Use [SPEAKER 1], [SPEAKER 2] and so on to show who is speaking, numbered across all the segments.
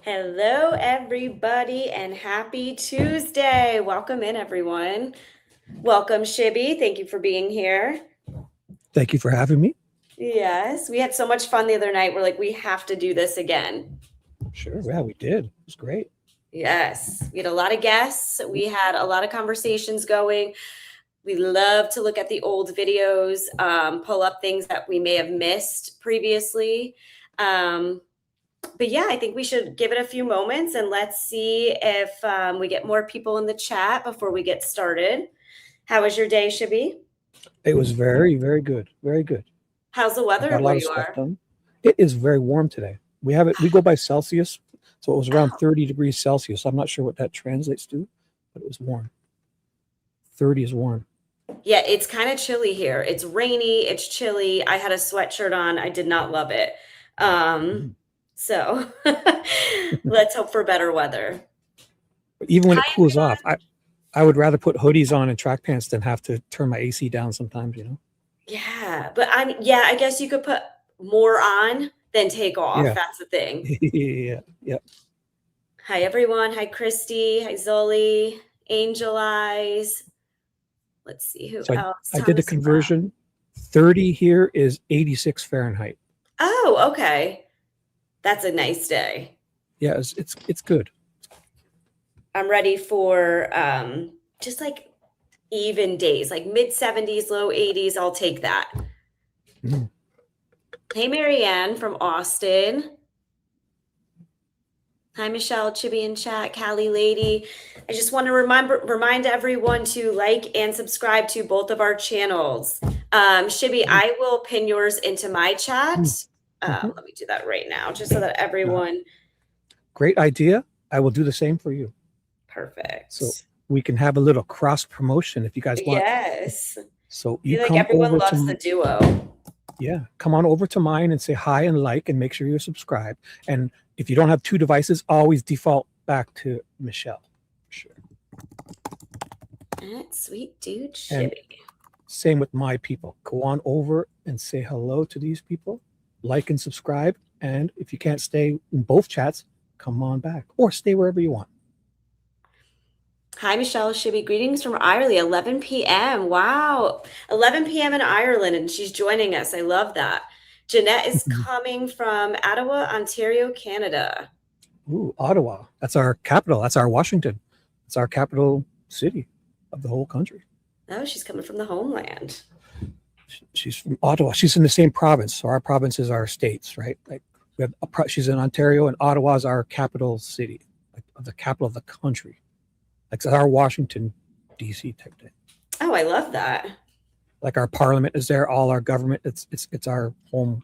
[SPEAKER 1] Hello, everybody, and happy Tuesday. Welcome in, everyone. Welcome, Shibby. Thank you for being here.
[SPEAKER 2] Thank you for having me.
[SPEAKER 1] Yes, we had so much fun the other night. We're like, we have to do this again.
[SPEAKER 2] Sure. Yeah, we did. It was great.
[SPEAKER 1] Yes, we had a lot of guests. We had a lot of conversations going. We love to look at the old videos, pull up things that we may have missed previously. Um, but yeah, I think we should give it a few moments and let's see if we get more people in the chat before we get started. How was your day, Shibby?
[SPEAKER 2] It was very, very good. Very good.
[SPEAKER 1] How's the
[SPEAKER 2] I
[SPEAKER 1] weather
[SPEAKER 2] got a
[SPEAKER 1] where
[SPEAKER 2] lot of
[SPEAKER 1] you
[SPEAKER 2] stuff
[SPEAKER 1] are?
[SPEAKER 2] done. It is very warm today. We have it, we go by Celsius. So it was around 30 degrees Celsius. I'm not sure what that translates to, but it was warm. 30 is warm.
[SPEAKER 1] Yeah, it's kind of chilly here. It's rainy, it's chilly. I had a sweatshirt on. I did not love it. Um,
[SPEAKER 2] Mhm.
[SPEAKER 1] so let's hope for better weather.
[SPEAKER 2] But even when it
[SPEAKER 1] Hi,
[SPEAKER 2] cools off,
[SPEAKER 1] everyone.
[SPEAKER 2] I would rather put hoodies on and track pants than have to turn my AC down sometimes.
[SPEAKER 1] Yeah, but yeah, I guess you could put more on than take off.
[SPEAKER 2] Yeah.
[SPEAKER 1] That's the thing.
[SPEAKER 2] Yeah. Yeah.
[SPEAKER 1] Hi, everyone. Hi, Christy. Hi, Zoli. Angel Eyes. Let's see who
[SPEAKER 2] So
[SPEAKER 1] else.
[SPEAKER 2] I did the
[SPEAKER 1] Thomas Brown.
[SPEAKER 2] conversion. 30 here is 86 Fahrenheit.
[SPEAKER 1] Oh, okay. That's a nice day.
[SPEAKER 2] Yeah, it's good.
[SPEAKER 1] I'm ready for just like even days, like mid 70s, low 80s. I'll take that.
[SPEAKER 2] Mhm.
[SPEAKER 1] Hey, Marianne from Austin. Hi, Michelle, Chibi in chat, Callie Lady. I just want to remind everyone to like and subscribe to both of our channels. Shibby,
[SPEAKER 2] Mhm.
[SPEAKER 1] I will pin yours into my chat.
[SPEAKER 2] Mhm.
[SPEAKER 1] Let me do that right now, just so that
[SPEAKER 2] Uh,
[SPEAKER 1] everyone.
[SPEAKER 2] Great idea. I will do the same for you. So
[SPEAKER 1] Perfect.
[SPEAKER 2] we can have a little cross promotion if you guys want.
[SPEAKER 1] Yes. I
[SPEAKER 2] So you
[SPEAKER 1] feel like
[SPEAKER 2] come
[SPEAKER 1] everyone
[SPEAKER 2] over
[SPEAKER 1] loves the
[SPEAKER 2] to,
[SPEAKER 1] duo.
[SPEAKER 2] yeah, come on over to mine and say hi and like and make sure you're subscribed. And if you don't have two devices, always default back to Michelle. Sure.
[SPEAKER 1] Sweet dude,
[SPEAKER 2] And
[SPEAKER 1] Shibby.
[SPEAKER 2] same with my people. Go on over and say hello to these people, like and subscribe. And if you can't stay in both chats, come on back or stay wherever you want.
[SPEAKER 1] Hi, Michelle Shibby. Greetings from Ireland, 11 p.m. Wow. 11 p.m. in Ireland, and she's joining us. I love that. Jeanette is coming from Ottawa, Ontario, Canada.
[SPEAKER 2] Ooh, Ottawa. That's our capital. That's our Washington. It's our capital city of the whole country.
[SPEAKER 1] Oh, she's coming from the homeland.
[SPEAKER 2] She's from Ottawa. She's in the same province. So our provinces are states, right? Like we have she's in Ontario, and Ottawa is our capital city, like the capital of the country. Like our Washington, D.C. type thing.
[SPEAKER 1] Oh, I love that.
[SPEAKER 2] Like our parliament is there. All our government. It's our home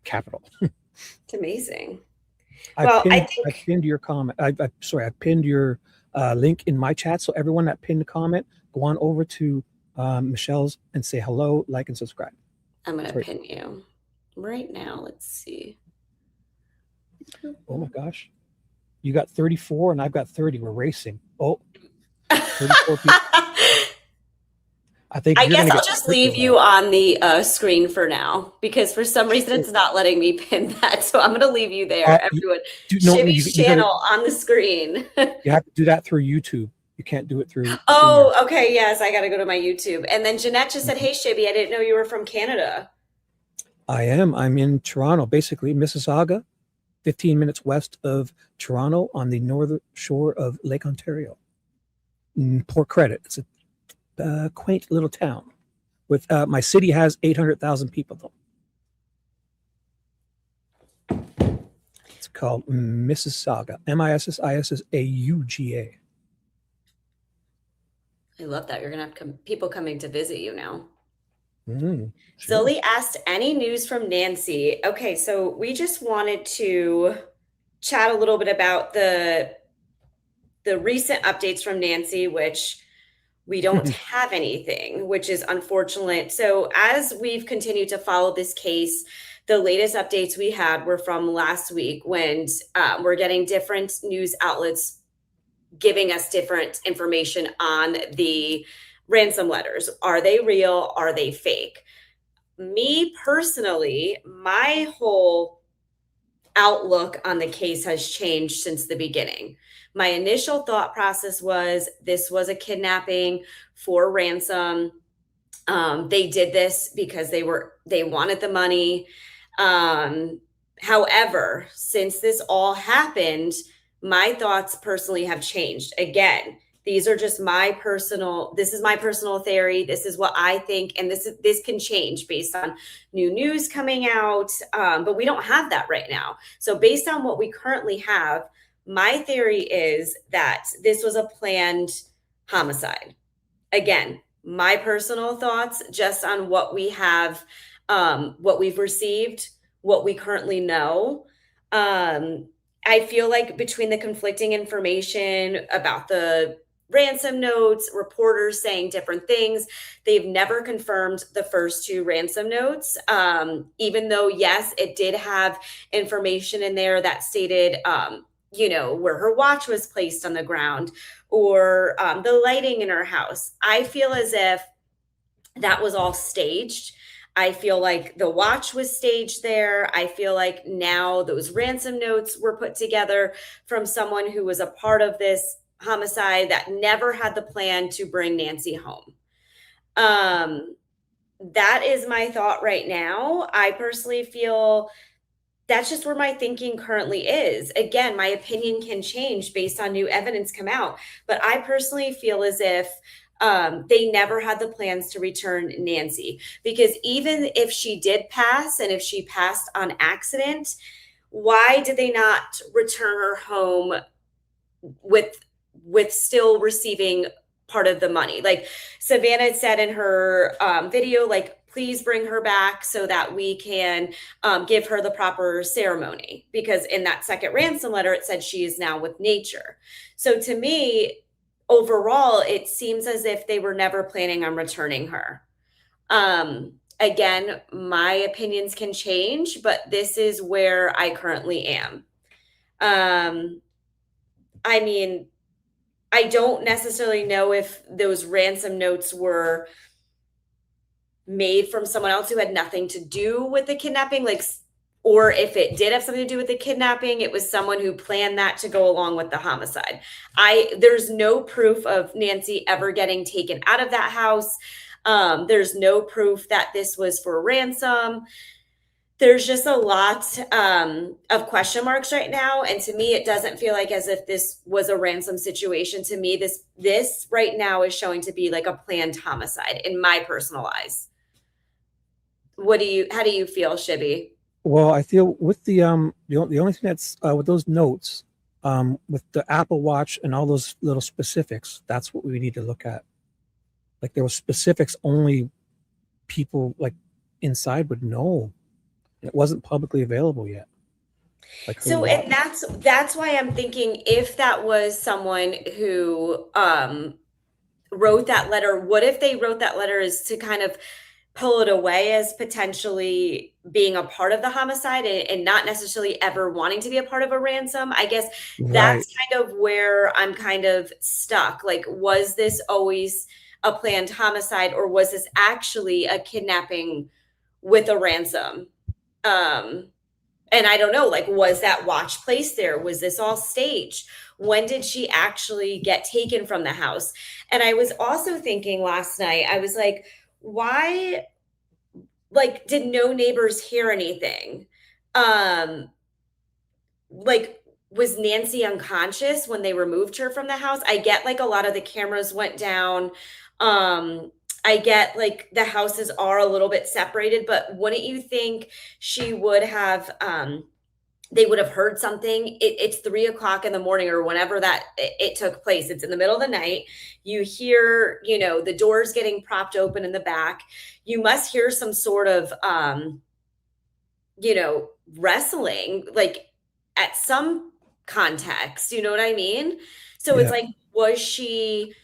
[SPEAKER 2] capital.
[SPEAKER 1] It's amazing.
[SPEAKER 2] I
[SPEAKER 1] Well, I
[SPEAKER 2] pinned I
[SPEAKER 1] think,
[SPEAKER 2] pinned your comment. I pinned your link in my chat. So everyone that pinned a comment, go on over to Michelle's and say hello, like, and subscribe.
[SPEAKER 1] I'm going
[SPEAKER 2] It's
[SPEAKER 1] to
[SPEAKER 2] very
[SPEAKER 1] pin you right now. Let's see.
[SPEAKER 2] cool. Oh my gosh, you got 34 and I've got 30. We're racing. Oh, 34 people. I think
[SPEAKER 1] I
[SPEAKER 2] you're
[SPEAKER 1] guess
[SPEAKER 2] gonna
[SPEAKER 1] I'll
[SPEAKER 2] get
[SPEAKER 1] just
[SPEAKER 2] triple
[SPEAKER 1] leave you
[SPEAKER 2] though.
[SPEAKER 1] on the screen for now because for some reason
[SPEAKER 2] Sure.
[SPEAKER 1] it's not letting me pin that. So I'm going to leave you there,
[SPEAKER 2] You,
[SPEAKER 1] everyone.
[SPEAKER 2] do no,
[SPEAKER 1] Shibby's
[SPEAKER 2] you gotta
[SPEAKER 1] channel on the screen.
[SPEAKER 2] you have to do that through YouTube. You can't do it through StreamYard.
[SPEAKER 1] Oh, okay. Yes, I got to go to my YouTube. And then Jeanette just said,
[SPEAKER 2] Mhm.
[SPEAKER 1] "Hey, Shibby, I didn't know you were from Canada."
[SPEAKER 2] I am. I'm in Toronto, basically Mississauga, 15 minutes west of Toronto on the northern shore of Lake Ontario. Port Credit. It's a quaint little town. With my city has 800,000 people though. It's called Mississauga. Mississauga.
[SPEAKER 1] I love that. You're going to have people coming to visit you now.
[SPEAKER 2] Sure.
[SPEAKER 1] Zoe asked, any news from Nancy? Okay, so we just wanted to chat a little bit about the recent updates from Nancy, which we don't have anything, which is unfortunate. So, as we've continued to follow this case, the latest updates we had were from last week when we're getting different news outlets giving us different information on the ransom letters. Are they real? Are they fake? Me personally, my whole outlook on the case has changed since the beginning. My initial thought process was this was a kidnapping for ransom. They did this because they wanted the money. Um, However, since this all happened, my thoughts personally have changed. Again, these are just this is my personal theory. This is what I think, and this can change based on new news coming out. But we don't have that right now. So based on what we currently have, my theory is that this was a planned homicide. Again, my personal thoughts just on what we have, what we've received, what we currently know. I feel like between the conflicting information about the ransom notes, reporters saying different things, they've never confirmed the first two ransom notes. Even though, yes, it did have information in there that stated, where her watch was placed on the ground, or the lighting in her house. I feel as if that was all staged. I feel like the watch was staged there. I feel like now those ransom notes were put together from someone who was a part of this homicide that never had the plan to bring Nancy home. That is my thought right now. I personally feel that's just where my thinking currently is. Again, my opinion can change based on new evidence come out, but I personally feel as if they never had the plans to return Nancy, because even if she did pass and if she passed on accident, why did they not return her home with still receiving part of the money? Like Savannah said in her video, like, please bring her back so that we can give her the proper ceremony, because in that second ransom letter it said she is now with nature. So to me, overall, it seems as if they were never planning on returning her. Again, my opinions can change, but this is where I currently am. I mean, I don't necessarily know if those ransom notes were made from someone else who had nothing to do with the kidnapping, like, or if it did have something to do with the kidnapping, it was someone who planned that to go along with the homicide. There's no proof of Nancy ever getting taken out of that house. There's no proof that this was for ransom. There's just a lot of question marks right now, and to me, it doesn't feel like as if this was a ransom situation. To me, this right now is showing to be like a planned homicide in my personal eyes. How do you feel, Shibby?
[SPEAKER 2] Well, I feel with the only thing that's with those notes, with the Apple Watch and all those little specifics, that's what we need to look at. Like there were specifics only people like inside would know. It wasn't publicly available yet. Like
[SPEAKER 1] so, and that's why I'm thinking, if that was someone who wrote that letter, what if they wrote that letter as to kind of pull it away as potentially being a part of the homicide, and not necessarily ever wanting to be a part of a ransom? I guess
[SPEAKER 2] right.
[SPEAKER 1] that's kind of where I'm kind of stuck. Like, was this always a planned homicide, or was this actually a kidnapping with a ransom? And I don't know, like, was that watch placed there? Was this all staged? When did she actually get taken from the house? And I was also thinking last night, I was like, why, like, did no neighbors hear anything? Like, was Nancy unconscious when they removed her from the house? I get like a lot of the cameras went down. I get like the houses are a little bit separated, but wouldn't you think she would have they would have heard something? It's 3 o'clock in the morning, or whenever that it took place. It's in the middle of the night. You hear, the doors getting propped open in the back. You must hear some sort of wrestling, like at some context, you know what I mean? So
[SPEAKER 2] Yeah.
[SPEAKER 1] it's like, was she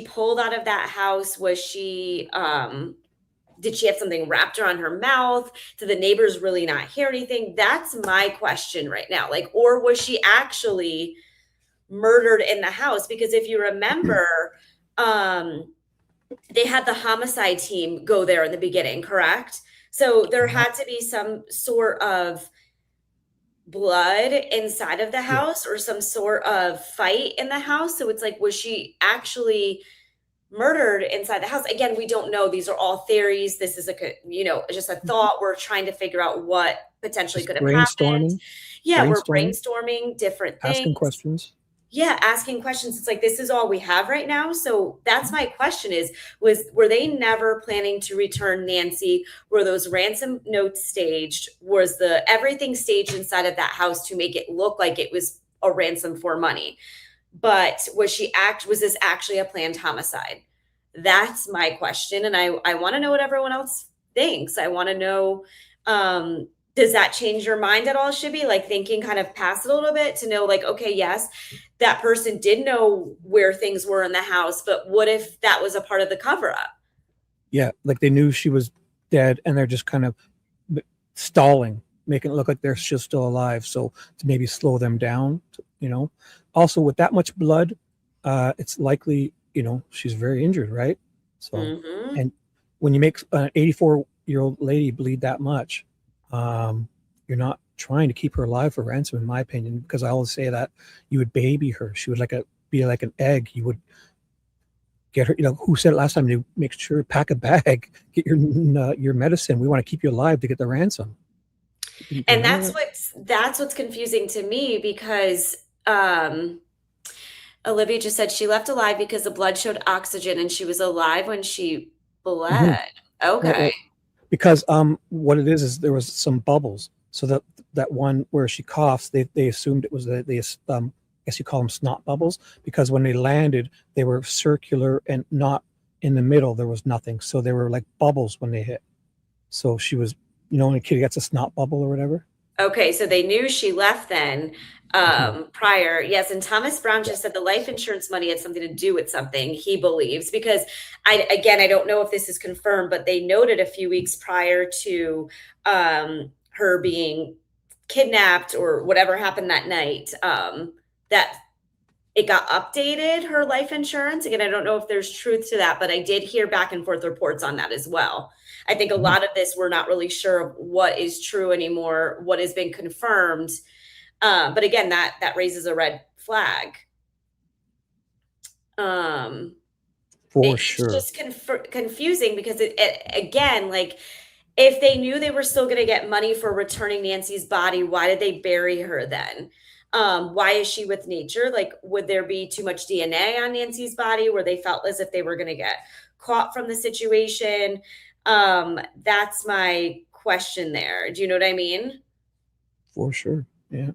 [SPEAKER 1] pulled out of that house? Was she did she have something wrapped around her mouth? Did the neighbors really not hear anything? That's my question right now. Like, or was she actually murdered in the house? Because if you remember, they had the homicide team go there in the beginning, correct? So there had to be some sort of blood inside of the
[SPEAKER 2] Yeah,
[SPEAKER 1] house or some sort of fight in the house. So it's like, was she actually murdered inside the house? Again, we don't know. These are all theories. This is just a thought. We're trying to figure out what potentially
[SPEAKER 2] just
[SPEAKER 1] could have happened.
[SPEAKER 2] brainstorming,
[SPEAKER 1] Yeah, we're
[SPEAKER 2] brainstorming,
[SPEAKER 1] brainstorming different
[SPEAKER 2] asking
[SPEAKER 1] things.
[SPEAKER 2] questions.
[SPEAKER 1] Yeah, asking questions. It's like this is all we have right now. So that's my question is were they never planning to return Nancy? Were those ransom notes staged? Was the everything staged inside of that house to make it look like it was a ransom for money? But was this actually a planned homicide? That's my question. And I want to know what everyone else thinks. I want to know, does that change your mind at all, Shibby? Like thinking kind of past it a little bit to know, like, okay, yes, that person did know where things were in the house, but what if that was a part of the cover up?
[SPEAKER 2] Yeah, like they knew she was dead, and they're just kind of stalling, making it look like they're still alive. So to maybe slow them down, you know. Also, with that much blood, it's likely, she's very injured, right? So,
[SPEAKER 1] Mm-hmm.
[SPEAKER 2] and when you make an 84-year-old lady bleed that much, you're not trying to keep her alive for ransom, in my opinion, because I always say that you would baby her. She would be like an egg. You would get her. Who said it last time? You make sure pack a bag, get your medicine. We want to keep you alive to get the ransom.
[SPEAKER 1] And that's what's confusing to me because Olivia just said she left alive because the blood showed oxygen and she was alive when she
[SPEAKER 2] Mhm.
[SPEAKER 1] bled.
[SPEAKER 2] Well,
[SPEAKER 1] Okay.
[SPEAKER 2] well, because what it is there was some bubbles. So that one where she coughs, they assumed it was I guess you call them snot bubbles, because when they landed, they were circular and not in the middle. There was nothing, so they were like bubbles when they hit. So she was, when a kid gets a snot bubble or whatever.
[SPEAKER 1] Okay, so they knew she left then,
[SPEAKER 2] Mhm.
[SPEAKER 1] prior. Yes, and Thomas Brown
[SPEAKER 2] Yeah.
[SPEAKER 1] just said the life insurance money had something to do with something, he believes, because I don't know if this is confirmed, but they noted a few weeks prior to her being kidnapped or whatever happened that night, that it got updated, her life insurance. Again, I don't know if there's truth to that, but I did hear back and forth reports on that as well. I think a
[SPEAKER 2] Mhm.
[SPEAKER 1] lot of this, we're not really sure of what is true anymore, what has been confirmed. But again, that raises a red flag. Um,
[SPEAKER 2] For
[SPEAKER 1] it's
[SPEAKER 2] sure.
[SPEAKER 1] just confusing because again, like if they knew they were still going to get money for returning Nancy's body, why did they bury her then? Why is she with nature? Like, would there be too much DNA on Nancy's body where they felt as if they were going to get caught from the situation? That's my question there. Do you know what I mean?
[SPEAKER 2] For sure. Yeah.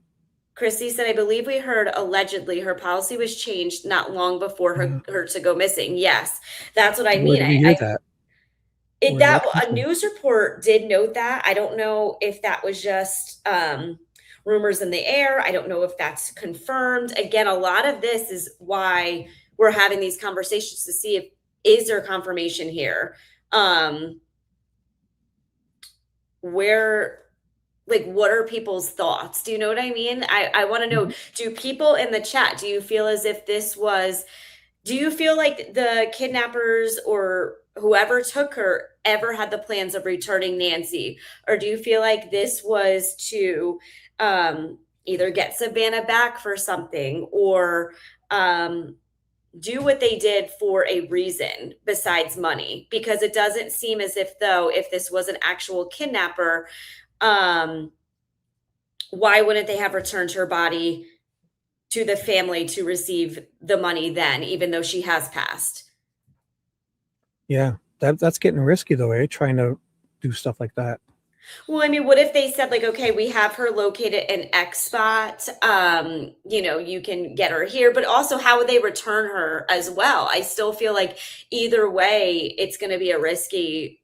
[SPEAKER 1] Christy said, I believe we heard allegedly her policy was changed not long before her to go missing. Yes, that's what I
[SPEAKER 2] Where
[SPEAKER 1] mean.
[SPEAKER 2] did you hear that? Where did
[SPEAKER 1] That
[SPEAKER 2] that come
[SPEAKER 1] a
[SPEAKER 2] from?
[SPEAKER 1] news report did note that. I don't know if that was just rumors in the air. I don't know if that's confirmed. Again, a lot of this is why we're having these conversations to see if is there confirmation here. Where like what are people's thoughts? Do you know what I mean? I want to know,
[SPEAKER 2] Mhm.
[SPEAKER 1] do people in the chat, do you feel as if this was do you feel like the kidnappers or whoever took her ever had the plans of returning Nancy? Or do you feel like this was to either get Savannah back for something or um, do what they did for a reason besides money? Because it doesn't seem as if, though, if this was an actual kidnapper, um, why wouldn't they have returned her body to the family to receive the money then, even though she has passed?
[SPEAKER 2] Yeah. That's getting risky though, eh? Trying to do stuff like that.
[SPEAKER 1] Well, I mean, what if they said like, okay, we have her located in X spot. You can get her here, but also how would they return her as well? I still feel like either way, it's going to be a risky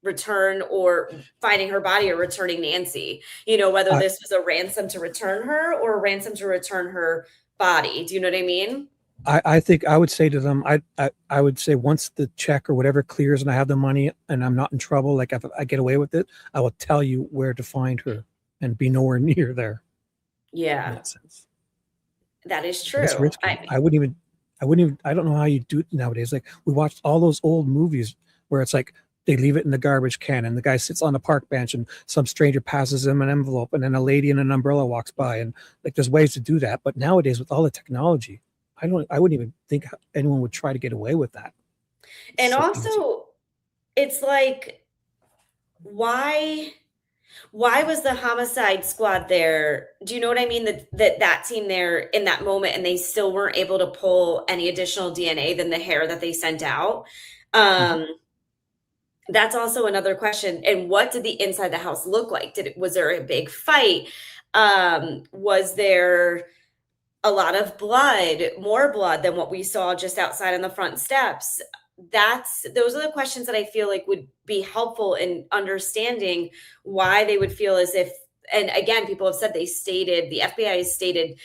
[SPEAKER 1] return or finding her body or returning Nancy. Whether
[SPEAKER 2] I,
[SPEAKER 1] this was a ransom to return her or a ransom to return her body. Do you know what I mean?
[SPEAKER 2] I think I would say to them, I would say once the check or whatever clears and I have the money and I'm not in trouble, like if I get away with it, I will tell you where to find her and be nowhere near there in
[SPEAKER 1] Yeah,
[SPEAKER 2] that sense.
[SPEAKER 1] that is
[SPEAKER 2] But it's
[SPEAKER 1] true.
[SPEAKER 2] risky. I wouldn't even, I don't know how you do it nowadays. Like we watched all those old movies where it's like they leave it in the garbage can, and the guy sits on the park bench, and some stranger passes him an envelope, and then a lady in an umbrella walks by, and like there's ways to do that. But nowadays, with all the technology, I wouldn't even think anyone would try to get away with that. It's
[SPEAKER 1] And
[SPEAKER 2] so easy.
[SPEAKER 1] also, it's like, why was the homicide squad there? Do you know what I mean? That team there in that moment, and they still weren't able to pull any additional DNA than the hair that they sent out.
[SPEAKER 2] Mhm.
[SPEAKER 1] That's also another question. And what did the inside the house look like? Was there a big fight? Was there a lot of blood, more blood than what we saw just outside on the front steps? Those are the questions that I feel like would be helpful in understanding why they would feel as if, and again, people have said the FBI has stated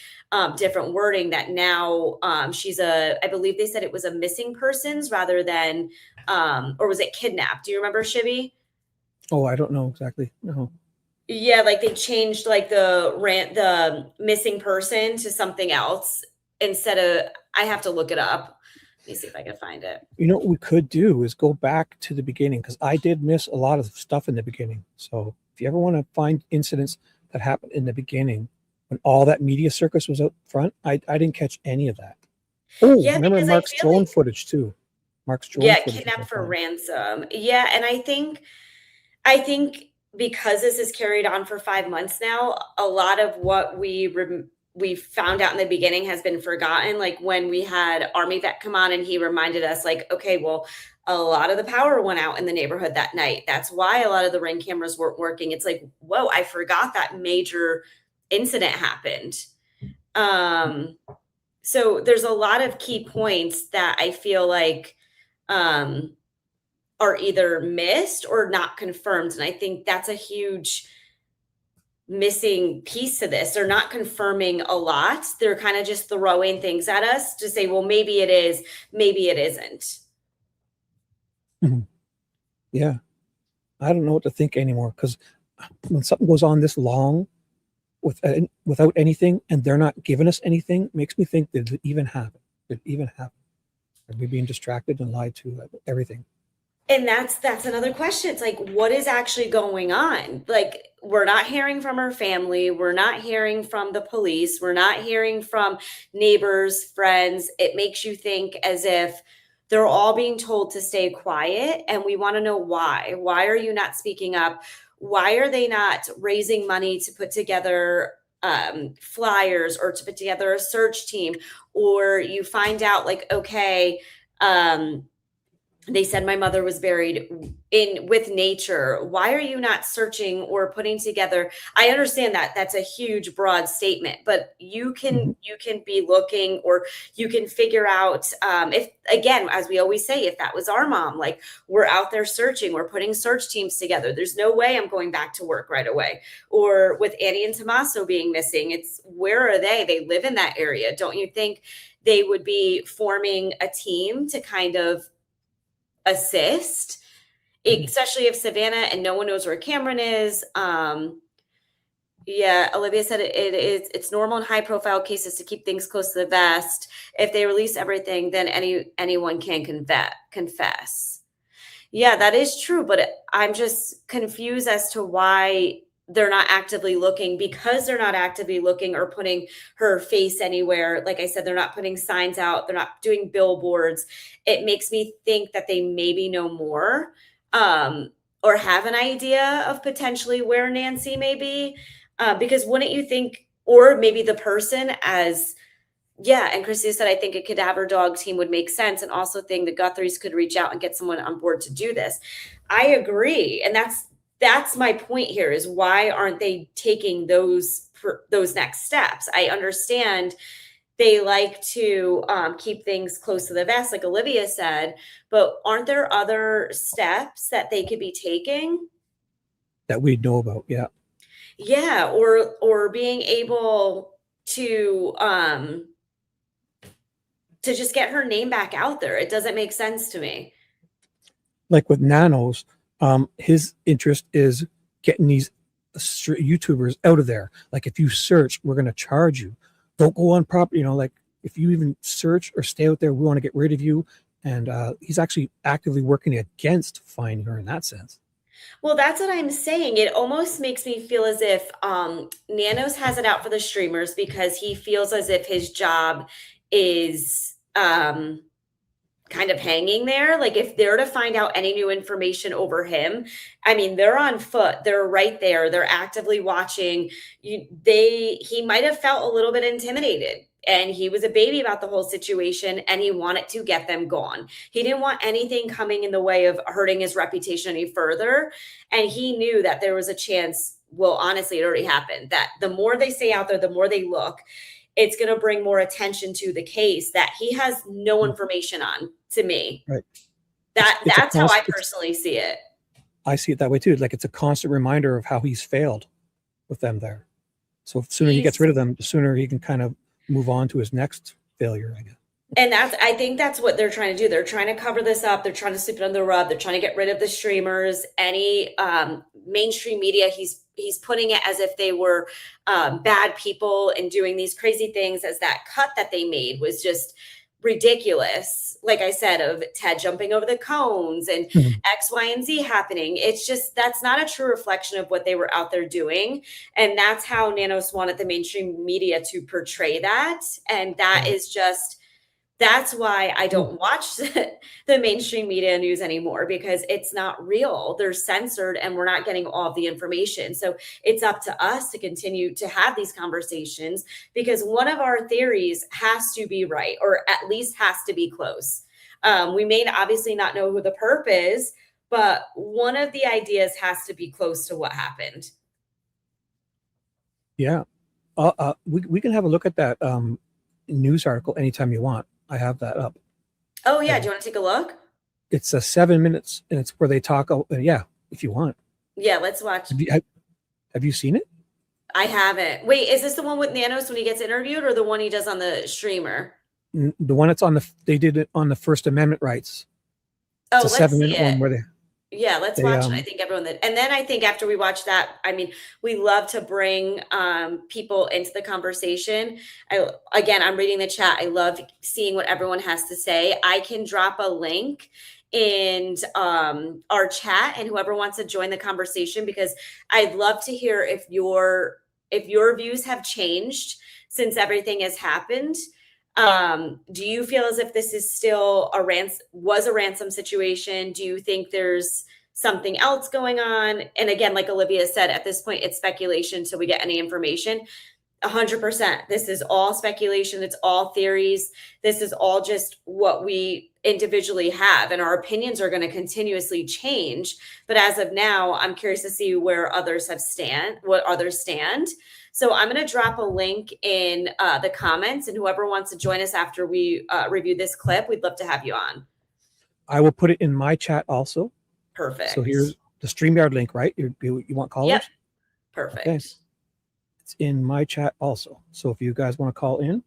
[SPEAKER 1] different wording that now I believe they said it was a missing persons rather than, or was it kidnapped? Do you remember, Shibby?
[SPEAKER 2] Oh, I don't know exactly. No.
[SPEAKER 1] Yeah, like they changed like the missing person to something else instead of, I have to look it up. Let me see if I can find it.
[SPEAKER 2] You know what we could do is go back to the beginning, because I did miss a lot of stuff in the beginning. So if you ever want to find incidents that happened in the beginning when all that media circus was out front, I didn't catch any of that. Oh,
[SPEAKER 1] Yeah,
[SPEAKER 2] remember
[SPEAKER 1] because I
[SPEAKER 2] Mark's
[SPEAKER 1] feel
[SPEAKER 2] drone
[SPEAKER 1] like,
[SPEAKER 2] footage too. Mark's drone
[SPEAKER 1] yeah,
[SPEAKER 2] footage was
[SPEAKER 1] kidnapped
[SPEAKER 2] all
[SPEAKER 1] for
[SPEAKER 2] fine.
[SPEAKER 1] ransom. Yeah, and I think because this is carried on for 5 months now, a lot of what we found out in the beginning has been forgotten. Like when we had Army vet come on and he reminded us, like, okay, well, a lot of the power went out in the neighborhood that night. That's why a lot of the ring cameras weren't working. It's like, whoa, I forgot that major incident happened. Um, so there's a lot of key points that I feel like um are either missed or not confirmed. And I think that's a huge missing piece to this. They're not confirming a lot. They're kind of just throwing things at us to say, well, maybe it is, maybe it isn't.
[SPEAKER 2] Mhm. Yeah, I don't know what to think anymore, because when something goes on this long without anything, and they're not giving us anything, makes me think that it even happened. Did it even happen? Are we being distracted and lied to? Everything.
[SPEAKER 1] And that's another question. It's like, what is actually going on? Like, we're not hearing from her family, we're not hearing from the police, we're not hearing from neighbors, friends. It makes you think as if they're all being told to stay quiet, and we want to know why. Why are you not speaking up? Why are they not raising money to put together flyers or to put together a search team? Or you find out, like, okay, they said my mother was buried in with nature. Why are you not searching or putting together? I understand that that's a huge broad statement, but
[SPEAKER 2] Mhm.
[SPEAKER 1] you can be looking, or you can figure out, if, again, as we always say, if that was our mom, like, we're out there searching, we're putting search teams together. There's no way I'm going back to work right away. Or with Annie and Tommaso being missing, it's, where are they? They live in that area. Don't you think they would be forming a team to kind of assist,
[SPEAKER 2] Mhm.
[SPEAKER 1] especially if Savannah and no one knows where Cameron is? Yeah, Olivia said it's normal in high profile cases to keep things close to the vest. If they release everything, then anyone can confess. Yeah, that is true, but I'm just confused as to why they're not actively looking, because they're not actively looking or putting her face anywhere. Like I said, they're not putting signs out, they're not doing billboards. It makes me think that they maybe know more, um, or have an idea of potentially where Nancy may be. Because wouldn't you think, or maybe the person as, yeah, and Christy said, I think a cadaver dog team would make sense, and also think the Guthries could reach out and get someone on board to do this. I agree, and that's my point here: is why aren't they taking those next steps? I understand they like to keep things close to the vest, like Olivia said, but aren't there other steps that they could be taking?
[SPEAKER 2] That we know about. Yeah.
[SPEAKER 1] Yeah, or being able to just get her name back out there. It doesn't make sense to me.
[SPEAKER 2] Like with Nanos, his interest is getting these YouTubers out of there. Like, if you search, we're going to charge you. Don't go on property. Like, if you even search or stay out there, we want to get rid of you. and he's actually actively working against finding her in that sense.
[SPEAKER 1] Well, that's what I'm saying. It almost makes me feel as if Nanos has it out for the streamers because he feels as if his job is kind of hanging there. Like if they're to find out any new information over him, I mean, they're on foot. They're right there. They're actively watching. He might have felt a little bit intimidated. And he was a baby about the whole situation and he wanted to get them gone. He didn't want anything coming in the way of hurting his reputation any further. And he knew that there was a chance, well, honestly, it already happened, that the more they stay out there, the more they look, it's going to bring more attention to the case that he has no information on, to me.
[SPEAKER 2] Right.
[SPEAKER 1] That's how I personally see it.
[SPEAKER 2] I see it that way too. Like it's a constant reminder of how he's failed with them there. So the sooner he gets rid of them, the sooner he can kind of move on to his next failure, I guess.
[SPEAKER 1] And I think that's what they're trying to do. They're trying to cover this up. They're trying to sweep it under the rug. They're trying to get rid of the streamers. Any mainstream media, he's putting it as if they were bad people and doing these crazy things, as that cut that they made was just ridiculous. Like I said, of Ted jumping over the cones and X, Y, and Z happening. It's just, that's not a true reflection of what they were out there doing. And that's how Nanos wanted the mainstream media to portray that. And that is just, that's why I don't watch the mainstream media news anymore, because it's not real. They're censored and we're not getting all of the information. So it's up to us to continue to have these conversations, because one of our theories has to be right, or at least has to be close. We may obviously not know who the perp is, but one of the ideas has to be close to what happened.
[SPEAKER 2] Yeah. We can have a look at that news article anytime you want. I have that up.
[SPEAKER 1] Oh, yeah. Do you want to take a look?
[SPEAKER 2] It's 7 minutes, and it's where they talk. Yeah, if you want.
[SPEAKER 1] Yeah, let's watch.
[SPEAKER 2] Have you seen it?
[SPEAKER 1] I haven't. Wait, is this the one with Nanos when he gets interviewed, or the one he does on the streamer?
[SPEAKER 2] The one that's on they did it on the First Amendment rights.
[SPEAKER 1] Oh,
[SPEAKER 2] it's a 7-minute one where
[SPEAKER 1] let's watch it. I think everyone that, and then I think after we watch that, I mean, we love to bring people into the conversation. I'm reading the chat. I love seeing what everyone has to say. I can drop a link in our chat, and whoever wants to join the conversation, because I'd love to hear if your views have changed since everything has happened. Do you feel as if this is still a ransom situation? Do you think there's something else going on? And again, like Olivia said, at this point, it's speculation until we get any information. 100%. This is all speculation. It's all theories. This is all just what we individually have, and our opinions are going to continuously change. But as of now, I'm curious to see where others stand. So I'm going to drop a link in the comments, and whoever wants to join us after we review this clip, we'd love to have you on.
[SPEAKER 2] I will put it in my chat also.
[SPEAKER 1] Perfect.
[SPEAKER 2] So here's the StreamYard link, right? You want callers?
[SPEAKER 1] Yep. Perfect.
[SPEAKER 2] Okay. It's in my chat also. So if you guys want to call in.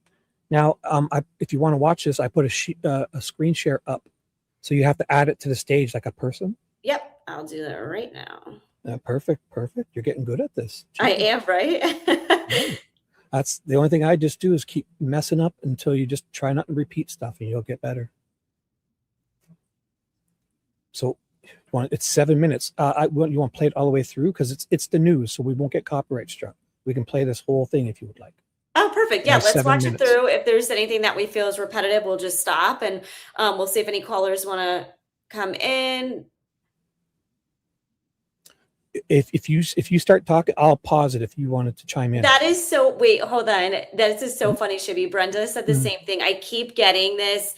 [SPEAKER 2] Now, if you want to watch this, I put a screen share up. So you have to add it to the stage like a person.
[SPEAKER 1] Yep. I'll do that right now.
[SPEAKER 2] Perfect. You're getting good at this.
[SPEAKER 1] I am, right?
[SPEAKER 2] That's the only thing I just do is keep messing up until you just try not to repeat stuff, and you'll get better. So it's 7 minutes. You want to play it all the way through, because it's the news, so we won't get copyright struck. We can play this whole thing if you would like.
[SPEAKER 1] Oh, perfect. Yeah, let's watch it through. If there's anything that we feel is repetitive, we'll just stop, and we'll see if any callers want to come in.
[SPEAKER 2] If you start talking, I'll pause it if you wanted to chime in.
[SPEAKER 1] That is so. Wait, hold on. That is so funny, Shibby. Brenda said the same thing. I keep getting this.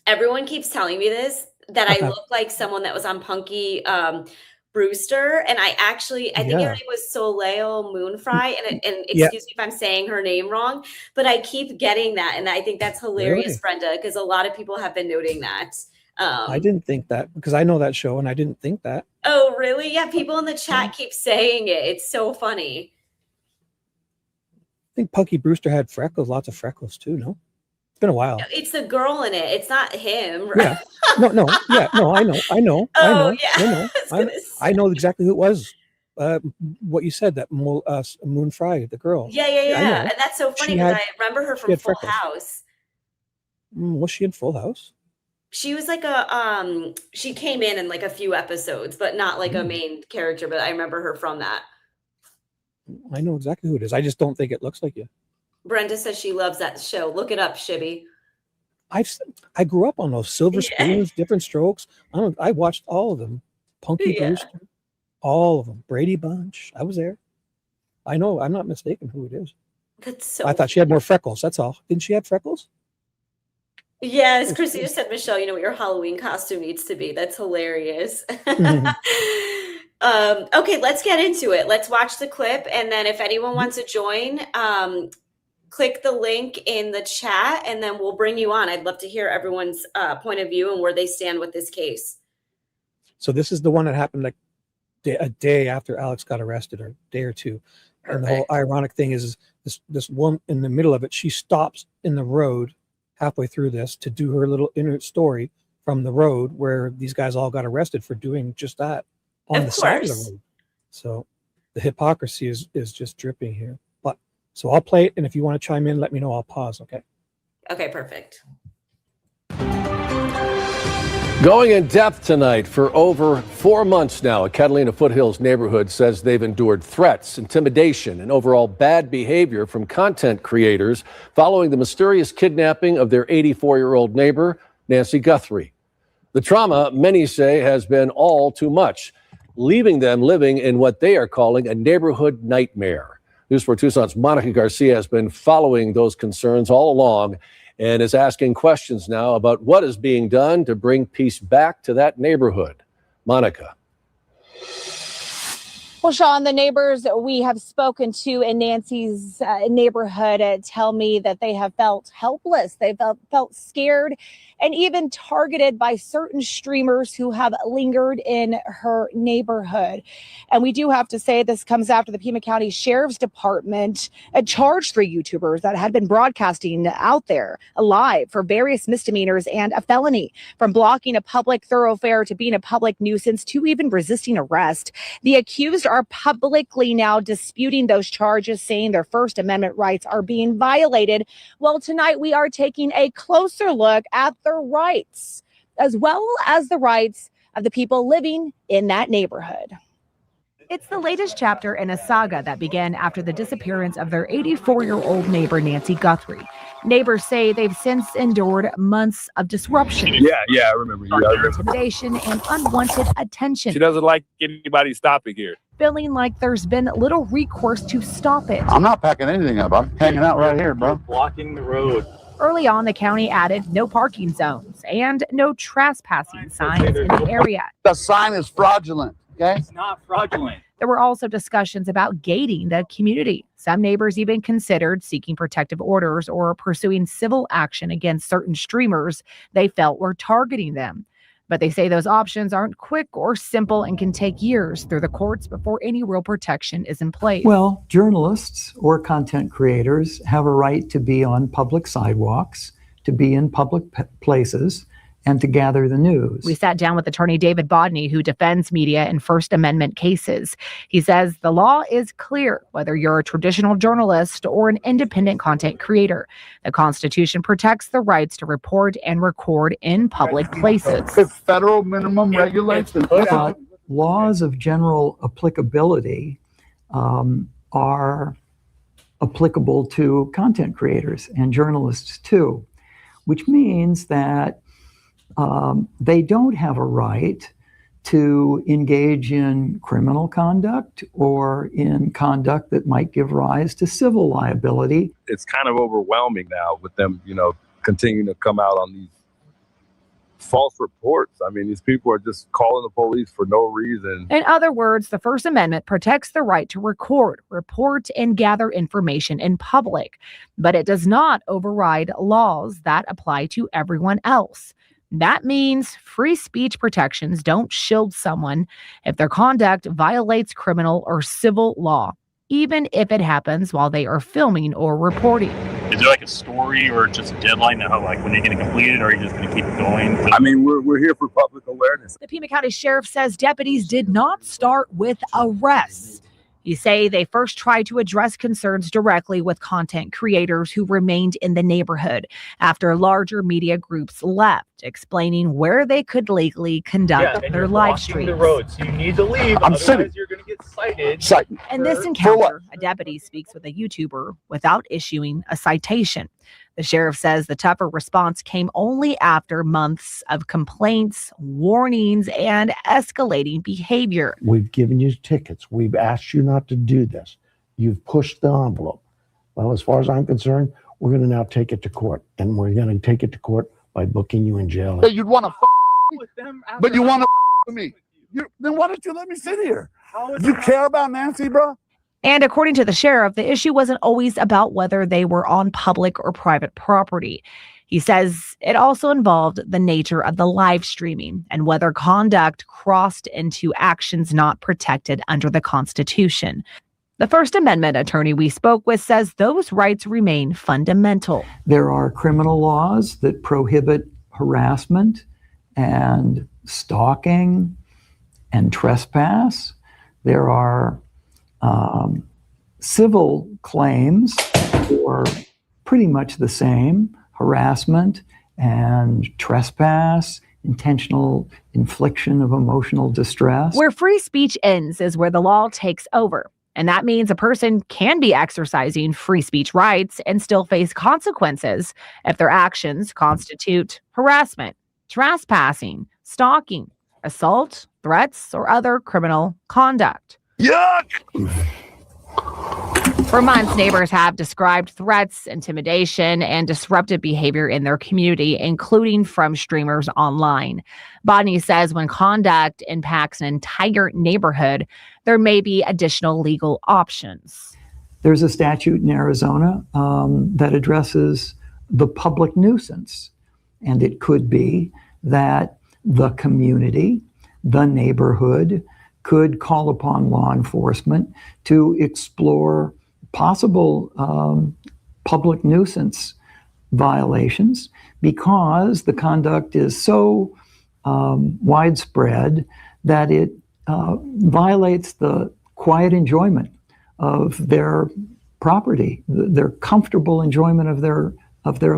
[SPEAKER 1] Everyone keeps telling me this, that I look like someone that was on Punky Brewster, and I think her name was Soleil Moonfry, and excuse me if I'm saying her name wrong, but I keep getting that, and I think that's hilarious, really? Brenda, because a lot of people have been noting that.
[SPEAKER 2] I didn't think that, because I know that show, and I didn't think that.
[SPEAKER 1] Oh, really? Yeah, people in the chat keep saying it. It's so funny.
[SPEAKER 2] I think Punky Brewster had freckles, lots of freckles too, no? It's been a while.
[SPEAKER 1] It's the girl in it. It's not him, right?
[SPEAKER 2] Yeah. No. Yeah, no, I know.
[SPEAKER 1] Oh, yeah.
[SPEAKER 2] I know exactly who it was. What you said, that Moon Fry, the girl.
[SPEAKER 1] Yeah. And that's so funny, because I remember her from Full House.
[SPEAKER 2] Was she in Full House?
[SPEAKER 1] She was like she came in like a few episodes, but not like a main character, but I remember her from that.
[SPEAKER 2] I know exactly who it is. I just don't think it looks like you.
[SPEAKER 1] Brenda says she loves that show. Look it up, Shibby.
[SPEAKER 2] I grew up on those Silver Spoons, Different Strokes. I watched all of them. Punky Brewster, all of them. Brady Bunch. I was there. I know. I'm not mistaken who it is.
[SPEAKER 1] That's so.
[SPEAKER 2] I thought she had more freckles. That's all. Didn't she have freckles?
[SPEAKER 1] Yes, Christina said, Michelle, you know what your Halloween costume needs to be. That's hilarious. Okay, let's get into it. Let's watch the clip, and then if anyone wants to join, click the link in the chat, and then we'll bring you on. I'd love to hear everyone's point of view and where they stand with this case.
[SPEAKER 2] So this is the one that happened like a day after Alex got arrested, or a day or two. Perfect. And the whole ironic thing is this woman in the middle of it, she stops in the road halfway through this to do her little inner story from the road where these guys all got arrested for doing just that on the side of the road. So the hypocrisy is just dripping here. But so I'll play it, and if you want to chime in, let me know. I'll pause. Okay.
[SPEAKER 1] Okay, perfect.
[SPEAKER 3] Going in depth tonight. For over 4 months now, a Catalina Foothills neighborhood says they've endured threats, intimidation, and overall bad behavior from content creators following the mysterious kidnapping of their 84-year-old neighbor, Nancy Guthrie. The trauma, many say, has been all too much, leaving them living in what they are calling a neighborhood nightmare. News 4 Tucson's Monica Garcia has been following those concerns all along and is asking questions now about what is being done to bring peace back to that neighborhood. Monica.
[SPEAKER 4] Well, Sean, the neighbors we have spoken to in Nancy's neighborhood tell me that they have felt helpless. They felt scared and even targeted by certain streamers who have lingered in her neighborhood. And we do have to say this comes after the Pima County Sheriff's Department charged 3 YouTubers that had been broadcasting out there alive for various misdemeanors and a felony, from blocking a public thoroughfare to being a public nuisance to even resisting arrest. The accused are publicly now disputing those charges, saying their First Amendment rights are being violated. Well, tonight we are taking a closer look at their rights, as well as the rights of the people living in that neighborhood. It's the latest chapter in a saga that began after the disappearance of their 84-year-old neighbor, Nancy Guthrie. Neighbors say they've since endured months of disruption.
[SPEAKER 5] Yeah, I remember.
[SPEAKER 4] Intimidation and unwanted attention.
[SPEAKER 5] She doesn't like anybody stopping here.
[SPEAKER 4] Feeling like there's been little recourse to stop it.
[SPEAKER 6] I'm not packing anything up. I'm hanging out right here, bro.
[SPEAKER 5] Blocking the road.
[SPEAKER 4] Early on, the county added no parking zones and no trespassing signs in the area.
[SPEAKER 6] The sign is fraudulent, okay?
[SPEAKER 5] It's not fraudulent.
[SPEAKER 4] There were also discussions about gating the community. Some neighbors even considered seeking protective orders or pursuing civil action against certain streamers they felt were targeting them. But they say those options aren't quick or simple and can take years through the courts before any real protection is in place.
[SPEAKER 7] Well, journalists or content creators have a right to be on public sidewalks, to be in public places, and to gather the news.
[SPEAKER 4] We sat down with attorney David Bodney, who defends media in First Amendment cases. He says the law is clear, whether you're a traditional journalist or an independent content creator. The Constitution protects the rights to report and record in public places.
[SPEAKER 6] It's federal minimum regulations.
[SPEAKER 7] But laws of general applicability are applicable to content creators and journalists too, which means that they don't have a right to engage in criminal conduct or in conduct that might give rise to civil liability.
[SPEAKER 5] It's kind of overwhelming now with them, continuing to come out on these false reports. I mean, these people are just calling the police for no reason.
[SPEAKER 4] In other words, the First Amendment protects the right to record, report, and gather information in public, but it does not override laws that apply to everyone else. That means free speech protections don't shield someone if their conduct violates criminal or civil law, even if it happens while they are filming or reporting.
[SPEAKER 8] Is there like a story or just a deadline that when they get it completed, or are you just going to keep it going?
[SPEAKER 5] I mean, we're here for public awareness.
[SPEAKER 4] The Pima County Sheriff says deputies did not start with arrests. You say they first tried to address concerns directly with content creators who remained in the neighborhood after larger media groups left, explaining where they could legally conduct their live streams.
[SPEAKER 9] The roads. You need to leave, otherwise you're going to get cited.
[SPEAKER 4] In this encounter, a deputy speaks with a YouTuber without issuing a citation. The sheriff says the tougher response came only after months of complaints, warnings, and escalating behavior.
[SPEAKER 10] We've given you tickets. We've asked you not to do this. You've pushed the envelope. Well, as far as I'm concerned, we're going to now take it to court. And we're going to take it to court by booking you in jail.
[SPEAKER 6] You'd want to with them, but you want to with me. Then why don't you let me sit here? You care about Nancy, bro?
[SPEAKER 4] And according to the sheriff, the issue wasn't always about whether they were on public or private property. He says it also involved the nature of the live streaming and whether conduct crossed into actions not protected under the Constitution. The First Amendment attorney we spoke with says those rights remain fundamental.
[SPEAKER 7] There are criminal laws that prohibit harassment and stalking and trespass. There are civil claims for pretty much the same: harassment and trespass, intentional infliction of emotional distress.
[SPEAKER 4] Where free speech ends is where the law takes over. And that means a person can be exercising free speech rights and still face consequences if their actions constitute harassment, trespassing, stalking, assault, threats, or other criminal conduct.
[SPEAKER 6] Yuck!
[SPEAKER 4] For months, neighbors have described threats, intimidation, and disruptive behavior in their community, including from streamers online. Bodney says when conduct impacts an entire neighborhood, there may be additional legal options.
[SPEAKER 7] There's a statute in Arizona that addresses the public nuisance. And it could be that the community, the neighborhood, could call upon law enforcement to explore possible public nuisance violations because the conduct is so widespread that it violates the quiet enjoyment of their property, their comfortable enjoyment of their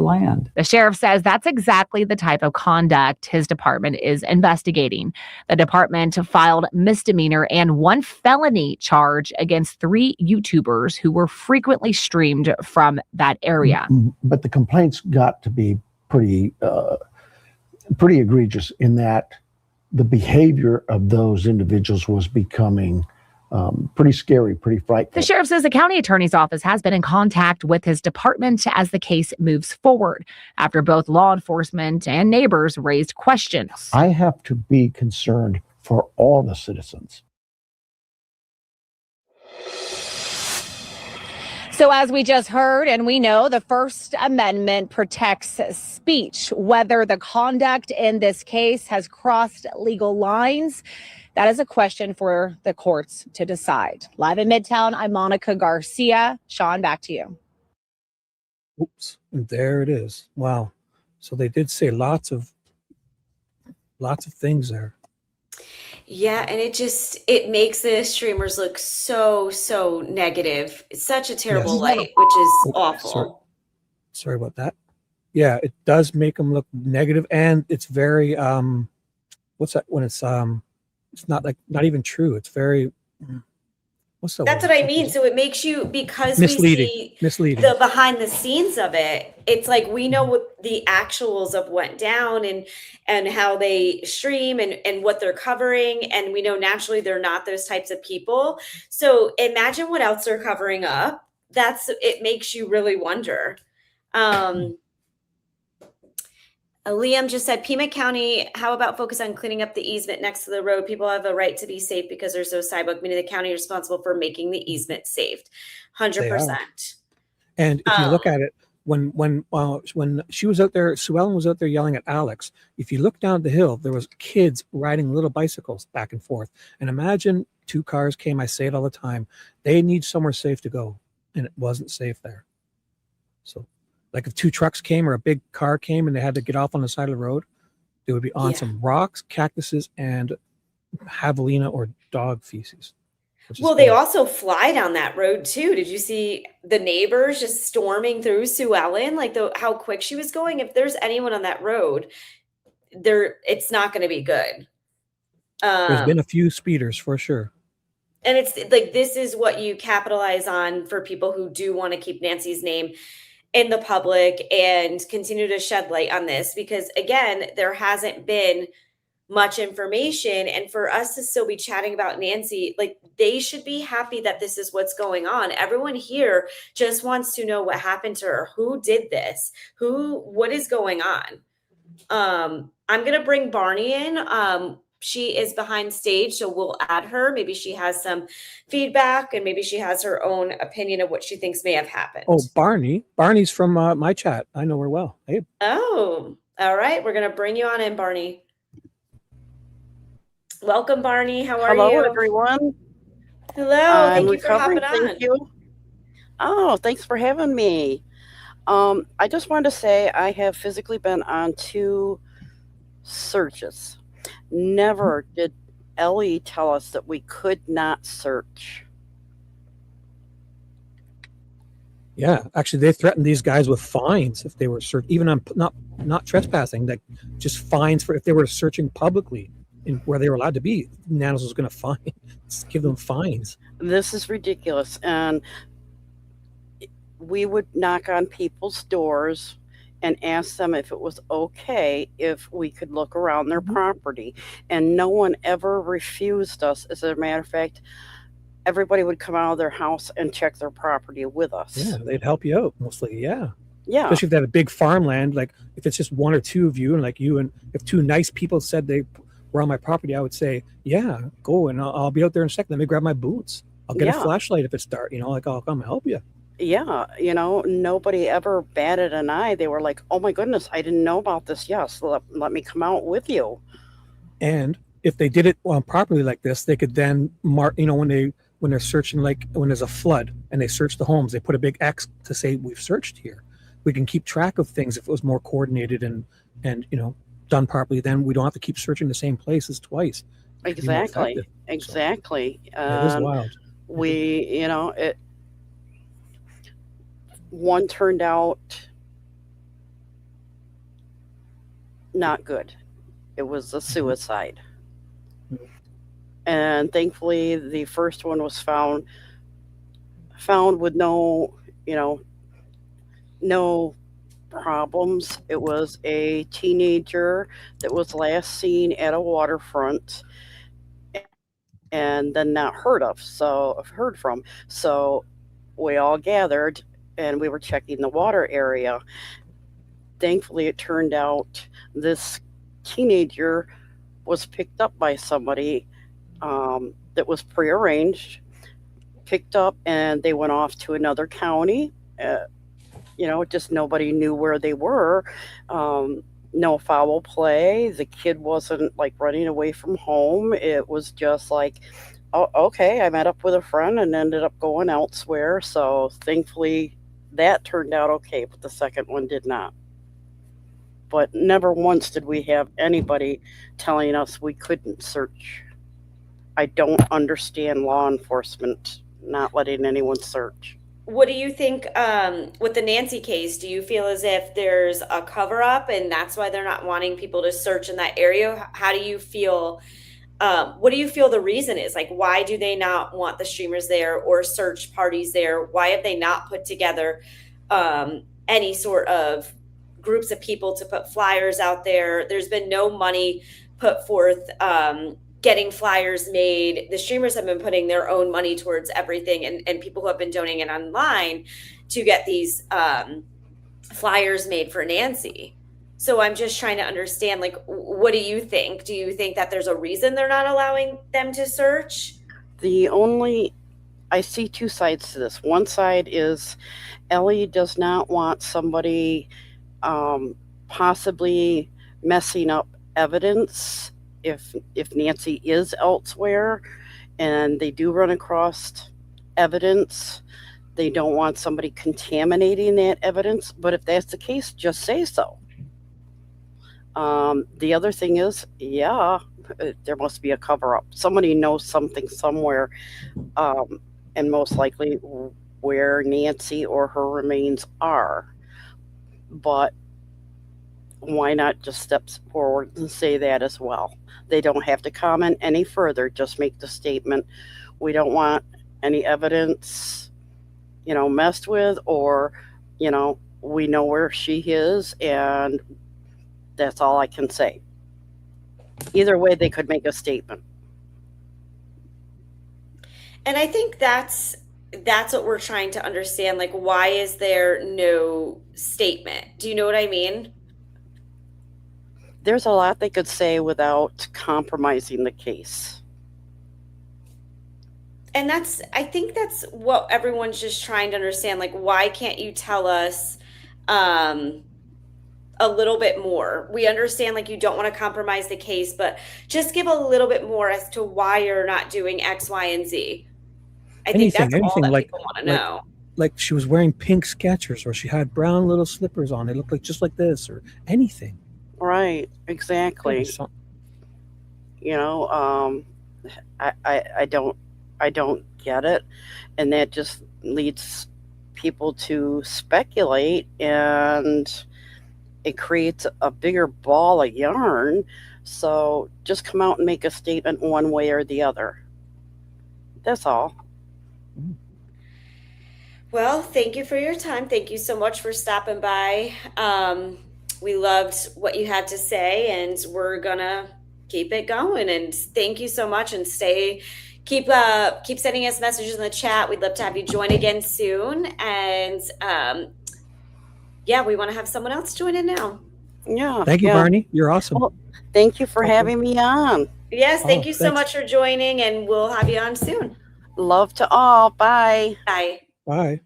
[SPEAKER 7] land.
[SPEAKER 4] The sheriff says that's exactly the type of conduct his department is investigating. The department filed misdemeanor and 1 felony charge against 3 YouTubers who were frequently streamed from that area.
[SPEAKER 10] But the complaints got to be pretty egregious in that the behavior of those individuals was becoming pretty scary, pretty frightful.
[SPEAKER 4] The sheriff says the county attorney's office has been in contact with his department as the case moves forward after both law enforcement and neighbors raised questions.
[SPEAKER 10] I have to be concerned for all the citizens.
[SPEAKER 4] So as we just heard, and we know, the First Amendment protects speech. Whether the conduct in this case has crossed legal lines, that is a question for the courts to decide. Live in Midtown, I'm Monica Garcia. Sean, back to you.
[SPEAKER 2] Oops, and there it is. Wow. So they did say lots of things there.
[SPEAKER 1] Yeah, and it makes the streamers look so negative. It's such a terrible
[SPEAKER 2] Yes.
[SPEAKER 1] light, which is awful.
[SPEAKER 2] Sorry about that. Yeah, it does make them look negative, and it's very what's that when it's not even true. It's very
[SPEAKER 1] That's what I mean. So it makes you, because
[SPEAKER 2] misleading.
[SPEAKER 1] we see the behind the scenes of it, it's like we know what the actuals of went down and how they stream and what they're covering. And we know naturally they're not those types of people. So imagine what else they're covering up. It makes you really wonder. Liam just said, Pima County, how about focus on cleaning up the easement next to the road? People have a right to be safe because there's no sidewalk, meaning the county is responsible for making the easement safe. 100%.
[SPEAKER 2] And if you look at it, when she was out there, Sue Ellen was out there yelling at Alex. If you look down the hill, there was kids riding little bicycles back and forth. And imagine 2 cars came. I say it all the time. They need somewhere safe to go, and it wasn't safe there. So, like if 2 trucks came or a big car came and they had to get off on the side of the road, they would be on some rocks, cactuses, and javelina or dog feces. which is
[SPEAKER 1] Well, they
[SPEAKER 2] good.
[SPEAKER 1] also fly down that road too. Did you see the neighbors just storming through Sue Ellen? Like how quick she was going. If there's anyone on that road, it's not going to be good.
[SPEAKER 2] There's been a few speeders for sure.
[SPEAKER 1] And it's like, this is what you capitalize on for people who do want to keep Nancy's name in the public and continue to shed light on this, because again, there hasn't been much information, and for us to still be chatting about Nancy, like, they should be happy that this is what's going on. Everyone here just wants to know what happened to her, who did this, what is going on. I'm gonna bring Barney in. She is behind stage, so we'll add her. Maybe she has some feedback, and maybe she has her own opinion of what she thinks may have happened.
[SPEAKER 2] Oh, Barney's from my chat. I know her well. Hey.
[SPEAKER 1] Oh, all right. We're gonna bring you on in, Barney. Welcome, Barney. How are you?
[SPEAKER 11] Hello, everyone.
[SPEAKER 1] Hello. Thank you for hopping on.
[SPEAKER 11] Thank you. Oh, thanks for having me. I just wanted to say I have physically been on 2 searches. Never did Ellie tell us that we could not search.
[SPEAKER 2] Yeah, actually, they threatened these guys with fines if they were even on not trespassing, like just fines for if they were searching publicly in where they were allowed to be. Nanos was going to give them fines.
[SPEAKER 11] This is ridiculous, and we would knock on people's doors and ask them if it was okay if we could look around their property, and no one ever refused us. As a matter of fact, everybody would come out of their house and check their property with us.
[SPEAKER 2] Yeah, they'd help you out mostly. Yeah.
[SPEAKER 11] Yeah.
[SPEAKER 2] Especially if they had a big farmland, like if it's just 1 or 2 of you, and like you, and if 2 nice people said they were on my property, I would say, yeah, go, and I'll be out there in a second. Let me grab my boots. I'll get a flashlight if it's dark, like I'll come help you.
[SPEAKER 11] Yeah, nobody ever batted an eye. They were like, oh my goodness, I didn't know about this. Yes, let me come out with you.
[SPEAKER 2] And if they did it properly like this, they could then mark, when they're searching, like when there's a flood and they search the homes, they put a big X to say we've searched here. We can keep track of things if it was more coordinated and done properly. Then we don't have to keep searching the same places twice.
[SPEAKER 11] Exactly.
[SPEAKER 2] So,
[SPEAKER 11] Exactly.
[SPEAKER 2] it is wild.
[SPEAKER 11] One turned out not good. It was a suicide. And thankfully the first one was found with no problems. It was a teenager that was last seen at a waterfront and then not heard from. So we all gathered and we were checking the water area. Thankfully, it turned out this teenager was picked up by somebody that was prearranged, picked up, and they went off to another county. Just nobody knew where they were. No foul play. The kid wasn't like running away from home. It was just like, oh, okay, I met up with a friend and ended up going elsewhere. So thankfully that turned out okay, but the second one did not. But never once did we have anybody telling us we couldn't search. I don't understand law enforcement not letting anyone search.
[SPEAKER 1] What do you think with the Nancy case? Do you feel as if there's a cover up and that's why they're not wanting people to search in that area? How do you feel? What do you feel the reason is? Like, why do they not want the streamers there or search parties there? Why have they not put together any sort of groups of people to put flyers out there? There's been no money put forth getting flyers made. The streamers have been putting their own money towards everything, and people who have been donating it online to get these flyers made for Nancy. So I'm just trying to understand, like, what do you think? Do you think that there's a reason they're not allowing them to search?
[SPEAKER 11] I see 2 sides to this. One side is Ellie does not want somebody possibly messing up evidence if Nancy is elsewhere and they do run across evidence. They don't want somebody contaminating that evidence, but if that's the case, just say so. The other thing is, There must be a cover up. Somebody knows something somewhere, and most likely where Nancy or her remains are. But why not just step forward and say that as well? They don't have to comment any further, just make the statement. We don't want any evidence, messed with, or, we know where she is, and that's all I can say. Either way, they could make a statement.
[SPEAKER 1] And I think that's what we're trying to understand. Like, why is there no statement? Do you know what I mean?
[SPEAKER 11] There's a lot they could say without compromising the case.
[SPEAKER 1] And I think that's what everyone's just trying to understand. Like, why can't you tell us a little bit more? We understand, like, you don't want to compromise the case, but just give a little bit more as to why you're not doing X, Y, and Z. I think that's all that people want to know.
[SPEAKER 2] Like she was wearing pink Skechers, or she had brown little slippers on. They looked like just like this, or anything.
[SPEAKER 11] Right, exactly. I don't get it, and that just leads people to speculate, and it creates a bigger ball of yarn. So just come out and make a statement one way or the other. That's all.
[SPEAKER 1] Well, thank you for your time. Thank you so much for stopping by. We loved what you had to say, and we're gonna keep it going. And thank you so much. And keep sending us messages in the chat. We'd love to have you join again soon. And yeah, we want to have someone else join in now.
[SPEAKER 11] Yeah.
[SPEAKER 2] Thank you, Barney. You're awesome.
[SPEAKER 11] Well, thank you for having me on.
[SPEAKER 1] Yes, thank you so much for joining, and we'll have you on soon.
[SPEAKER 11] Love to all. Bye.
[SPEAKER 1] Bye.
[SPEAKER 2] Bye.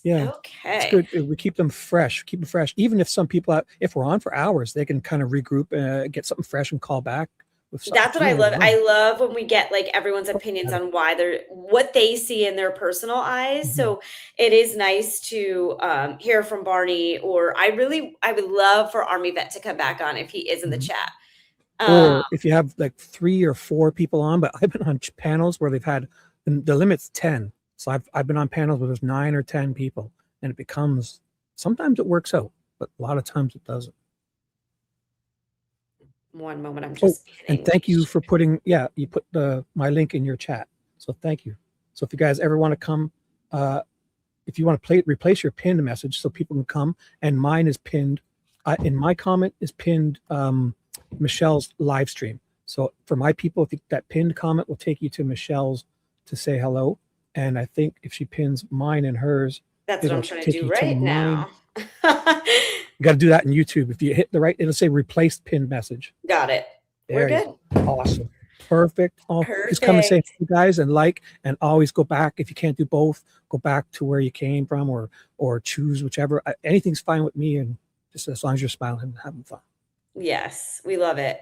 [SPEAKER 2] Yeah.
[SPEAKER 1] Okay.
[SPEAKER 2] It's good. We keep them fresh. Keep them fresh. Even if some people, if we're on for hours, they can kind of regroup, get something fresh, and call back.
[SPEAKER 1] That's what I love. I love when we get like everyone's opinions on what they see in their personal eyes. Mm-hmm. So it is nice to hear from Barney, or I would love for Army Vet to come back on if he is in the chat.
[SPEAKER 2] Or if you have like 3 or 4 people on, but I've been on panels where they've had the limit's 10. So I've been on panels where there's 9 or 10 people, and it becomes, sometimes it works out, but a lot of times it doesn't.
[SPEAKER 1] One moment, I'm just
[SPEAKER 2] and thank you for putting, you put my link in your chat. So thank you. So if you guys ever want to come, if you want to replace your pinned message so people can come, and mine is pinned, in my comment is pinned Michelle's live stream. So for my people, that pinned comment will take you to Michelle's to say hello. And I think if she pins mine and hers,
[SPEAKER 1] that's what I'm trying to do right now.
[SPEAKER 2] You got to do that in YouTube. If you hit the right, it'll say replace pinned message.
[SPEAKER 1] Got it. We're good.
[SPEAKER 2] Awesome. Perfect. Just come and say hey guys, and and always go back. If you can't do both, go back to where you came from, or choose whichever. Anything's fine with me, and just as long as you're smiling and having fun.
[SPEAKER 1] Yes, we love it.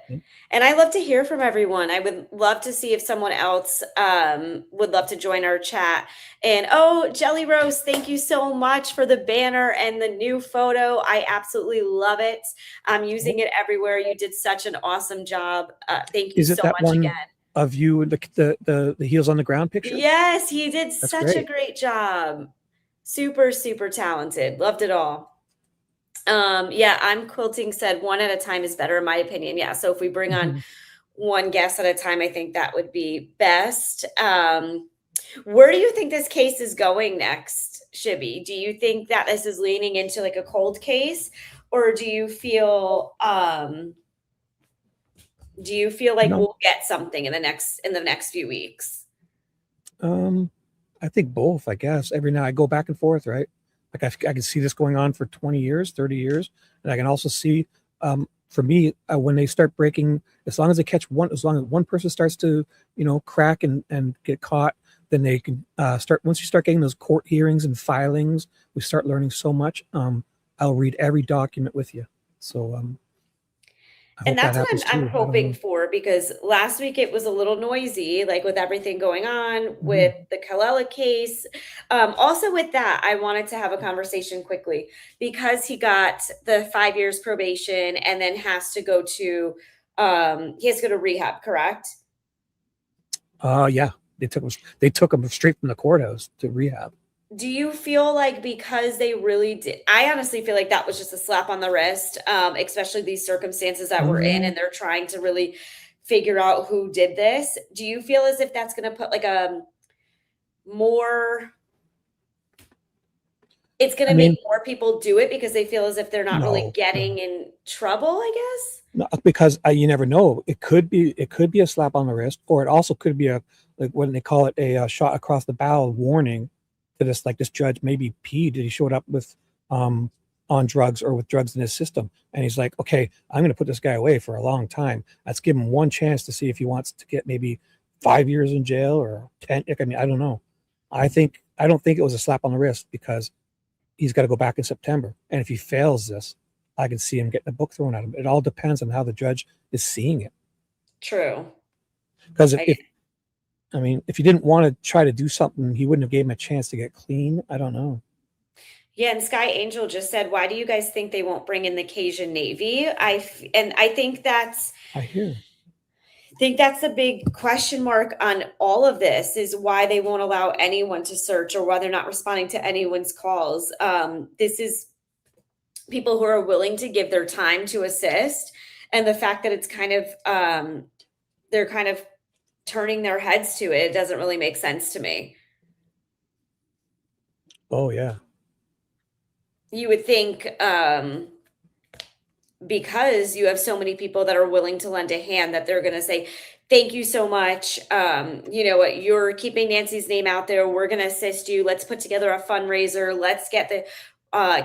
[SPEAKER 1] And I love to hear from everyone. I would love to see if someone else would love to join our chat. And Jelly Rose, thank you so much for the banner and the new photo. I absolutely love it. I'm using it everywhere. You did such an awesome job. Thank you so much again.
[SPEAKER 2] Of you, the heels on the ground picture?
[SPEAKER 1] Yes, he did such a great job. Super, super talented. Loved it all. I'm quilting said 1 at a time is better in my opinion. Yeah. So if we bring on one guest at a time, I think that would be best. Where do you think this case is going next, Shibby? Do you think that this is leaning into like a cold case, or do you feel like we'll get something in the next few weeks?
[SPEAKER 2] I think both, I guess. Every now I go back and forth, right? Like I can see this going on for 20 years, 30 years. And I can also see, for me, when they start breaking, as long as one person starts to, crack and get caught, then they can once you start getting those court hearings and filings, we start learning so much. I'll read every document with you. So,
[SPEAKER 1] and that's what I'm hoping for, because last week it was a little noisy, like with everything going on with the Kalella case. Also with that, I wanted to have a conversation quickly, because he got the 5 years probation and then has to go to He has to go to rehab, correct?
[SPEAKER 2] Yeah, they took him straight from the courthouse to rehab.
[SPEAKER 1] Do you feel like because they really did, I honestly feel like that was just a slap on the wrist, especially these circumstances that we're in, and they're trying to really figure out who did this. Do you feel as if that's going to put like a more, it's going to make more people do it because they feel as if they're not really getting in trouble, I guess?
[SPEAKER 2] No, because you never know. It could be a slap on the wrist, or it also could be a, like when they call it, a shot across the bow warning to this, like, this judge maybe peed. He showed up with on drugs or with drugs in his system, and he's like, okay, I'm going to put this guy away for a long time. Let's give him one chance to see if he wants to get maybe 5 years in jail or 10. I mean, I don't know. I don't think it was a slap on the wrist, because he's got to go back in September, and if he fails this, I can see him getting a book thrown at him. It all depends on how the judge is seeing it.
[SPEAKER 1] True.
[SPEAKER 2] Because if he didn't want to try to do something, he wouldn't have gave him a chance to get clean. I don't know.
[SPEAKER 1] Yeah, and Sky Angel just said, "Why do you guys think they won't bring in the Cajun Navy?" I think that's the big question mark on all of this, is why they won't allow anyone to search, or why they're not responding to anyone's calls. This is people who are willing to give their time to assist, and the fact that it's kind of they're kind of turning their heads to it doesn't really make sense to me.
[SPEAKER 2] Oh yeah.
[SPEAKER 1] You would think because you have so many people that are willing to lend a hand, that they're going to say, thank you so much. You know what? You're keeping Nancy's name out there. We're going to assist you. Let's put together a fundraiser. Let's get the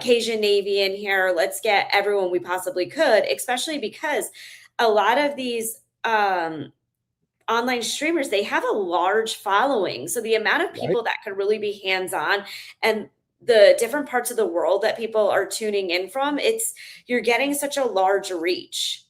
[SPEAKER 1] Cajun Navy in here. Let's get everyone we possibly could, especially because a lot of these online streamers, they have a large following. So the amount of people that could really be hands-on, and the different parts of the world that people are tuning in from, you're getting such a large reach.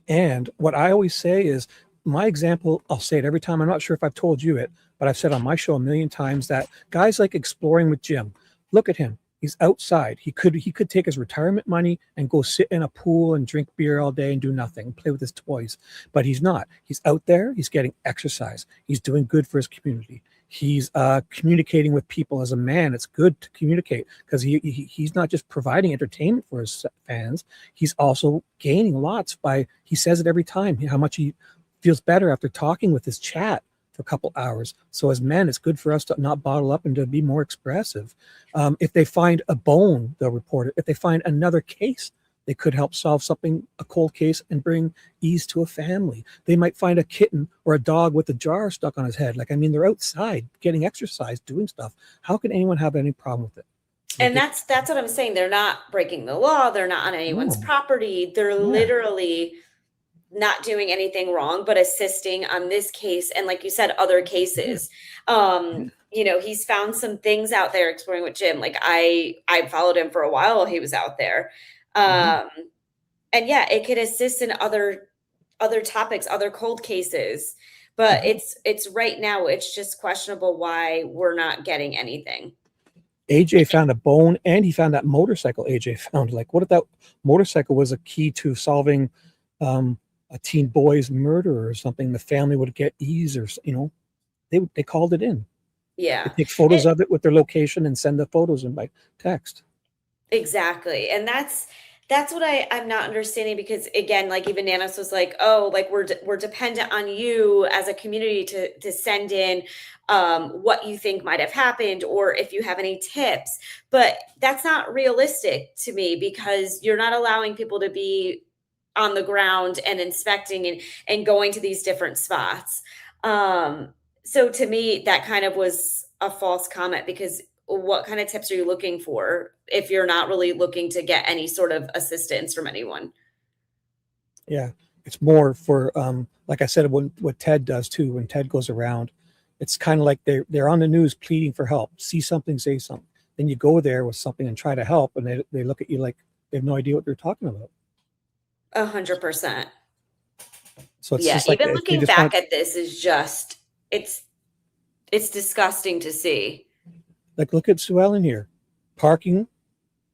[SPEAKER 2] And what I always say is, my example, I'll say it every time. I'm not sure if I've told you it, but I've said on my show a million times that guys like Exploring with Jim, look at him. He's outside. He could take his retirement money and go sit in a pool and drink beer all day and do nothing, play with his toys. But he's not. He's out there. He's getting exercise. He's doing good for his community. He's communicating with people. As a man, it's good to communicate, because he's not just providing entertainment for his fans. He's also gaining lots by, he says it every time, how much he feels better after talking with his chat for a couple hours. So as men, it's good for us to not bottle up and to be more expressive. If they find a bone, they'll report it. If they find another case, they could help solve something, a cold case, and bring ease to a family. They might find a kitten or a dog with a jar stuck on his head. Like, I mean, they're outside getting exercise, doing stuff. How can anyone have any problem with it?
[SPEAKER 1] And that's what I'm saying. They're not breaking the law. They're not on anyone's property. They're literally not doing anything wrong, but assisting on this case. And like you said, other cases. You know, he's found some things out there, Exploring with Jim. Like I followed him for a while while he was out there. And yeah, it could assist in other topics, other cold cases, but it's right now, it's just questionable why we're not getting anything.
[SPEAKER 2] AJ found a bone, and he found that motorcycle AJ found. Like, what if that motorcycle was a key to solving a teen boy's murder or something? The family would get ease, or, you know, they called it in.
[SPEAKER 1] Yeah.
[SPEAKER 2] They take photos of it with their location and send the photos in by text.
[SPEAKER 1] Exactly. And that's what I'm not understanding, because again, like even Nanos was like, oh, like we're dependent on you as a community to send in what you think might have happened, or if you have any tips. But that's not realistic to me, because you're not allowing people to be on the ground and inspecting and going to these different spots. So to me, that kind of was a false comment, because what kind of tips are you looking for if you're not really looking to get any sort of assistance from anyone?
[SPEAKER 2] Yeah, it's more for like I said, what Ted does too. When Ted goes around, it's kind of like they're on the news pleading for help. See something, say something. Then you go there with something and try to help, and they look at you like they have no idea what they're talking about.
[SPEAKER 1] 100%.
[SPEAKER 2] So it's
[SPEAKER 1] yeah,
[SPEAKER 2] just like
[SPEAKER 1] even looking back at this is just it's disgusting to see.
[SPEAKER 2] Like, look at Sue Ellen here, parking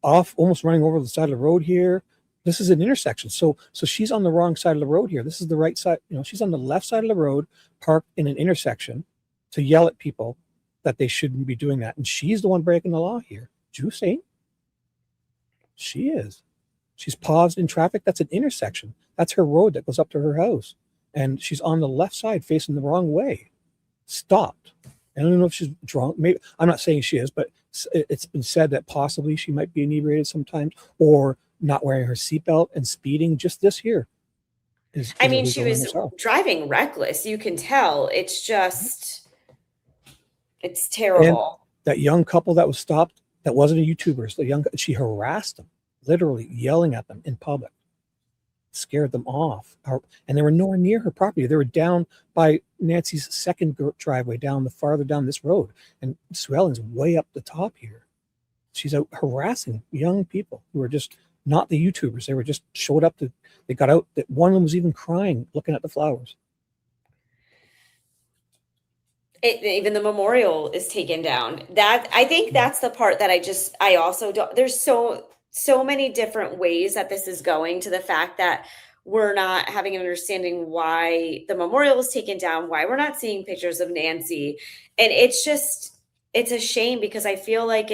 [SPEAKER 2] off, almost running over the side of the road here, This is an intersection. So she's on the wrong side of the road here. This is the right side. She's on the left side of the road, parked in an intersection to yell at people that they shouldn't be doing that. And she's the one breaking the law here. Juice ain't. She is. She's paused in traffic. That's an intersection. That's her road that goes up to her house. And she's on the left side facing the wrong way. Stopped. I don't know if she's drunk. Maybe I'm not saying she is, but it's been said that possibly she might be inebriated sometimes, or not wearing her seatbelt and speeding. Just this here.
[SPEAKER 1] I mean, she was driving reckless. You can tell. It's just, it's terrible.
[SPEAKER 2] And that young couple that was stopped, that wasn't a YouTuber. She harassed them, literally yelling at them in public, scared them off. And they were nowhere near her property. They were down by Nancy's second driveway, farther down this road. And Sue Ellen's way up the top here. She's out harassing young people who are just not the YouTubers. They were just showed up they got out. That one of them was even crying, looking at the flowers.
[SPEAKER 1] Even the memorial is taken down. I think that's the part that I also don't, there's so many different ways that this is going, to the fact that we're not having an understanding why the memorial is taken down, why we're not seeing pictures of Nancy. And it's a shame, because I feel like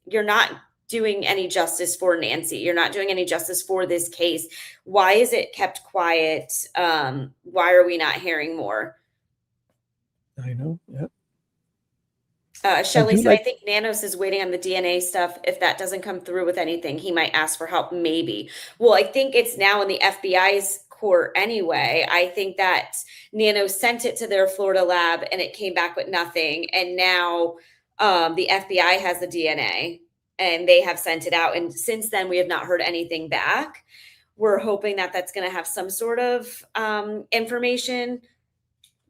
[SPEAKER 1] you're not doing any justice for Nancy. You're not doing any justice for this case. Why is it kept quiet? Why are we not hearing more?
[SPEAKER 2] I know. Yeah.
[SPEAKER 1] Shelly said, I think Nanos is waiting on the DNA stuff. If that doesn't come through with anything, he might ask for help, maybe. Well, I think it's now in the FBI's court anyway. I think that Nanos sent it to their Florida lab and it came back with nothing. And now the FBI has the DNA and they have sent it out. And since then, we have not heard anything back. We're hoping that that's going to have some sort of information.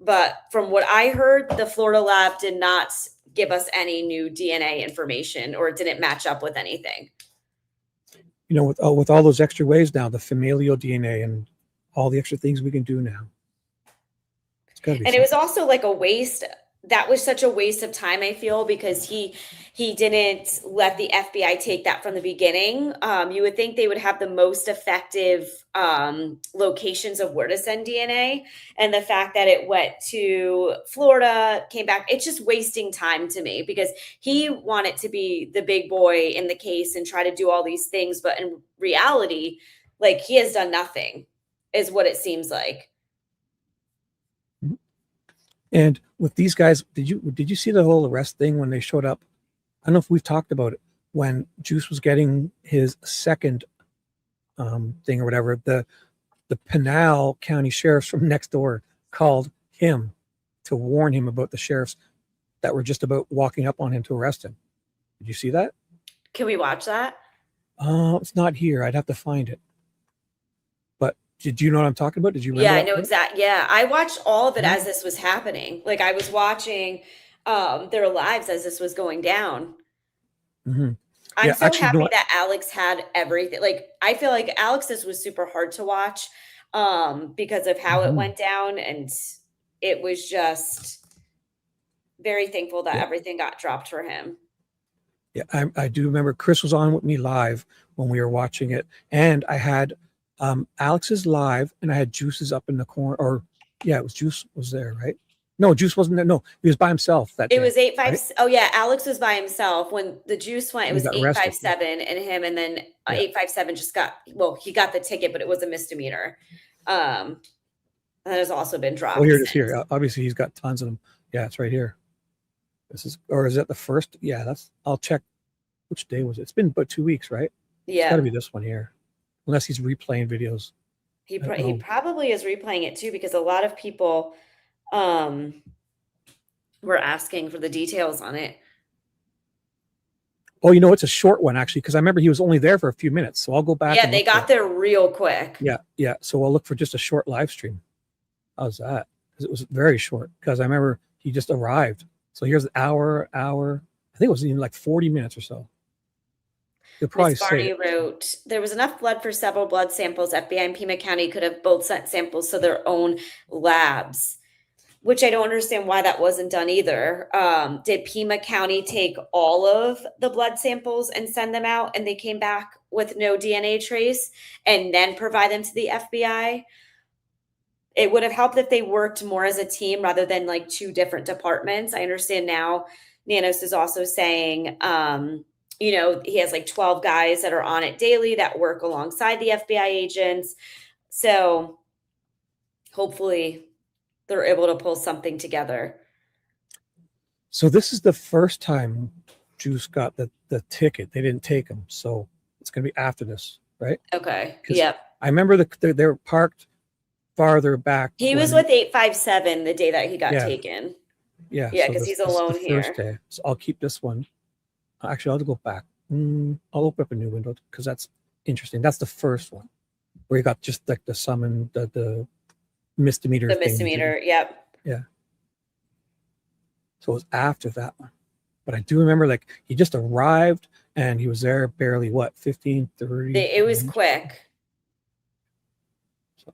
[SPEAKER 1] But from what I heard, the Florida lab did not give us any new DNA information, or it didn't match up with anything.
[SPEAKER 2] With all those extra ways now, the familial DNA and all the extra things we can do now. It's gotta be
[SPEAKER 1] and it was also like a waste. That was such a waste of time, I feel, because he didn't let the FBI take that from the beginning. You would think they would have the most effective locations of where to send DNA. And the fact that it went to Florida, came back, it's just wasting time to me, because he wanted to be the big boy in the case and try to do all these things. But in reality, like, he has done nothing, is what it seems like.
[SPEAKER 2] And with these guys, did you see the whole arrest thing when they showed up? I don't know if we've talked about it. When Juice was getting his second thing or whatever, the Pinal County sheriffs from next door called him to warn him about the sheriffs that were just about walking up on him to arrest him. Did you see that?
[SPEAKER 1] Can we watch that?
[SPEAKER 2] It's not here. I'd have to find it. But did you know what I'm talking about? Did you remember?
[SPEAKER 1] Yeah, I know exactly. Yeah, I watched all of it as this was happening. Like, I was watching their lives as this was going down.
[SPEAKER 2] Mm-hmm.
[SPEAKER 1] I'm so happy that Alex had everything. Like, I feel like Alex's was super hard to watch because of how it went down. And it was just very thankful that everything got dropped for him.
[SPEAKER 2] Yeah, I do remember Chris was on with me live when we were watching it. And I had Alex's live and I had Juice's up in the corner. Or, yeah, it was Juice was there, right? No, Juice wasn't there. No, he was by himself that day.
[SPEAKER 1] It was 857.
[SPEAKER 2] Right?
[SPEAKER 1] Oh yeah, Alex was by himself. When the Juice went, it was 857 and him, and then 857 just he got the ticket, but it was a misdemeanor. That has also been dropped.
[SPEAKER 2] Oh, here it is. Here, obviously he's got tons of them. Yeah, it's right here. This is, or is that the first? Yeah, I'll check. Which day was it? It's been about 2 weeks, right?
[SPEAKER 1] Yeah,
[SPEAKER 2] it's got to be this one here, unless he's replaying videos.
[SPEAKER 1] He probably is replaying it too, because a lot of people were asking for the details on it.
[SPEAKER 2] Oh, it's a short one actually, because I remember he was only there for a few minutes. So I'll go back.
[SPEAKER 1] Yeah, they got there real quick.
[SPEAKER 2] Yeah. So I'll look for just a short live stream. How's that? Because it was very short. Because I remember he just arrived. So here's an hour. I think it was even like 40 minutes or so. You'll probably
[SPEAKER 1] Barney wrote, there was enough blood for several blood samples. FBI and Pima County could have both sent samples to their own labs, which I don't understand why that wasn't done either. Did Pima County take all of the blood samples and send them out and they came back with no DNA trace and then provide them to the FBI. It would have helped if they worked more as a team rather than like two different departments. I understand now Nanos is also saying, he has like 12 guys that are on it daily that work alongside the FBI agents. So hopefully they're able to pull something together.
[SPEAKER 2] So this is the first time Juice got the ticket. They didn't take him. So it's going to be after this, right?
[SPEAKER 1] Okay.
[SPEAKER 2] 'Cause
[SPEAKER 1] Yep.
[SPEAKER 2] I remember they were parked farther back.
[SPEAKER 1] He was with 857 the day that he got
[SPEAKER 2] Yeah.
[SPEAKER 1] taken.
[SPEAKER 2] Yeah.
[SPEAKER 1] Yeah,
[SPEAKER 2] so
[SPEAKER 1] because
[SPEAKER 2] this
[SPEAKER 1] he's
[SPEAKER 2] is
[SPEAKER 1] alone
[SPEAKER 2] the
[SPEAKER 1] here.
[SPEAKER 2] first day. So I'll keep this one. Actually, I'll go back. I'll open up a new window because that's interesting. That's the first one where you got just like the summon, the misdemeanor.
[SPEAKER 1] The
[SPEAKER 2] thing.
[SPEAKER 1] misdemeanor. Yep.
[SPEAKER 2] Yeah. So it was after that one. But I do remember like he just arrived and he was there barely 15, 30.
[SPEAKER 1] It was quick.
[SPEAKER 2] So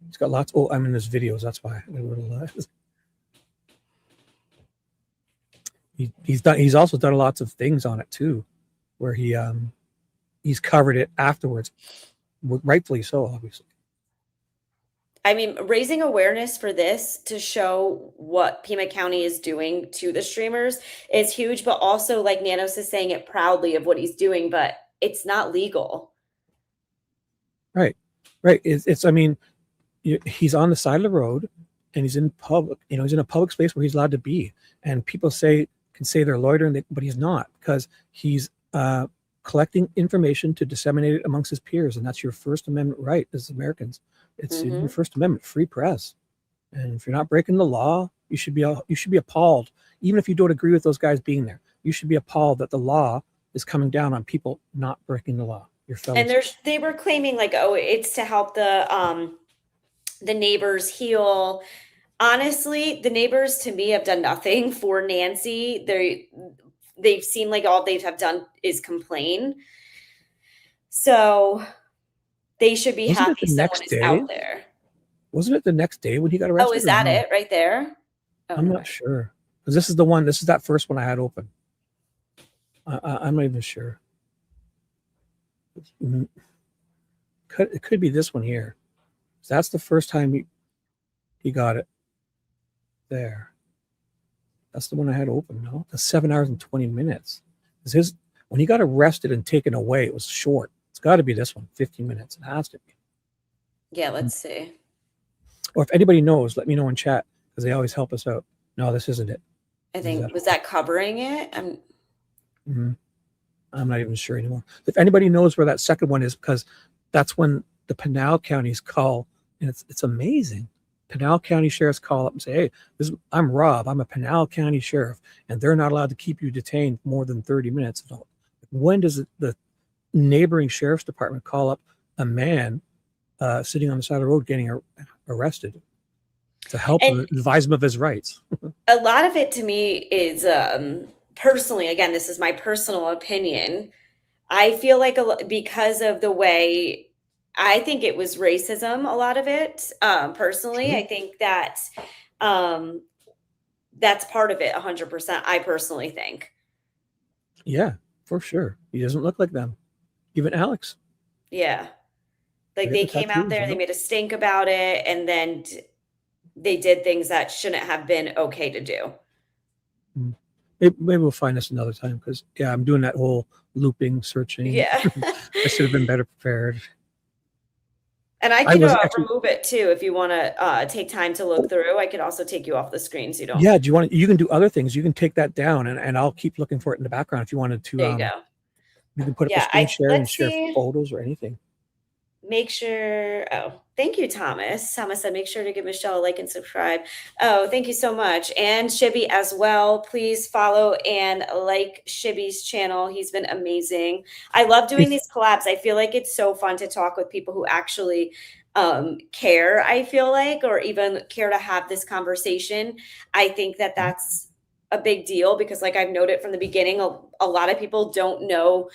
[SPEAKER 2] he's got lots. Oh, I'm in his videos. That's why I realized. He's also done lots of things on it too, where he's covered it afterwards, rightfully so, obviously.
[SPEAKER 1] I mean, raising awareness for this to show what Pima County is doing to the streamers is huge, but also like Nanos is saying it proudly of what he's doing, but it's not legal.
[SPEAKER 2] Right. It's I mean, he's on the side of the road and he's in public, he's in a public space where he's allowed to be. And people can say they're loitering, but he's not, because he's collecting information to disseminate it amongst his peers. And that's your First Amendment right as Americans. It's in your First Amendment, free press. And if you're not breaking the law, you should be appalled. Even if you don't agree with those guys being there, you should be appalled that the law is coming down on people not breaking the law. Your fellow.
[SPEAKER 1] And they were claiming like, oh, it's to help the neighbors heal. Honestly, the neighbors to me have done nothing for Nancy. They've seemed like all they have done is complain. So they should be happy someone is out there.
[SPEAKER 2] Wasn't it the next day when he got arrested?
[SPEAKER 1] Oh, is that it right there? Oh,
[SPEAKER 2] I'm not sure. Because this is that first one I had open. I'm not even sure. It could be this one here. So that's the first time he got it. There. That's the one I had open. No, that's 7 hours and 20 minutes. When he got arrested and taken away, it was short. It's got to be this one, 15 minutes. It has to be.
[SPEAKER 1] Yeah, let's see.
[SPEAKER 2] Or if anybody knows, let me know in chat because they always help us out. No, this isn't it.
[SPEAKER 1] I think was that covering it?
[SPEAKER 2] I'm not even sure anymore. If anybody knows where that second one is, because that's when the Pinal counties call, and it's amazing. Pinal County sheriffs call up and say, "Hey, I'm Rob. I'm a Pinal County sheriff, and they're not allowed to keep you detained more than 30 minutes." When does the neighboring sheriff's department call up a man sitting on the side of the road getting arrested to help advise him of his rights?
[SPEAKER 1] A lot of it to me is personally, again, this is my personal opinion. I feel like because of the way I think it was racism, a lot of it. Personally,
[SPEAKER 2] Sure.
[SPEAKER 1] I think that that's part of it, 100%. I personally think.
[SPEAKER 2] Yeah, for sure. He doesn't look like them. Even Alex.
[SPEAKER 1] Yeah. Like they came out there, they made a stink about it, and then they did things that shouldn't have been okay to do.
[SPEAKER 2] Maybe we'll find this another time because, I'm doing that whole looping, searching.
[SPEAKER 1] Yeah.
[SPEAKER 2] I should have been better prepared.
[SPEAKER 1] And I could remove it too if you want to take time to look through. I could also take you off the screen so you don't.
[SPEAKER 2] Yeah, you can do other things. You can take that down and I'll keep looking for it in the background if you wanted to.
[SPEAKER 1] There you go.
[SPEAKER 2] You can put up a screen share and share photos or anything.
[SPEAKER 1] Make sure. Oh, thank you, Thomas. Thomas said, make sure to give Michelle a like and subscribe. Oh, thank you so much. And Shibby as well. Please follow and like Shibby's channel. He's been amazing. I love doing these collabs. I feel like it's so fun to talk with people who actually care, I feel like, or even care to have this conversation. I think that that's a big deal because like I've noted from the beginning, a lot of people don't know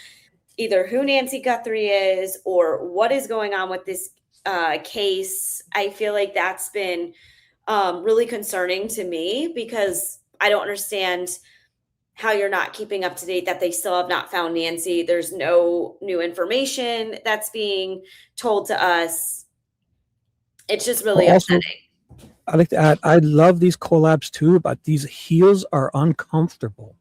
[SPEAKER 1] either who Nancy Guthrie is or what is going on with this case. I feel like that's been really concerning to me because I don't understand how you're not keeping up to date, that they still have not found Nancy. There's no new information that's being told to us. It's just really
[SPEAKER 2] Also,
[SPEAKER 1] upsetting.
[SPEAKER 2] I'd like to add, I love these collabs too, but these heels are uncomfortable.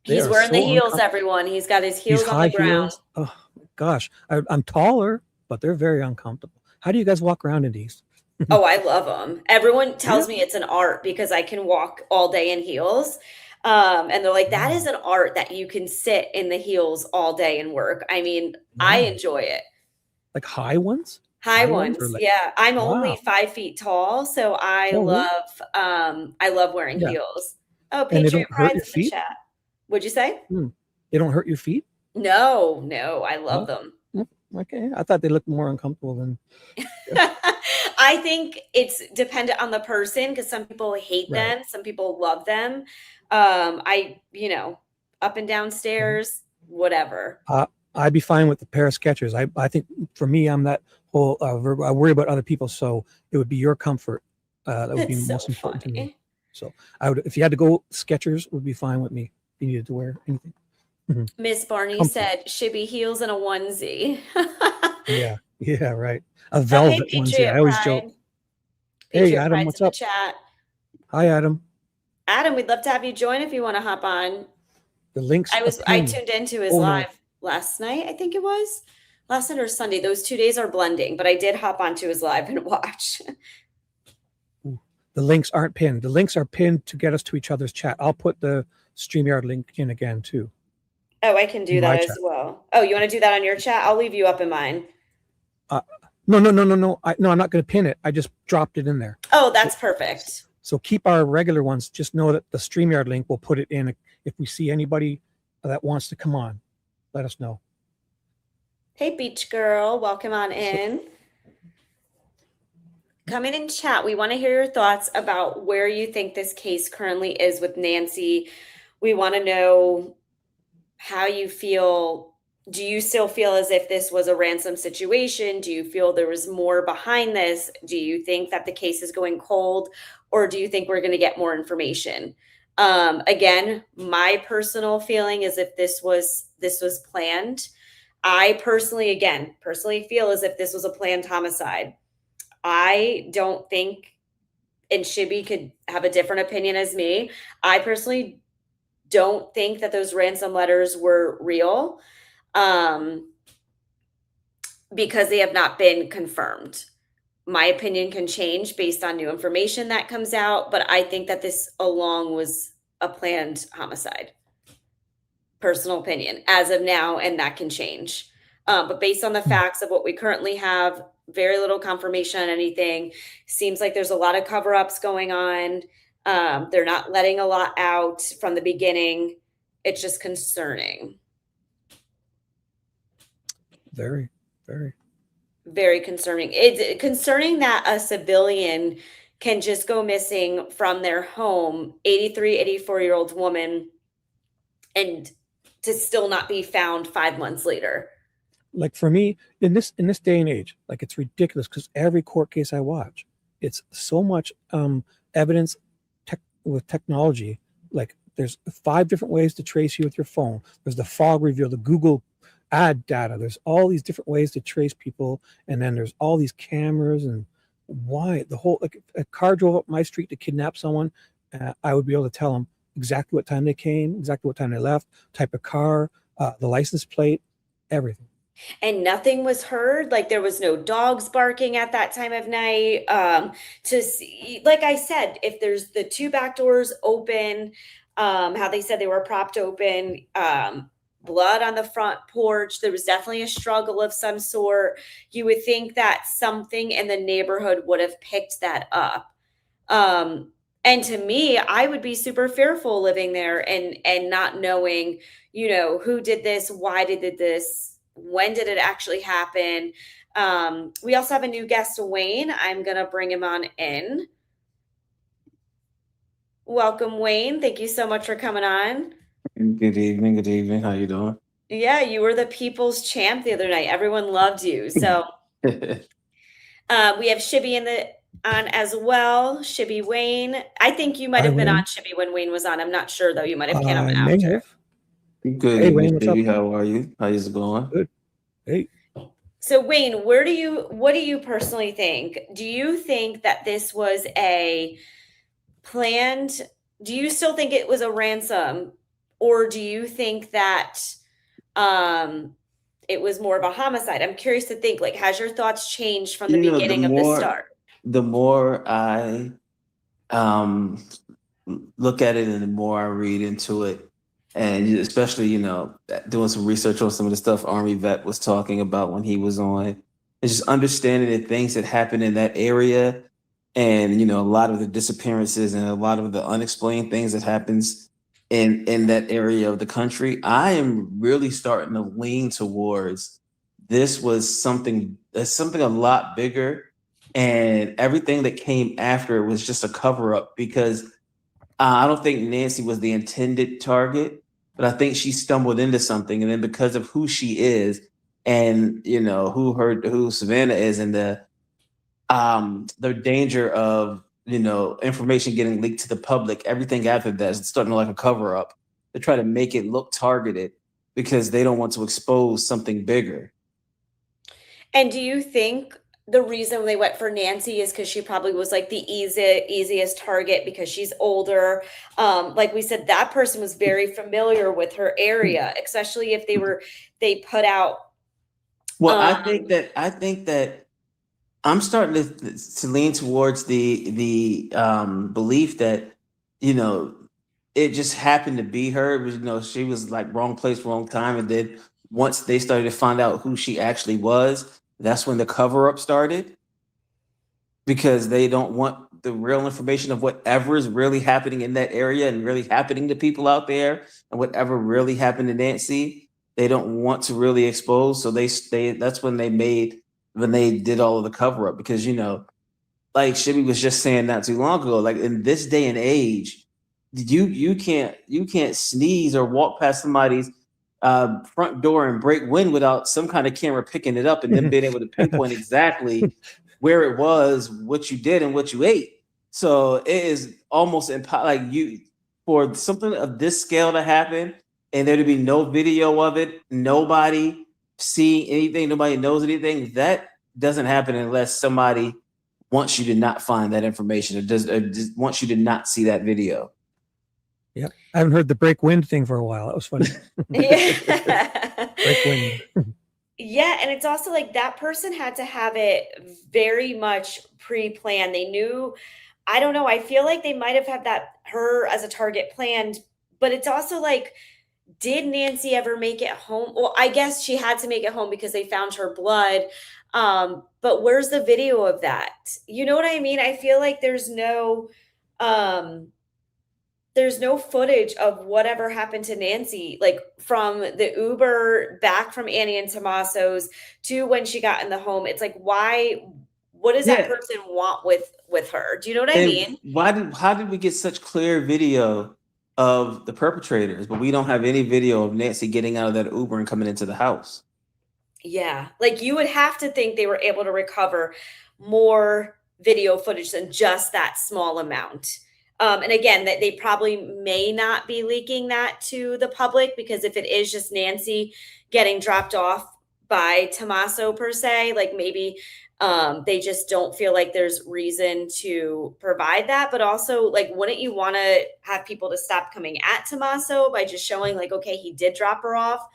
[SPEAKER 1] He's wearing the heels, everyone. He's got his heels on the ground.
[SPEAKER 2] Heels. Oh my gosh, I'm taller, but they're very uncomfortable. How do you guys walk around in these?
[SPEAKER 1] Oh, I love them. Everyone tells me it's an art because I can walk all day in heels. And they're like, that is an art that you can sit in the heels all day and work. I mean, I enjoy it.
[SPEAKER 2] Like high ones?
[SPEAKER 1] High ones,
[SPEAKER 2] like,
[SPEAKER 1] yeah. I'm only 5 feet tall, so I love wearing heels. Oh,
[SPEAKER 2] and they
[SPEAKER 1] Patriot
[SPEAKER 2] don't hurt your
[SPEAKER 1] Pride's in the
[SPEAKER 2] feet?
[SPEAKER 1] chat. What'd you say?
[SPEAKER 2] They don't hurt your feet?
[SPEAKER 1] No, I love them.
[SPEAKER 2] Okay, I thought they looked more uncomfortable than.
[SPEAKER 1] I think it's dependent on the person because some people hate them, some people love them. Up and down stairs, whatever.
[SPEAKER 2] I'd be fine with the pair of Skechers. I think for me, I'm that whole I worry about other people, so it would be your comfort that would be most important to me. So I would, if you had to go, Skechers would be fine with me. If you needed to wear anything.
[SPEAKER 1] Miss Barney said, "Shibby heels and a onesie."
[SPEAKER 2] yeah, right. A velvet onesie. I always joke. Hey, Adam, what's up?
[SPEAKER 1] Chat.
[SPEAKER 2] Hi, Adam.
[SPEAKER 1] Adam, we'd love to have you join if you want to hop on.
[SPEAKER 2] The links.
[SPEAKER 1] I tuned into his live last night. I think it was last night or Sunday. Those 2 days are blending, but I did hop onto his live and watch.
[SPEAKER 2] The links aren't pinned. The links are pinned to get us to each other's chat. I'll put the StreamYard link in again too.
[SPEAKER 1] Oh, I can do that as well. Oh, you want to do that on your chat? I'll leave you up in mine.
[SPEAKER 2] No. I'm not going to pin it. I just dropped it in there.
[SPEAKER 1] Oh, that's perfect.
[SPEAKER 2] So keep our regular ones. Just know that the StreamYard link, will put it in. If we see anybody that wants to come on, let us know.
[SPEAKER 1] Hey, Beach Girl, welcome on in. Come in and chat. We want to hear your thoughts about where you think this case currently is with Nancy. We want to know how you feel. Do you still feel as if this was a ransom situation? Do you feel there was more behind this? Do you think that the case is going cold, or do you think we're going to get more information? Again, my personal feeling is if this was planned. I personally feel as if this was a planned homicide. I don't think, and Shibby could have a different opinion as me, I personally don't think that those ransom letters were real, because they have not been confirmed. My opinion can change based on new information that comes out, but I think that this along was a planned homicide. Personal opinion as of now, and that can change. But based on the facts of what we currently have, very little confirmation on anything. Seems like there's a lot of cover-ups going on. They're not letting a lot out from the beginning. It's just concerning.
[SPEAKER 2] Very, very.
[SPEAKER 1] Very concerning. It's concerning that a civilian can just go missing from their home, 84-year-old woman, and to still not be found 5 months later.
[SPEAKER 2] Like for me, in this day and age, like it's ridiculous because every court case I watch, it's so much evidence with technology. Like there's 5 different ways to trace you with your phone. There's the fog reveal, the Google ad data. There's all these different ways to trace people, and then there's all these cameras. And why the whole, like, a car drove up my street to kidnap someone, I would be able to tell them exactly what time they came, exactly what time they left, type of car, the license plate, everything.
[SPEAKER 1] And nothing was heard. Like there was no dogs barking at that time of night. To see, like I said, if there's the 2 back doors open, how they said they were propped open, blood on the front porch, there was definitely a struggle of some sort. You would think that something in the neighborhood would have picked that up. And to me, I would be super fearful living there and not knowing, who did this, why they did this, when did it actually happen? We also have a new guest, Wayne. I'm going to bring him on in. Welcome, Wayne. Thank you so much for coming on.
[SPEAKER 12] Good evening. Good evening. How you doing?
[SPEAKER 1] Yeah, you were the people's champ the other night. Everyone loved you. So we have Shibby in the on as well. Shibby Wayne. I think you might
[SPEAKER 2] Hi,
[SPEAKER 1] have been on
[SPEAKER 2] Wayne.
[SPEAKER 1] Shibby when Wayne was on. I'm not sure though. You might have came on
[SPEAKER 2] I may
[SPEAKER 1] after.
[SPEAKER 2] have.
[SPEAKER 12] Good
[SPEAKER 2] Hey,
[SPEAKER 12] evening,
[SPEAKER 2] Wayne, what's up?
[SPEAKER 12] Shibby. How are you? How's it going?
[SPEAKER 2] Good. Hey.
[SPEAKER 1] So Wayne, what do you personally think? Do you think that this was a planned, do you still think it was a ransom, or do you think that it was more of a homicide? I'm curious to think, like, has your thoughts changed from the
[SPEAKER 12] You know,
[SPEAKER 1] beginning of the start?
[SPEAKER 12] the more I um look at it and the more I read into it, and especially, doing some research on some of the stuff Army Vet was talking about when he was on, and just understanding the things that happen in that area, and a lot of the disappearances and a lot of the unexplained things that happens in that area of the country. I am really starting to lean towards this was something a lot bigger, and everything that came after it was just a cover up, because I don't think Nancy was the intended target, but I think she stumbled into something, and then because of who she is, and who Savannah is, and the danger of information getting leaked to the public, everything after that is starting to like a cover up to try to make it look targeted because they don't want to expose something bigger.
[SPEAKER 1] And do you think the reason they went for Nancy is because she probably was like the easiest target because she's older? Like we said, that person was very familiar with her area, especially if they put out.
[SPEAKER 12] Well, I think that I'm starting to lean towards the belief that it just happened to be her. It was, she was like wrong place, wrong time, and then once they started to find out who she actually was, that's when the cover up started, because they don't want the real information of whatever is really happening in that area and really happening to people out there, and whatever really happened to Nancy, they don't want to really expose. So that's when they did all of the cover up, because like Shibby was just saying not too long ago, like in this day and age, you can't sneeze or walk past somebody's front door and break wind without some kind of camera picking it up and then being able to pinpoint exactly where it was, what you did, and what you ate. So it is almost impossible. Like for something of this scale to happen and there to be no video of it, nobody seeing anything, nobody knows anything, that doesn't happen unless somebody wants you to not find that information, or just wants you to not see that video.
[SPEAKER 2] Yeah, I haven't heard the break wind thing for a while. That was funny.
[SPEAKER 1] Yeah.
[SPEAKER 2] Break wind.
[SPEAKER 1] Yeah, and it's also like that person had to have it very much pre-planned. They knew, I don't know, I feel like they might have had her as a target planned, but it's also like, did Nancy ever make it home? Well, I guess she had to make it home because they found her blood. But where's the video of that? You know what I mean? I feel like there's no footage of whatever happened to Nancy, like from the Uber back from Annie and Tommaso's to when she got in the home. It's like, what does that person want with her? Do you know what I mean?
[SPEAKER 12] How did we get such clear video of the perpetrators, but we don't have any video of Nancy getting out of that Uber and coming into the house?
[SPEAKER 1] Yeah, like you would have to think they were able to recover more video footage than just that small amount. And again, that they probably may not be leaking that to the public, because if it is just Nancy getting dropped off by Tommaso per se, like maybe they just don't feel like there's reason to provide that. But also, like, wouldn't you want to have people to stop coming at Tommaso by just showing like, okay, he did drop her off?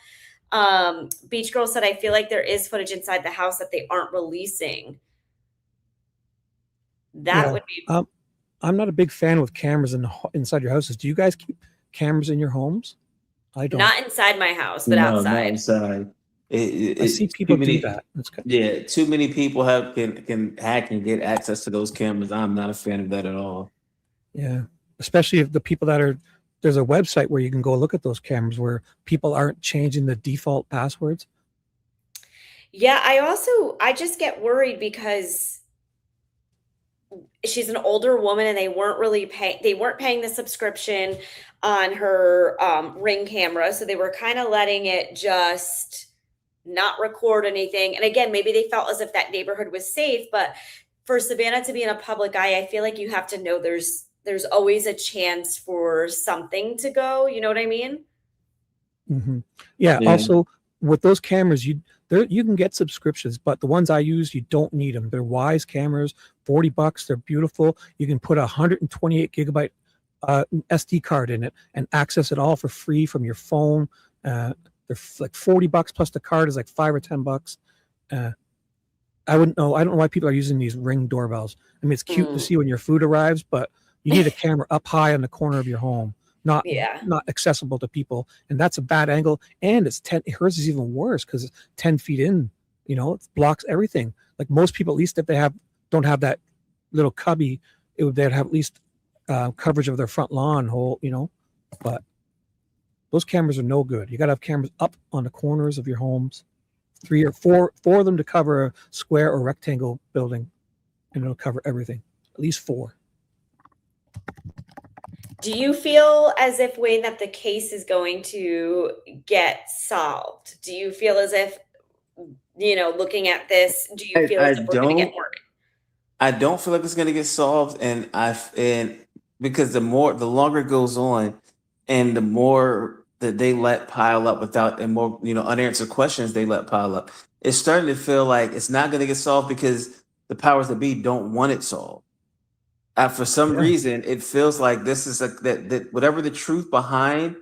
[SPEAKER 1] Beach Girl said, I feel like there is footage inside the house that they aren't releasing. That would be.
[SPEAKER 2] I'm not a big fan with cameras inside your houses. Do you guys keep cameras in your homes? I don't.
[SPEAKER 1] Not inside my house, but outside.
[SPEAKER 12] Not inside.
[SPEAKER 2] I see people do that. That's good.
[SPEAKER 12] Yeah, too many people can hack and get access to those cameras. I'm not a fan of that at all.
[SPEAKER 2] Yeah, especially if the people there's a website where you can go look at those cameras where people aren't changing the default passwords.
[SPEAKER 1] Yeah, I just get worried because she's an older woman and they weren't paying the subscription on her Ring camera. So they were kind of letting it just not record anything. And again, maybe they felt as if that neighborhood was safe, but for Savannah to be in a public eye, I feel like you have to know there's always a chance for something to go. You know what I mean?
[SPEAKER 2] Mm-hmm. Yeah.
[SPEAKER 12] Yeah.
[SPEAKER 2] Also, with those cameras, you can get subscriptions, but the ones I use, you don't need them. They're Wise cameras, $40. They're beautiful. You can put a 128 gigabyte SD card in it and access it all for free from your phone. They're like $40 plus the card is like $5 or $10. I wouldn't know. I don't know why people are using these Ring doorbells. I mean, it's cute to see when your food arrives, but you need a camera up high on the corner of your home, not accessible to people, and that's a bad angle. And it's 10. Hers is even worse because it's 10 feet in. You know, it blocks everything. Like most people, at least if they don't have that little cubby, they'd have at least coverage of their front lawn whole. You know, but those cameras are no good. You got to have cameras up on the corners of your homes. 3 or 4 of them to cover a square or rectangle building, and it'll cover everything. At least 4.
[SPEAKER 1] Do you feel as if, Wayne, that the case is going to get solved? Do you feel as if, looking at this, do you feel as if we're going to get more?
[SPEAKER 12] I don't feel like it's going to get solved, and because the longer it goes on, and the more that they let pile up without, and more unanswered questions they let pile up, it's starting to feel like it's not going to get solved because the powers that be don't want it solved. For some reason, it feels like this is that whatever the truth behind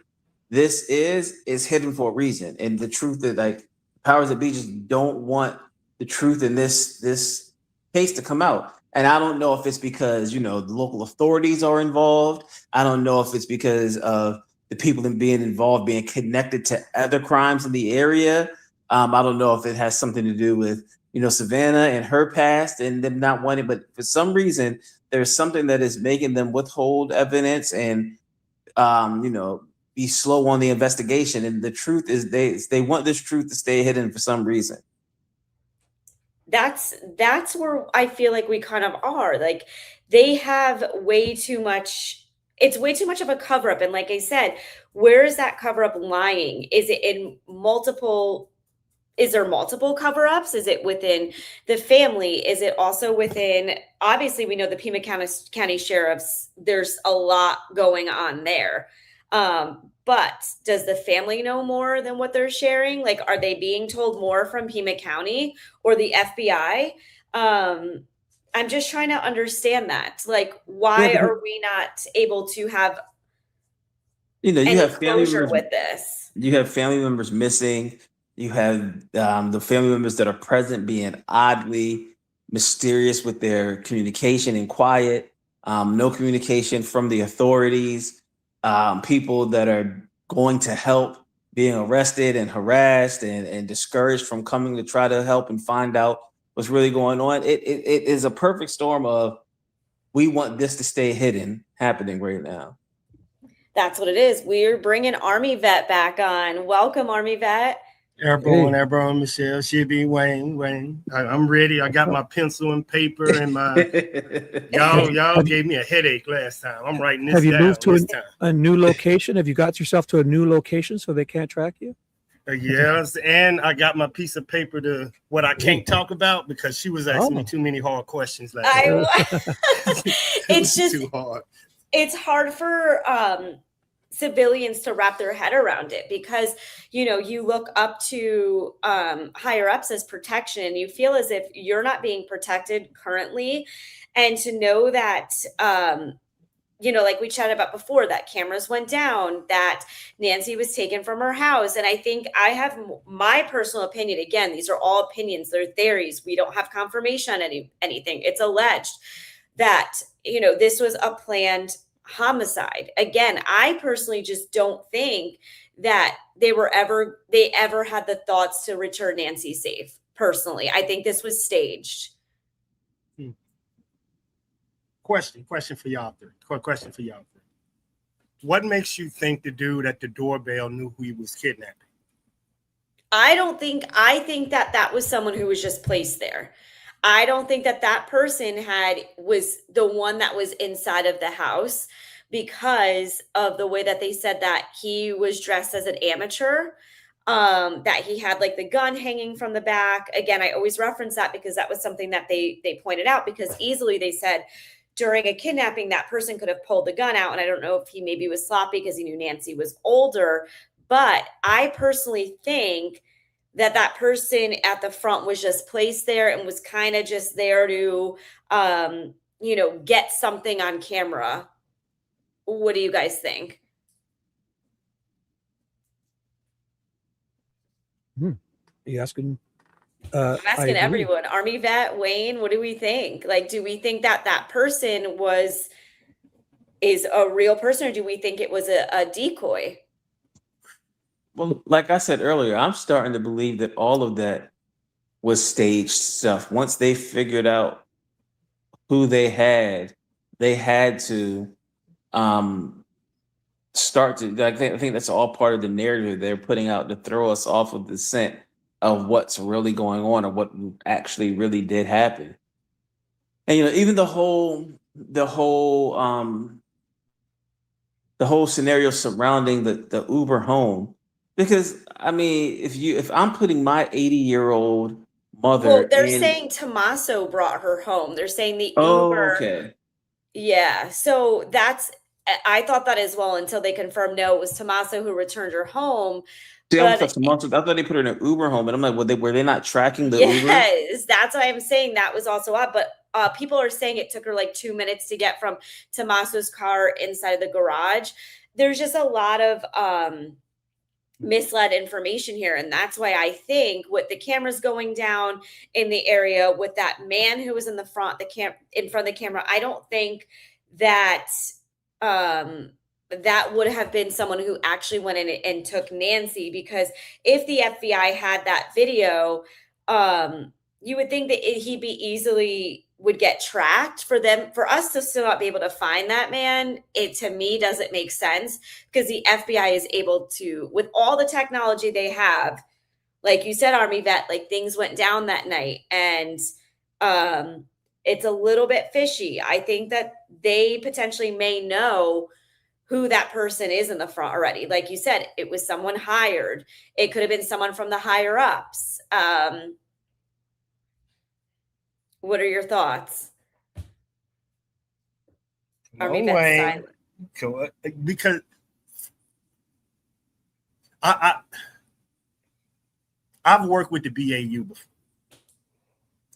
[SPEAKER 12] this is hidden for a reason, and the truth that like powers that be just don't want the truth in this case to come out. And I don't know if it's because the local authorities are involved. I don't know if it's because of the people being involved being connected to other crimes in the area. I don't know if it has something to do with Savannah and her past and them not wanting, but for some reason there's something that is making them withhold evidence and be slow on the investigation. And the truth is they want this truth to stay hidden for some reason.
[SPEAKER 1] That's where I feel like we kind of are. Like they have way too much. It's way too much of a cover up. And like I said, where is that cover up lying? Is it in multiple? Is there multiple cover ups? Is it within the family? Is it also within? Obviously, we know the Pima County sheriffs. There's a lot going on there. But does the family know more than what they're sharing? Like, are they being told more from Pima County or the FBI? I'm just trying to understand that. Like, why are we not able to have
[SPEAKER 12] you have family
[SPEAKER 1] closure
[SPEAKER 12] members
[SPEAKER 1] with this?
[SPEAKER 12] You have family members missing. You have the family members that are present being oddly mysterious with their communication and quiet. No communication from the authorities. People that are going to help being arrested and harassed and discouraged from coming to try to help and find out what's really going on. It is a perfect storm of we want this to stay hidden happening right now.
[SPEAKER 1] That's what it is. We're bringing Army Vet back on. Welcome, Army Vet.
[SPEAKER 13] Airborne, Michelle, Shibby, Wayne. I'm ready. I got my pencil and paper and my y'all gave me a headache last time. I'm writing this down.
[SPEAKER 2] Have you moved to a new location? Have you got yourself to a new location so they can't track you?
[SPEAKER 13] Yes, and I got my piece of paper to what I can't talk about because she was asking me too many hard questions last time.
[SPEAKER 1] It's just
[SPEAKER 13] too hard.
[SPEAKER 1] It's hard for civilians to wrap their head around it because you look up to higher ups as protection and you feel as if you're not being protected currently, and to know that like we chatted about before, that cameras went down, that Nancy was taken from her house. And I think I have my personal opinion. Again, these are all opinions, they're theories, we don't have confirmation on anything. It's alleged that this was a planned homicide. Again, I personally just don't think that they ever had the thoughts to return Nancy safe. Personally, I think this was staged.
[SPEAKER 13] Question for y'all three. What makes you think the dude at the doorbell knew who he was kidnapping?
[SPEAKER 1] I think that was someone who was just placed there. I don't think that person was the one that was inside of the house because of the way that they said that he was dressed as an amateur. that he had like the gun hanging from the back. Again, I always reference that because that was something that they pointed out, because easily they said during a kidnapping that person could have pulled the gun out. And I don't know if he maybe was sloppy because he knew Nancy was older, but I personally think that that person at the front was just placed there and was kind of just there to get something on camera. What do you guys think?
[SPEAKER 2] Are you asking?
[SPEAKER 1] I'm asking everyone. Army vet, Wayne, what do we think? Like, do we think that that person is a real person, or do we think it was a decoy?
[SPEAKER 12] Well, like I said earlier, I'm starting to believe that all of that was staged stuff. Once they figured out who they had to start to. I think that's all part of the narrative they're putting out to throw us off of the scent of what's really going on or what actually really did happen. And even the whole scenario surrounding the Uber home. Because I mean, if I'm putting my 80-year-old mother,
[SPEAKER 1] well, they're saying Tommaso brought her home. They're saying the Uber.
[SPEAKER 12] Okay.
[SPEAKER 1] Yeah, so I thought that as well until they confirmed no, it was Tommaso who returned her home.
[SPEAKER 12] See, I thought they put her in an Uber home, and I'm like, were they not tracking the Uber?
[SPEAKER 1] Yes, that's why I'm saying that was also odd. But people are saying it took her like 2 minutes to get from Tommaso's car inside of the garage. There's just a lot of misled information here, and that's why I think with the cameras going down in the area, with that man who was in the front, in front of the camera, I don't think that that would have been someone who actually went in and took Nancy, because if the FBI had that video, you would think that he'd be easily would get tracked. For us to still not be able to find that man, it to me doesn't make sense, because the FBI is able to, with all the technology they have, like you said, Army vet, like things went down that night, and it's a little bit fishy. I think that they potentially may know who that person is in the front already. Like you said, it was someone hired. It could have been someone from the higher ups. What are your thoughts?
[SPEAKER 13] Army vet silent. Because I've worked with the BAU before,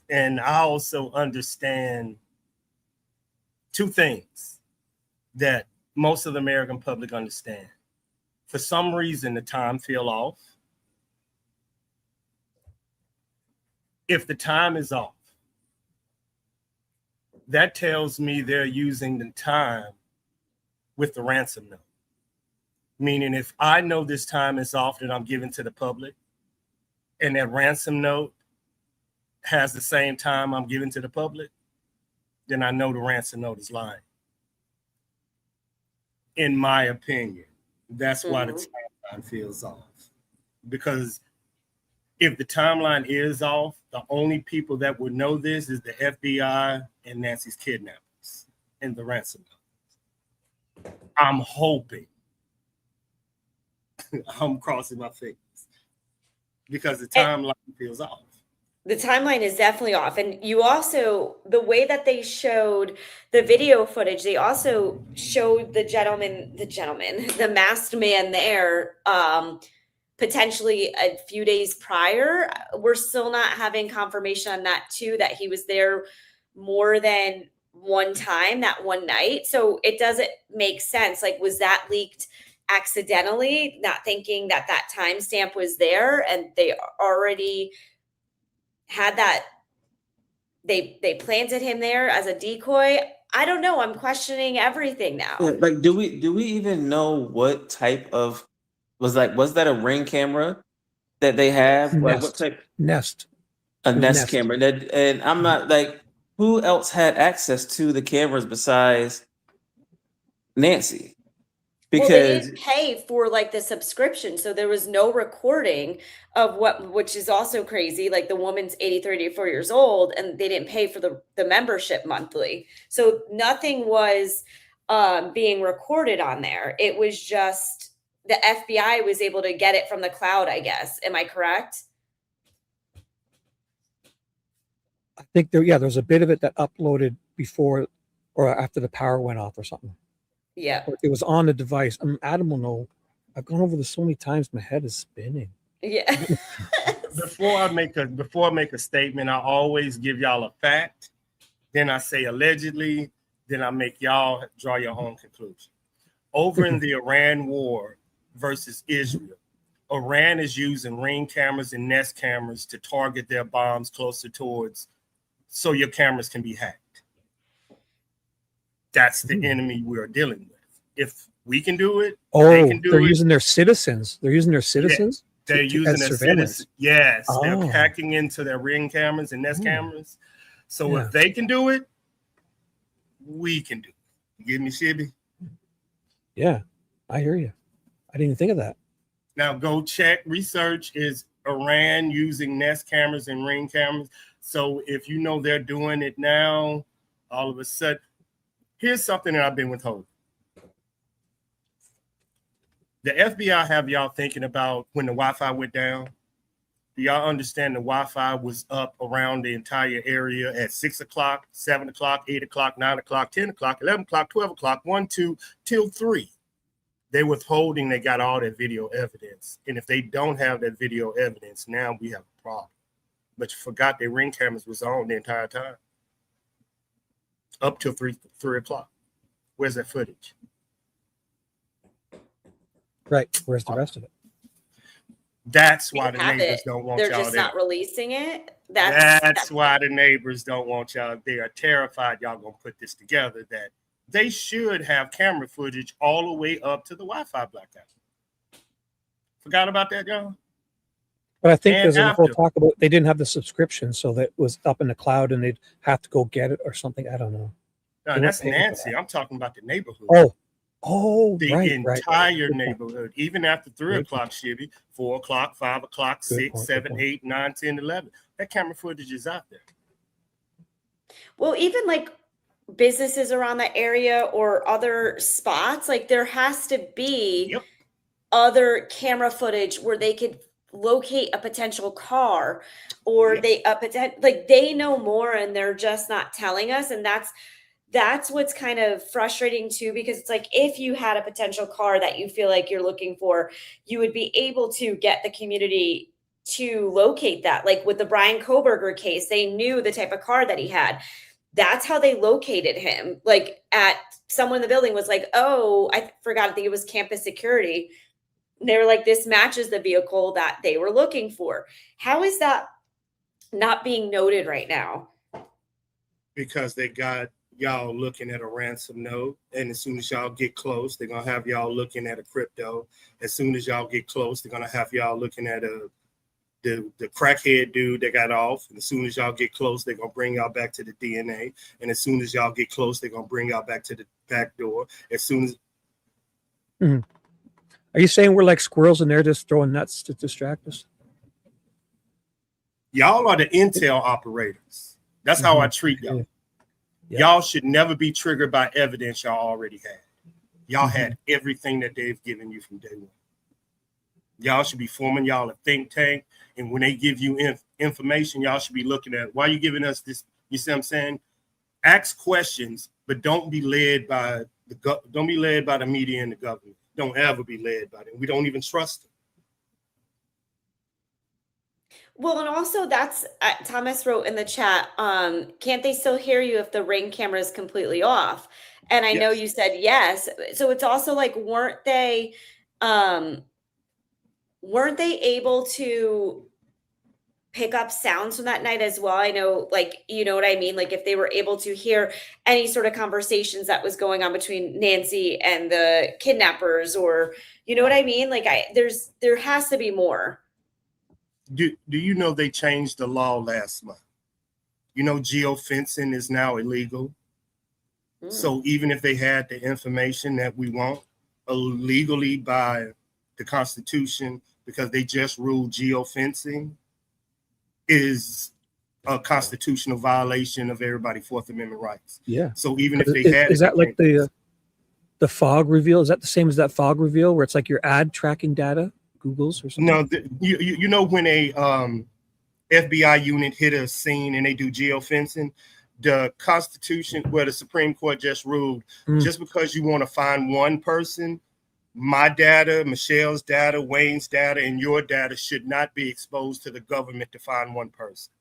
[SPEAKER 13] and I also understand two things that most of the American public understand. For some reason, the time fell off. If the time is off, that tells me they're using the time with the ransom note. Meaning, if I know this time is off that I'm giving to the public, and that ransom note has the same time I'm giving to the public, then I know the ransom note is lying. In my opinion, that's why the timeline feels off. Because if the timeline is off, the only people that would know this is the FBI and Nancy's kidnappers and the ransom note. I'm hoping. I'm crossing my fingers, because the timeline feels off.
[SPEAKER 1] The timeline is definitely off. And you also, the way that they showed the video footage, they also showed the masked man there, potentially a few days prior. We're still not having confirmation on that too, that he was there more than one time that one night. So it doesn't make sense. Like, was that leaked accidentally, not thinking that that timestamp was there, and they already had that, they planted him there as a decoy? I don't know. I'm questioning everything now.
[SPEAKER 12] Like, do we even know what type of was that a Ring camera that they have? Like, what type?
[SPEAKER 2] Nest.
[SPEAKER 12] A Nest camera. And I'm not like, who else had access to the cameras besides Nancy? Because
[SPEAKER 1] they didn't pay for like the subscription, so there was no recording of which is also crazy. Like, the woman's 83, 84 years old, and they didn't pay for the membership monthly, so nothing was being recorded on there. It was just the FBI was able to get it from the cloud, I guess. Am I correct?
[SPEAKER 2] I think there's a bit of it that uploaded before or after the power went off or something.
[SPEAKER 1] Yeah.
[SPEAKER 2] Or it was on the device. Adam will know. I've gone over this so many times, my head is spinning.
[SPEAKER 1] Yeah.
[SPEAKER 13] Before I make a statement, I always give y'all a fact. Then I say allegedly. Then I make y'all draw your own conclusion. Over in the Iran war versus Israel, Iran is using ring cameras and Nest cameras to target their bombs closer towards, so your cameras can be hacked. That's the enemy we're dealing with. If we can do it, they can do
[SPEAKER 2] they're
[SPEAKER 13] it.
[SPEAKER 2] using their citizens. They're using their citizens.
[SPEAKER 13] They're using their citizens. Yes, they're
[SPEAKER 2] Oh.
[SPEAKER 13] hacking into their ring cameras and Nest cameras. So
[SPEAKER 2] Yeah.
[SPEAKER 13] if they can do it, we can do it. You give me Shibby?
[SPEAKER 2] Yeah, I hear you. I didn't even think of that.
[SPEAKER 13] Now go check, research, is Iran using Nest cameras and ring cameras? So if you know they're doing it now, all of a sudden, here's something that I've been withholding. The FBI have y'all thinking about when the Wi-Fi went down. Do y'all understand the Wi-Fi was up around the entire area at 6 o'clock, 7 o'clock, 8 o'clock, 9 o'clock, 10 o'clock, 11 o'clock, 12 o'clock, 1, 2, till 3. They withholding, they got all that video evidence. And if they don't have that video evidence, now we have a problem. But you forgot their ring cameras was on the entire time. Up till 3 o'clock. Where's that footage?
[SPEAKER 2] Right. Where's the rest of it?
[SPEAKER 13] That's why
[SPEAKER 1] They
[SPEAKER 13] the
[SPEAKER 1] have
[SPEAKER 13] neighbors
[SPEAKER 1] it.
[SPEAKER 13] don't want
[SPEAKER 1] They're
[SPEAKER 13] y'all
[SPEAKER 1] just
[SPEAKER 13] there.
[SPEAKER 1] not releasing it.
[SPEAKER 13] That's why the neighbors don't want y'all. They are terrified y'all gonna put this together, that they should have camera footage all the way up to the Wi-Fi blackout. Forgot about that, y'all?
[SPEAKER 2] But I think
[SPEAKER 13] And
[SPEAKER 2] there's a whole
[SPEAKER 13] after.
[SPEAKER 2] talk about they didn't have the subscription, so that was up in the cloud and they'd have to go get it or something. I don't know.
[SPEAKER 13] No,
[SPEAKER 2] They
[SPEAKER 13] that's
[SPEAKER 2] weren't paying for
[SPEAKER 13] Nancy. I'm talking about the neighborhood.
[SPEAKER 2] The
[SPEAKER 13] The
[SPEAKER 2] right.
[SPEAKER 13] entire
[SPEAKER 2] Good point.
[SPEAKER 13] neighborhood, even after 3
[SPEAKER 2] Good
[SPEAKER 13] o'clock, Shibby, 4 o'clock, 5 o'clock,
[SPEAKER 2] Good
[SPEAKER 13] 6,
[SPEAKER 2] point, good
[SPEAKER 13] 7,
[SPEAKER 2] point.
[SPEAKER 13] 8, 9, 10, 11. That camera footage is out there.
[SPEAKER 1] Well, even like businesses around the area or other spots, like there has to be other camera footage where they could locate a potential car or they know more and they're just not telling us. And that's what's kind of frustrating too, because it's like if you had a potential car that you feel like you're looking for, you would be able to get the community to locate that. Like with the Brian Koberger case, they knew the type of car that he had. That's how they located him. Like someone in the building was like, oh, I forgot, I think it was campus security. And they were like, this matches the vehicle that they were looking for. How is that not being noted right now?
[SPEAKER 13] Because they got y'all looking at a ransom note, and as soon as y'all get close, they're gonna have y'all looking at a crypto. As soon as y'all get close, they're gonna have y'all looking at the crackhead dude that got off. And as soon as y'all get close, they're gonna bring y'all back to the DNA. And as soon as y'all get close, they're gonna bring y'all back to the back door. As soon as
[SPEAKER 2] Are you saying we're like squirrels in there just throwing nuts to distract us?
[SPEAKER 13] y'all are the intel operators, that's how I treat y'all. Y'all should never be triggered by evidence y'all already had. Y'all had everything that they've given you from day one. Y'all should be forming y'all a think tank. And when they give you information, y'all should be looking at, why are you giving us this? You see what I'm saying? Ask questions, but don't be led by the media and the government. Don't ever be led by them. We don't even trust them.
[SPEAKER 1] Well, and also that's Thomas wrote in the chat, can't they still hear you if the ring camera is completely off? And I know you said yes. So it's also like, weren't they able to pick up sounds from that night as well? I know, like, you know what I mean? Like if they were able to hear any sort of conversations that was going on between Nancy and the kidnappers, or, you know what I mean? Like there has to be more.
[SPEAKER 13] Do you know they changed the law last month? You know, geofencing is now illegal. So even if they had the information that we want illegally by the Constitution, because they just ruled geofencing is a constitutional violation of everybody's Fourth Amendment rights.
[SPEAKER 2] Yeah.
[SPEAKER 13] So even if they had
[SPEAKER 2] is that like The fog reveal, is that the same as that fog reveal where it's like your ad tracking data, Google's or something?
[SPEAKER 13] No, you know when a FBI unit hit a scene and they do geofencing, the Constitution, where the Supreme Court just ruled, just because you want to find one person, my data, Michelle's data, Wayne's data, and your data should not be exposed to the government to find one person.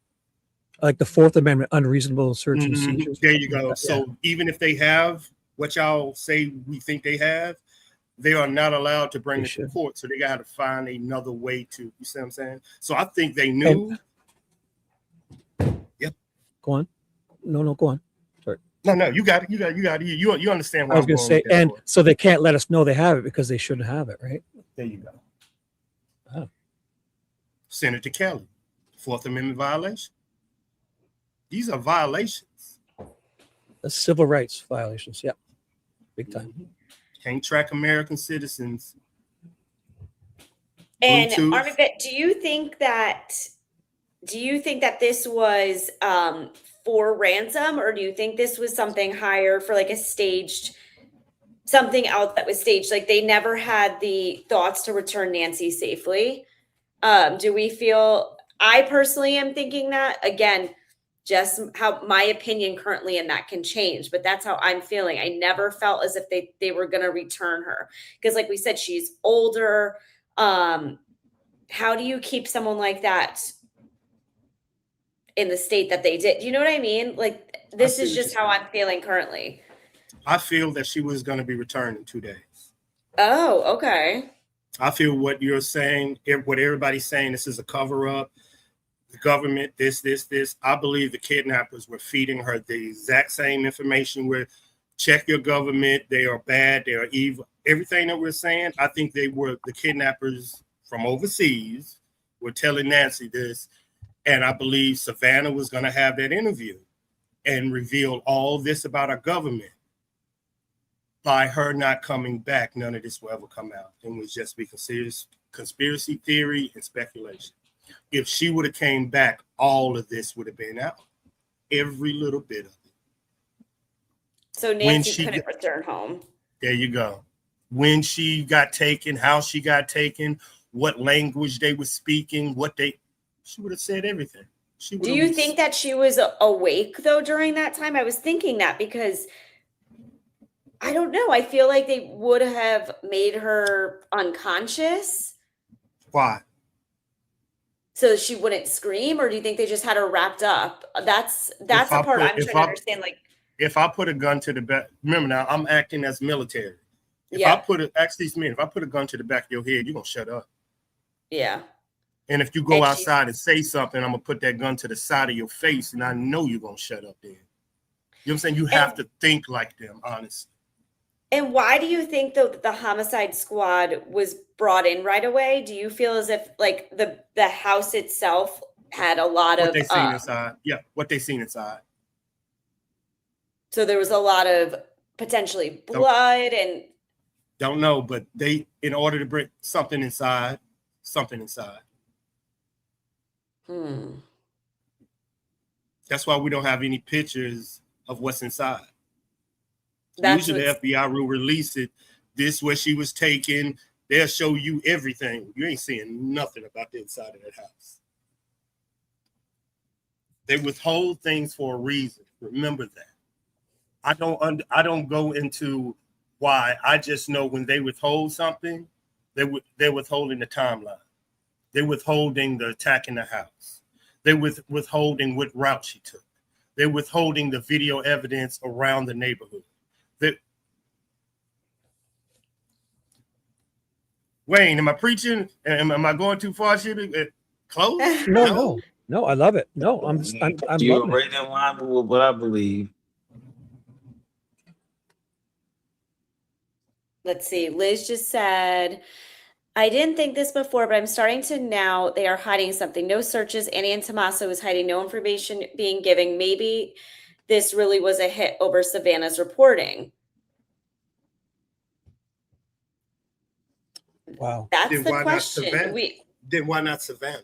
[SPEAKER 2] Like the Fourth Amendment, unreasonable search and seizures.
[SPEAKER 13] There you go. So even if they have what y'all say we think they have, they are not allowed to bring it to court. So they got to find another way to, you see what I'm saying? So I think they knew. Yep.
[SPEAKER 2] Go on. No, go on. Sorry.
[SPEAKER 13] No, you got it. You understand what
[SPEAKER 2] I was going to say, and so they can't let us know they have it because they shouldn't have it, right?
[SPEAKER 13] There you go.
[SPEAKER 2] Oh.
[SPEAKER 13] Senator Kelly, Fourth Amendment violation. These are violations.
[SPEAKER 2] That's civil rights violations. Yeah. Big time.
[SPEAKER 13] Can't track American citizens.
[SPEAKER 1] And
[SPEAKER 13] Bluetooth.
[SPEAKER 1] Armavette, do you think that this was for ransom, or do you think this was something higher for like a staged, something else that was staged? Like they never had the thoughts to return Nancy safely. Do we feel, I personally am thinking that, again, just how my opinion currently in that can change, but that's how I'm feeling. I never felt as if they were going to return her. Because like we said, she's older. How do you keep someone like that in the state that they did? You know what I mean? Like, this is just how I'm feeling currently.
[SPEAKER 13] I feel that she was going to be returned in 2 days.
[SPEAKER 1] Oh, okay.
[SPEAKER 13] I feel what you're saying, what everybody's saying, this is a cover up. The government, this. I believe the kidnappers were feeding her the exact same information where check your government, they are bad, they are evil. Everything that we're saying, I think they were the kidnappers from overseas were telling Nancy this. And I believe Savannah was going to have that interview and reveal all this about our government. By her not coming back, none of this will ever come out. It would just be considered conspiracy theory and speculation. If she would have came back, all of this would have been out. Every little bit of it.
[SPEAKER 1] So Nancy couldn't return home.
[SPEAKER 13] There you go. When she got taken, how she got taken, what language they were speaking, she would have said everything.
[SPEAKER 1] Do you think that she was awake though during that time? I was thinking that because I don't know. I feel like they would have made her unconscious.
[SPEAKER 13] Why?
[SPEAKER 1] So she wouldn't scream, or do you think they just had her wrapped up? That's the part I'm trying to understand. Like,
[SPEAKER 13] if I put a gun to the back, remember now, I'm acting as military. If I put a gun to the back of your head, you're gonna shut up.
[SPEAKER 1] Yeah.
[SPEAKER 13] And if you go outside and say something, I'm gonna put that gun to the side of your face, and I know you're gonna shut up then. You know what I'm saying? You have to think like them, honestly.
[SPEAKER 1] And why do you think though that the homicide squad was brought in right away? Do you feel as if like the house itself had a lot of
[SPEAKER 13] what they seen inside? Yeah, what they seen inside.
[SPEAKER 1] So there was a lot of potentially blood and
[SPEAKER 13] don't know, but they, in order to bring something inside. That's why we don't have any pictures of what's inside. Usually the FBI will release it. This where she was taken. They'll show you everything. You ain't seeing nothing about the inside of that house. They withhold things for a reason. Remember that. I don't go into why. I just know when they withhold something, they're withholding the timeline. They're withholding the attack in the house. They're withholding what route she took. They're withholding the video evidence around the neighborhood. Wayne, am I preaching? Am I going too far, Shibby? Close?
[SPEAKER 2] No. I love it. No, I'm
[SPEAKER 12] You're
[SPEAKER 2] loving
[SPEAKER 12] right in line with what I believe.
[SPEAKER 1] Let's see. Liz just said, I didn't think this before, but I'm starting to now. They are hiding something. No searches. Annie and Tommaso is hiding. No information being given. Maybe this really was a hit over Savannah's reporting.
[SPEAKER 2] Wow.
[SPEAKER 1] That's the question.
[SPEAKER 13] Then why not Savannah?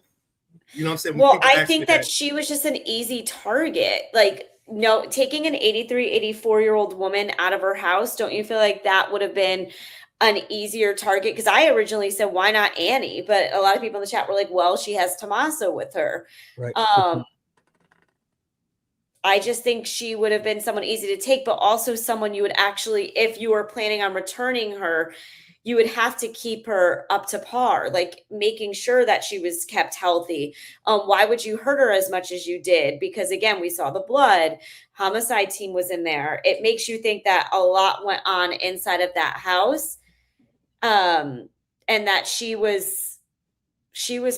[SPEAKER 13] You know what I'm saying?
[SPEAKER 1] Well, I think that she was just an easy target. Like, no, taking an 83, 84-year-old woman out of her house, don't you feel like that would have been an easier target? Because I originally said, why not Annie? But a lot of people in the chat were like, well, she has Tommaso with her.
[SPEAKER 2] Right.
[SPEAKER 1] I just think she would have been someone easy to take, but also someone you would actually, if you were planning on returning her, you would have to keep her up to par, like making sure that she was kept healthy. Why would you hurt her as much as you did? Because again, we saw the blood, homicide team was in there. It makes you think that a lot went on inside of that house. And that she was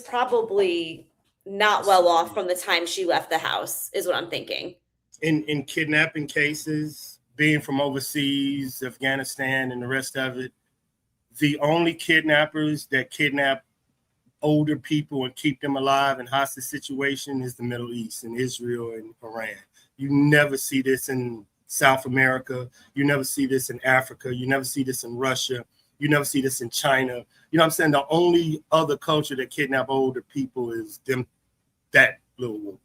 [SPEAKER 1] probably not well off from the time she left the house, is what I'm thinking.
[SPEAKER 13] In kidnapping cases, being from overseas, Afghanistan, and the rest of it, the only kidnappers that kidnap older people and keep them alive in hostage situation is the Middle East, and Israel and Iran. You never see this in South America. You never see this in Africa. You never see this in Russia. You never see this in China. You know what I'm saying? The only other culture that kidnap older people is them, that little group.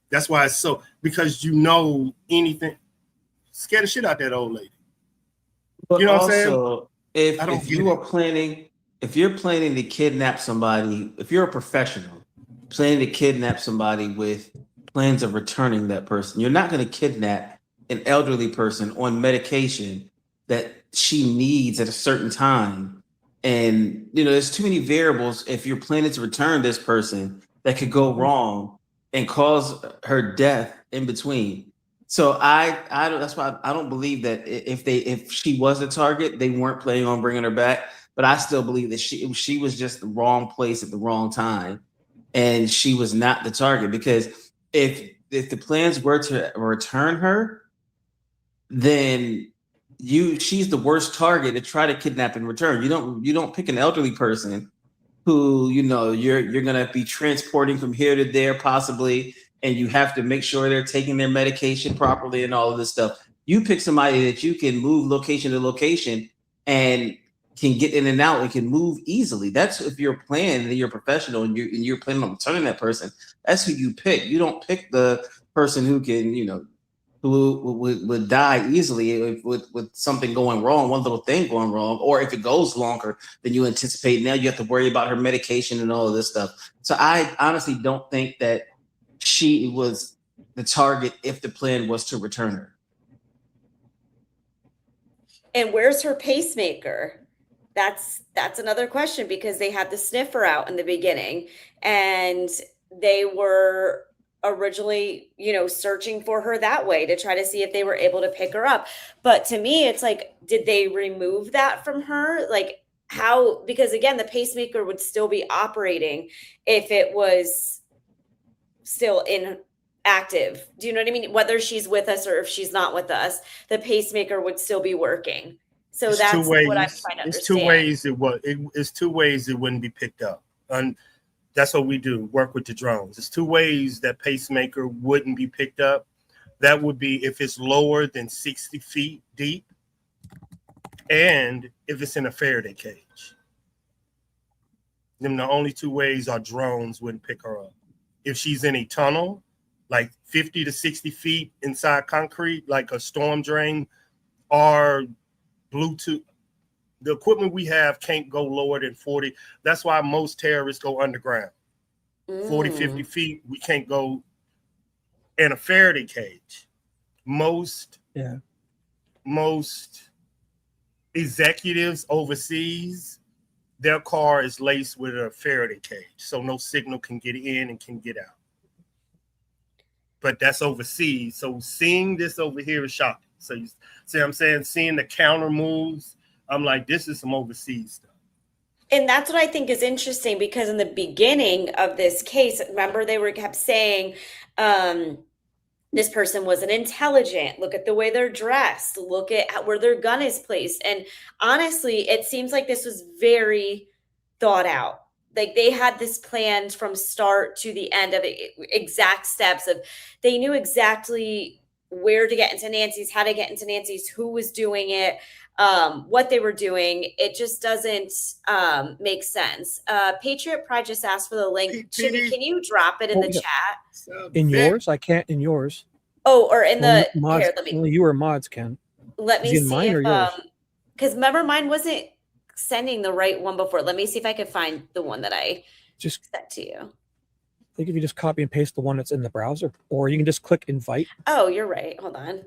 [SPEAKER 13] That's why it's so, because anything, scare the shit out that old lady.
[SPEAKER 12] But
[SPEAKER 13] you know
[SPEAKER 12] also,
[SPEAKER 13] what I'm saying?
[SPEAKER 12] If you're planning to kidnap somebody, if you're a professional planning to kidnap somebody with plans of returning that person, you're not going to kidnap an elderly person on medication that she needs at a certain time. And, there's too many variables if you're planning to return this person that could go wrong and cause her death in between. So I don't. That's why I don't believe that if she was a target, they weren't planning on bringing her back. But I still believe that she was just the wrong place at the wrong time, and she was not the target. Because if the plans were to return her, then she's the worst target to try to kidnap and return. You don't pick an elderly person who you're gonna be transporting from here to there possibly, and you have to make sure they're taking their medication properly and all of this stuff. You pick somebody that you can move location to location and can get in and out and can move easily. That's if you're planning and you're a professional and you're planning on returning that person. That's who you pick. You don't pick the person who can, who would die easily with something going wrong, one little thing going wrong, or if it goes longer than you anticipate. Now you have to worry about her medication and all of this stuff. So I honestly don't think that she was the target if the plan was to return her.
[SPEAKER 1] And where's her pacemaker? That's another question, because they had the sniffer out in the beginning and they were originally, searching for her that way to try to see if they were able to pick her up. But to me, it's like, did they remove that from her? Like how, because again, the pacemaker would still be operating if it was still active. Do you know what I mean? Whether she's with us or if she's not with us, the pacemaker would still be working. So
[SPEAKER 13] It's
[SPEAKER 1] that's
[SPEAKER 13] two ways.
[SPEAKER 1] what I'm trying to understand.
[SPEAKER 13] It's two ways it wouldn't be picked up. And that's what we do, work with the drones. There's two ways that pacemaker wouldn't be picked up. That would be if it's lower than 60 feet deep and if it's in a Faraday cage. Then the only two ways our drones wouldn't pick her up. If she's in a tunnel, like 50 to 60 feet inside concrete, like a storm drain, or Bluetooth, the equipment we have can't go lower than 40. That's why most terrorists go underground. 40, 50 feet, we can't go in a Faraday cage. Most executives overseas, their car is laced with a Faraday cage, so no signal can get in and can get out. But that's overseas. So seeing this over here is shocking. So you see what I'm saying? Seeing the counter moves, I'm like, this is some overseas stuff.
[SPEAKER 1] And that's what I think is interesting, because in the beginning of this case, remember they kept saying this person wasn't intelligent. Look at the way they're dressed. Look at where their gun is placed. And honestly, it seems like this was very thought out. Like they had this planned from start to the end of it, exact steps of, they knew exactly where to get into Nancy's, how to get into Nancy's, who was doing it, what they were doing. It just doesn't make sense. Patriot Pride just asked for the link. Shibby, can you drop it in the chat?
[SPEAKER 2] In yours? I can't in yours.
[SPEAKER 1] Oh, or in
[SPEAKER 2] Well,
[SPEAKER 1] the
[SPEAKER 2] mods,
[SPEAKER 1] here, let me
[SPEAKER 2] only you or mods can.
[SPEAKER 1] let
[SPEAKER 2] Is
[SPEAKER 1] me
[SPEAKER 2] he in
[SPEAKER 1] see
[SPEAKER 2] mine
[SPEAKER 1] if
[SPEAKER 2] or yours?
[SPEAKER 1] because remember mine wasn't sending the right one before. Let me see if I could find the one that I
[SPEAKER 2] Just
[SPEAKER 1] sent to you.
[SPEAKER 2] I think if you just copy and paste the one that's in the browser, or you can just click invite.
[SPEAKER 1] Oh, you're right. Hold on.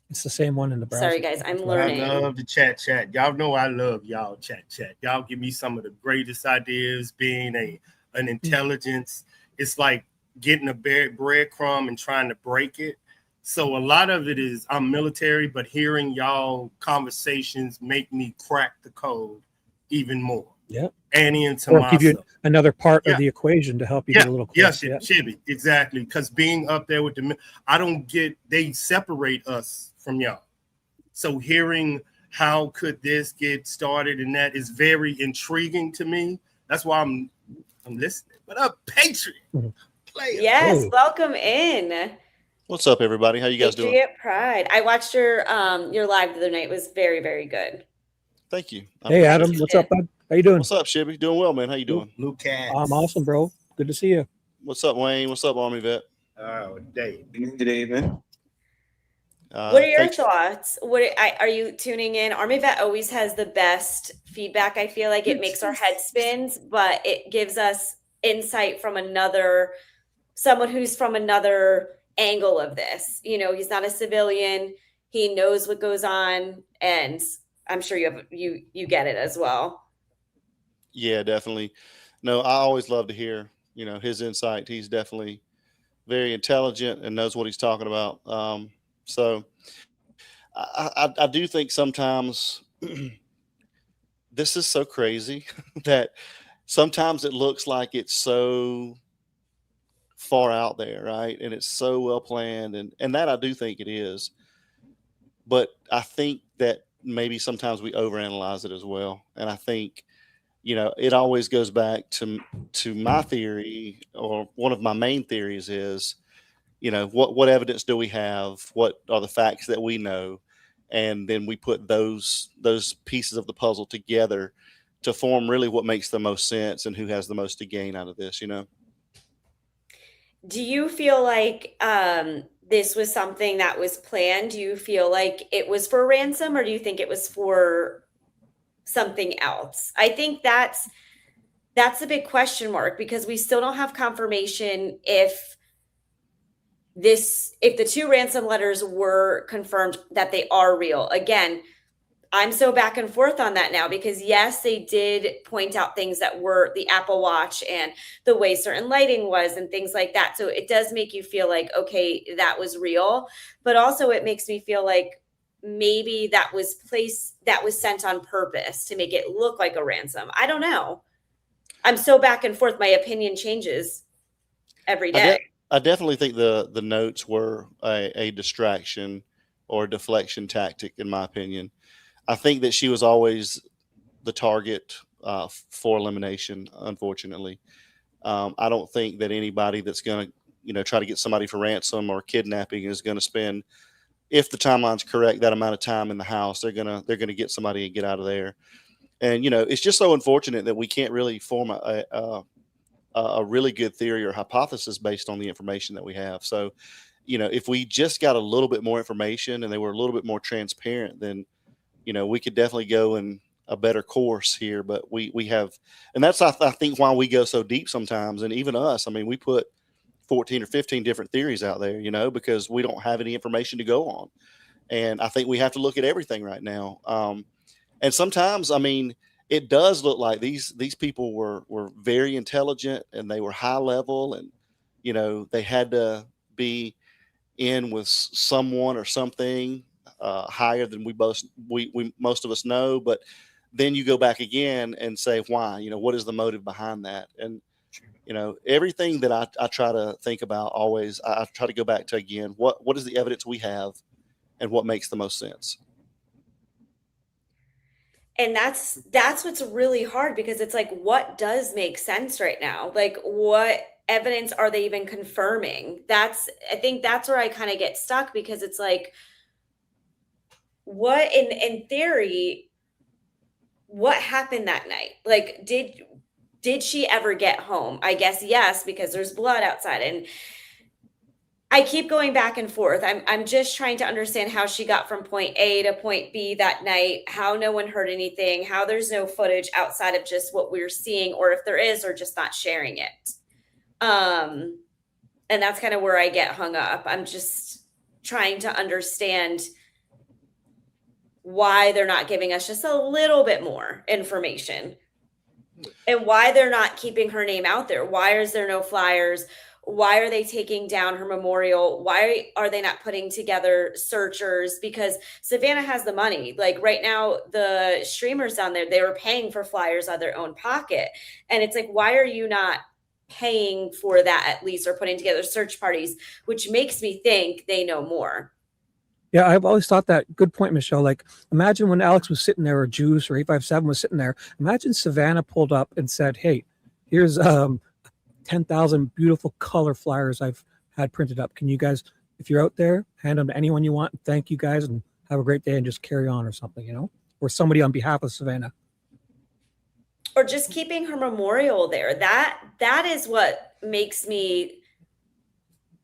[SPEAKER 2] It's the same one in the browser.
[SPEAKER 1] Sorry, guys. I'm
[SPEAKER 13] I
[SPEAKER 1] learning.
[SPEAKER 13] love the chat. Y'all know I love y'all chat. Y'all give me some of the greatest ideas. Being an intelligence, it's like getting a breadcrumb and trying to break it. So a lot of it is I'm military, but hearing y'all conversations make me crack the code even more.
[SPEAKER 2] Yeah.
[SPEAKER 13] And into
[SPEAKER 2] Or give you
[SPEAKER 13] myself.
[SPEAKER 2] another part
[SPEAKER 13] Yeah.
[SPEAKER 2] of the equation to help you
[SPEAKER 13] Yeah,
[SPEAKER 2] get a little
[SPEAKER 13] yeah,
[SPEAKER 2] closer.
[SPEAKER 13] Shibby, exactly. Because being up there with I don't get, they separate us from y'all. So hearing how could this get started and that is very intriguing to me. That's why I'm listening. What up, Patriot? Player.
[SPEAKER 1] Yes,
[SPEAKER 2] Hey.
[SPEAKER 1] welcome in.
[SPEAKER 14] What's up, everybody? How you guys doing?
[SPEAKER 1] Patriot Pride. I watched your live the other night. It was very, very good.
[SPEAKER 14] Thank you.
[SPEAKER 2] Hey, Adam. What's up, bud? How you doing?
[SPEAKER 14] What's up, Shibby? Doing well, man. How you doing?
[SPEAKER 13] Lucas.
[SPEAKER 2] I'm awesome, bro. Good to see you.
[SPEAKER 14] What's up, Wayne? What's up, Army vet?
[SPEAKER 13] Oh, Dave.
[SPEAKER 12] Good evening.
[SPEAKER 1] What are your
[SPEAKER 14] Thanks.
[SPEAKER 1] thoughts? Are you tuning in? Army Vet always has the best feedback. I feel like it makes our head spins, but it gives us insight from someone who's from another angle of this. You know, he's not a civilian. He knows what goes on, and I'm sure you get it as well.
[SPEAKER 14] Yeah, definitely. No, I always love to hear, his insight. He's definitely very intelligent and knows what he's talking about. So I do think sometimes this is so crazy that sometimes it looks like it's so far out there, right? And it's so well planned, and that I do think it is. But I think that maybe sometimes we overanalyze it as well. And I think, it always goes back to my theory, or one of my main theories is, what evidence do we have? What are the facts that we know? And then we put those pieces of the puzzle together to form really what makes the most sense and who has the most to gain out of this,
[SPEAKER 1] Do you feel like this was something that was planned? Do you feel like it was for ransom, or do you think it was for something else? I think that's a big question mark, because we still don't have confirmation if the two ransom letters were confirmed that they are real. Again, I'm so back and forth on that now, because yes, they did point out things that were the Apple Watch and the way certain lighting was and things like that. So it does make you feel like, okay, that was real. But also it makes me feel like maybe that was sent on purpose to make it look like a ransom. I don't know. I'm so back and forth. My opinion changes every day.
[SPEAKER 14] I definitely think the notes were a distraction or a deflection tactic, in my opinion. I think that she was always the target for elimination, unfortunately. I don't think that anybody that's going to, try to get somebody for ransom or kidnapping is going to spend, if the timeline's correct, that amount of time in the house. They're going to get somebody and get out of there. And, it's just so unfortunate that we can't really form a really good theory or hypothesis based on the information that we have. So, if we just got a little bit more information and they were a little bit more transparent, then we could definitely go in a better course here. But we have, and that's, I think, why we go so deep sometimes. And even us, I mean, we put 14 or 15 different theories out there, because we don't have any information to go on. And I think we have to look at everything right now. And sometimes, I mean, it does look like these people were very intelligent, and they were high level, and, they had to be in with someone or something higher than we most of us know. But then you go back again and say, why? What is the motive behind that? And everything that I try to think about always, I try to go back to, again, what is the evidence we have and what makes the most sense.
[SPEAKER 1] And that's what's really hard, because it's like, what does make sense right now? Like, what evidence are they even confirming? I think that's where I kind of get stuck, because it's like, what in theory, what happened that night? Like, did she ever get home? I guess yes, because there's blood outside. And I keep going back and forth. I'm just trying to understand how she got from point A to point B that night, how no one heard anything, how there's no footage outside of just what we're seeing, or if there is, or just not sharing it. And that's kind of where I get hung up. I'm just trying to understand why they're not giving us just a little bit more information and why they're not keeping her name out there. Why is there no flyers? Why are they taking down her memorial? Why are they not putting together searchers? Because Savannah has the money. Like right now, the streamers down there, they were paying for flyers out of their own pocket. And it's like, why are you not paying for that at least, or putting together search parties, which makes me think they know more.
[SPEAKER 2] Yeah, I've always thought that. Good point, Michelle. Like, imagine when Alex was sitting there, or Juice or 857 was sitting there. Imagine Savannah pulled up and said, "Hey, here's 10,000 beautiful color flyers I've had printed up. Can you guys, if you're out there, hand them to anyone you want. Thank you guys, and have a great day, and just carry on," or something, you know, or somebody on behalf of Savannah.
[SPEAKER 1] Or just keeping her memorial there. That is what makes me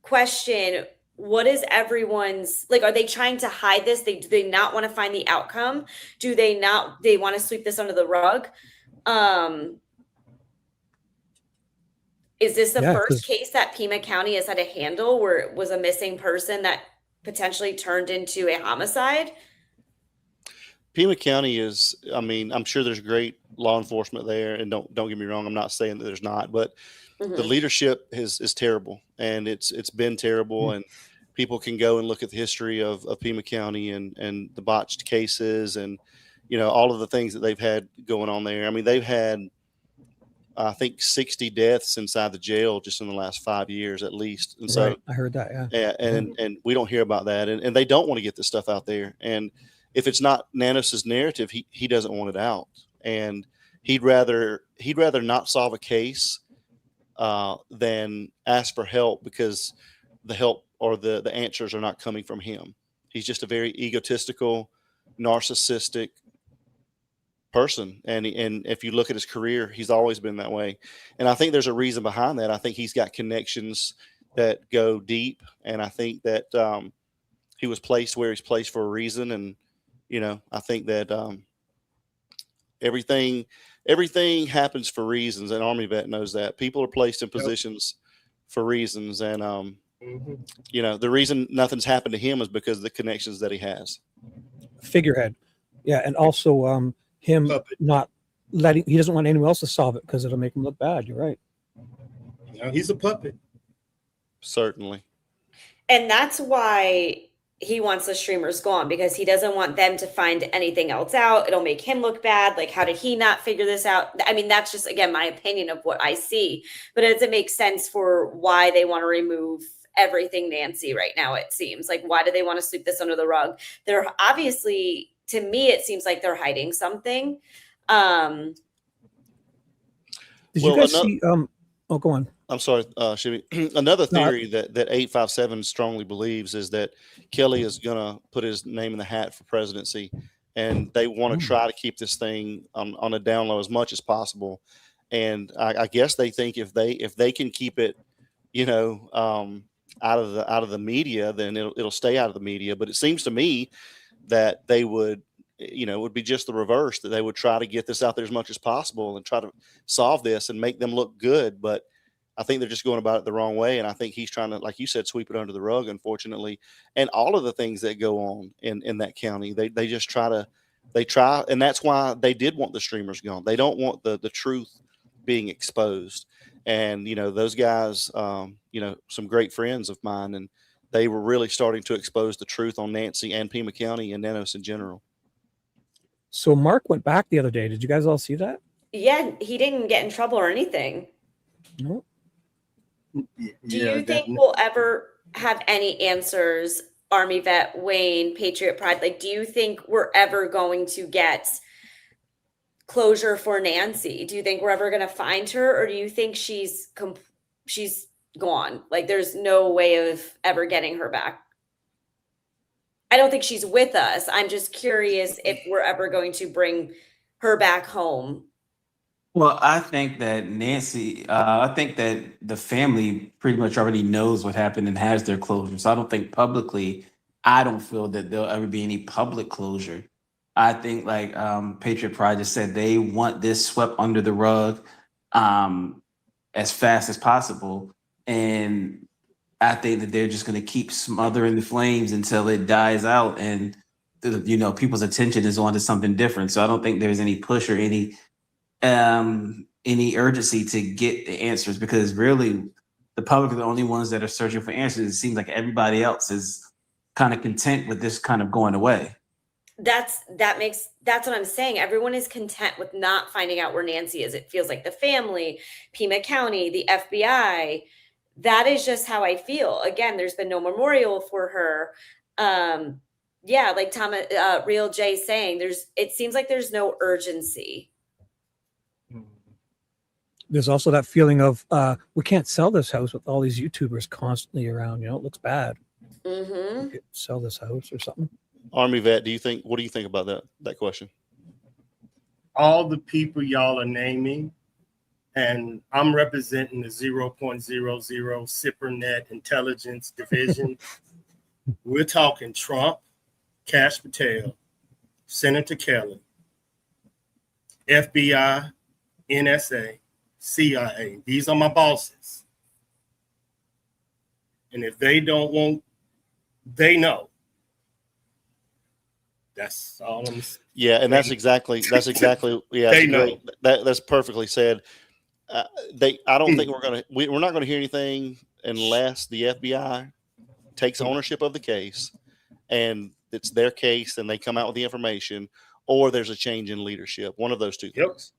[SPEAKER 1] question, what is everyone's, like, are they trying to hide this? Do they not want to find the outcome? Do they not, they want to sweep this under the rug? Is this the first case that Pima County has had to handle where it was a missing person that potentially turned into a homicide?
[SPEAKER 14] Pima County is, I mean, I'm sure there's great law enforcement there, and don't get me wrong, I'm not saying that there's not, but the leadership is terrible, and it's been terrible. And people can go and look at the history of Pima County and the botched cases, and you know, all of the things that they've had going on there. I mean, they've had, I think, 60 deaths inside the jail just in the last 5 years at least. And so
[SPEAKER 2] I heard that.
[SPEAKER 14] yeah, and we don't hear about that, and they don't want to get this stuff out there. And if it's not Nanos's narrative, he doesn't want it out, and he'd rather not solve a case than ask for help, because the help or the answers are not coming from him. He's just a very egotistical, narcissistic person, and if you look at his career, he's always been that way. And I think there's a reason behind that. I think he's got connections that go deep, and I think that he was placed where he's placed for a reason. And you know, I think that everything happens for reasons, and Army vet knows that. People are placed in positions for reasons, and you know, the reason nothing's happened to him is because of the connections that he has.
[SPEAKER 2] Figurehead, yeah, and also him not letting, he doesn't want anyone else to solve it because it'll make him look bad. You're right.
[SPEAKER 13] You know, he's a puppet.
[SPEAKER 14] Certainly.
[SPEAKER 1] And that's why he wants the streamers gone, because he doesn't want them to find anything else out. It'll make him look bad. Like, how did he not figure this out? I mean, that's just, again, my opinion of what I see, but it doesn't make sense for why they want to remove everything Nancy right now. It seems like, why do they want to sweep this under the rug? They're obviously, to me, it seems like they're hiding something.
[SPEAKER 2] Did you guys see, oh, go on.
[SPEAKER 14] I'm sorry, Shibby. Another theory that 857 strongly believes is that Kelly is going to put his name in the hat for presidency, and they want to try to keep this thing on a down low as much as possible. And I guess they think if they can keep it, you know, out of the media, then it'll stay out of the media. But it seems to me that they would, you know, it would be just the reverse, that they would try to get this out there as much as possible and try to solve this and make them look good. But I think they're just going about it the wrong way. And I think he's trying to, like you said, sweep it under the rug, unfortunately. And all of the things that go on in that county, they just try. And that's why they did want the streamers gone. They don't want the truth being exposed. And, you know, those guys, you know, some great friends of mine, and they were really starting to expose the truth on Nancy and Pima County and Nanos in general.
[SPEAKER 2] So Mark went back the other day. Did you guys all see that?
[SPEAKER 1] Yeah, he didn't get in trouble or anything.
[SPEAKER 2] No.
[SPEAKER 1] Do you think we'll ever have any answers, Army vet, Wayne, Patriot Pride? Like, do you think we're ever going to get closure for Nancy? Do you think we're ever going to find her, or do you think she's gone? Like, there's no way of ever getting her back. I don't think she's with us. I'm just curious if we're ever going to bring her back home.
[SPEAKER 12] Well, I think that I think that the family pretty much already knows what happened and has their closure. So I don't think publicly, I don't feel that there'll ever be any public closure. I think like Patriot Pride just said, they want this swept under the rug um, as fast as possible. And I think that they're just going to keep smothering the flames until it dies out and people's attention is on to something different. So I don't think there's any push or any urgency to get the answers, because really the public are the only ones that are searching for answers. It seems like everybody else is kind of content with this kind of going away.
[SPEAKER 1] That's what I'm saying. Everyone is content with not finding out where Nancy is. It feels like the family, Pima County, the FBI. That is just how I feel. Again, there's been no memorial for her. Yeah, like Real J saying, it seems like there's no urgency.
[SPEAKER 2] There's also that feeling of we can't sell this house with all these YouTubers constantly around. It looks bad.
[SPEAKER 1] Mm-hmm.
[SPEAKER 2] We could sell this house or something.
[SPEAKER 14] Army vet, what do you think about that question?
[SPEAKER 13] All the people y'all are naming, and I'm representing the 0.00 SIPRNet intelligence division. We're talking Trump, Kash Patel, Senator Kelly, FBI, NSA, CIA. These are my bosses. And if they don't want, they know. That's all I'm saying.
[SPEAKER 14] Yeah, and that's exactly yeah.
[SPEAKER 13] They know.
[SPEAKER 14] That's perfectly said. I don't think we're not gonna hear anything unless the FBI takes ownership of the case, and it's their case, and they come out with the information, or there's a change in leadership. One of those two things.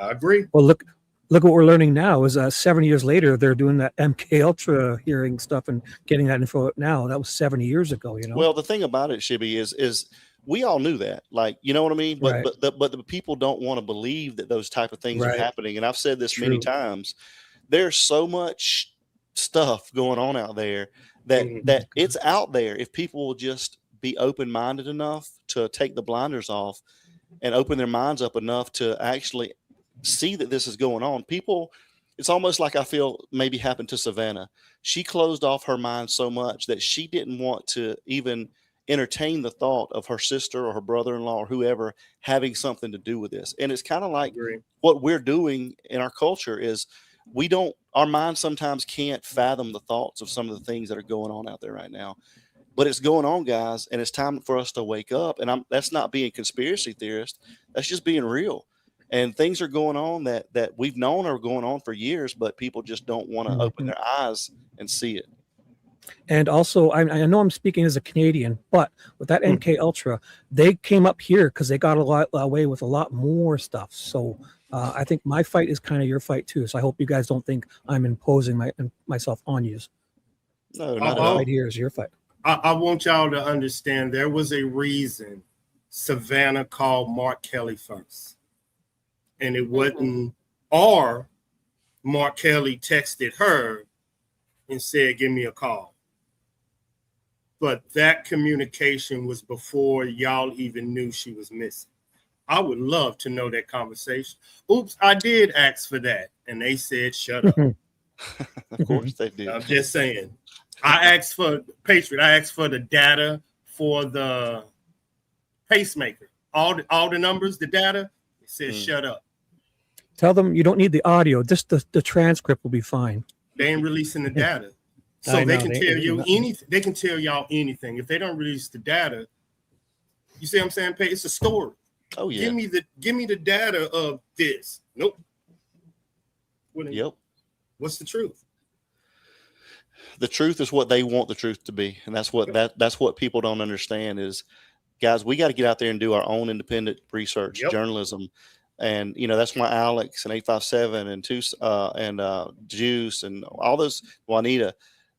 [SPEAKER 13] I agree.
[SPEAKER 2] Well, look what we're learning now is 7 years later they're doing that MK Ultra hearing stuff and getting that info out now. That was 70 years ago.
[SPEAKER 14] Well, the thing about it, Shibby, is we all knew that, like, you know what I mean? But
[SPEAKER 2] Right.
[SPEAKER 14] but the people don't want to believe that those type of things are
[SPEAKER 2] Right.
[SPEAKER 14] happening. And I've said this
[SPEAKER 2] True.
[SPEAKER 14] many times. There's so much stuff going on out there that it's out there. If people will just be open-minded enough to take the blinders off and open their minds up enough to actually see that this is going on. It's almost like I feel maybe happened to Savannah. She closed off her mind so much that she didn't want to even entertain the thought of her sister or her brother-in-law or whoever having something to do with this. And it's kind of like what we're doing in our culture is our minds sometimes can't fathom the thoughts of some of the things that are going on out there right now. But it's going on, guys, and it's time for us to wake up. And that's not being conspiracy theorist. That's just being real. And things are going on that we've known are going on for years, but people just don't want to open their eyes and see it.
[SPEAKER 2] And also, I know I'm speaking as a Canadian, but with that MK Ultra, they came up here because they got away with a lot more stuff. So I think my fight is kind of your fight too. So I hope you guys don't think I'm imposing myself on you.
[SPEAKER 14] No,
[SPEAKER 2] not
[SPEAKER 14] at all.
[SPEAKER 2] Fight here is your fight.
[SPEAKER 13] I want y'all to understand there was a reason Savannah called Mark Kelly first. And it wasn't, or Mark Kelly texted her and said, give me a call. But that communication was before y'all even knew she was missing. I would love to know that conversation. Oops, I did ask for that. And they said, shut up.
[SPEAKER 14] Of course they did.
[SPEAKER 13] I'm just saying. I asked for the data for the pacemaker. All the numbers, the data, it says shut up.
[SPEAKER 2] Tell them you don't need the audio. Just the transcript will be fine.
[SPEAKER 13] They ain't releasing the data. So they can tell you anything. They can tell y'all anything. If they don't release the data, you see what I'm saying? It's a story.
[SPEAKER 14] Oh yeah.
[SPEAKER 13] Give me the data of this. Nope.
[SPEAKER 14] Yep.
[SPEAKER 13] What's the truth?
[SPEAKER 14] The truth is what they want the truth to be. And that's what people don't understand is, guys, we got to get out there and do our own independent research, journalism. And, that's why Alex and 857 and Juice and all those, Juanita,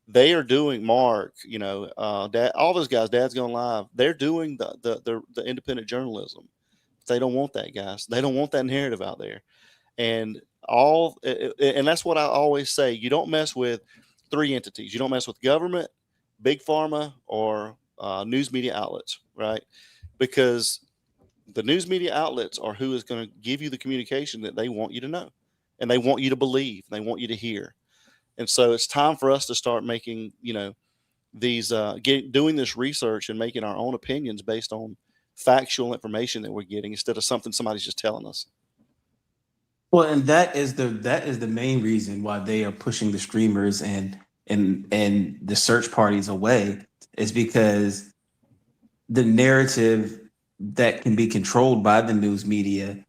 [SPEAKER 14] they are doing Mark, Dad, all those guys, Dad's Gone Live. They're doing the independent journalism. They don't want that, guys. They don't want that narrative out there. And that's what I always say. You don't mess with three entities. You don't mess with government, big pharma, or news media outlets, right? Because The news media outlets are who is going to give you the communication that they want you to know, and they want you to believe, and they want you to hear. And so it's time for us to start making, these doing this research and making our own opinions based on factual information that we're getting instead of something somebody's just telling us.
[SPEAKER 12] Well, and that is the main reason why they are pushing the streamers and the search parties away, is because the narrative that can be controlled by the news media,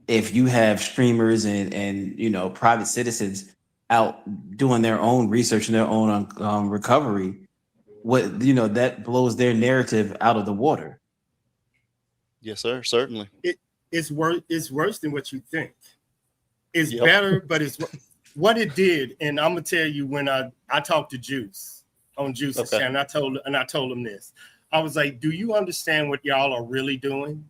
[SPEAKER 12] if you have streamers and private citizens out doing their own research and their own recovery, that blows their narrative out of the water.
[SPEAKER 14] Yes, sir. Certainly.
[SPEAKER 13] It's worse than what you think. It's better, but it's what it did. And I'm gonna tell you, when I talked to Juice on Juice's channel, I told him this. I was like, do you understand what y'all are really doing?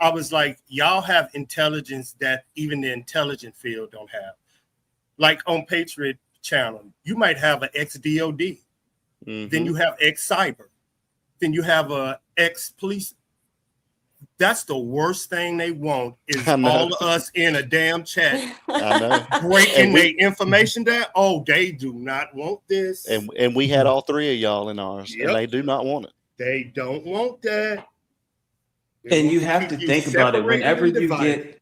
[SPEAKER 13] I was like, y'all have intelligence that even the intelligent field don't have. Like on Patriot channel, you might have an ex-DOD, then you have ex-cyber, then you have a ex-police. That's the worst thing they want, is all of us in a damn chat breaking their information down. Oh, they do not want this.
[SPEAKER 14] And we had all three of y'all in ours, and they do not want it.
[SPEAKER 13] They don't want that.
[SPEAKER 12] And you have to think about it. Whenever you get,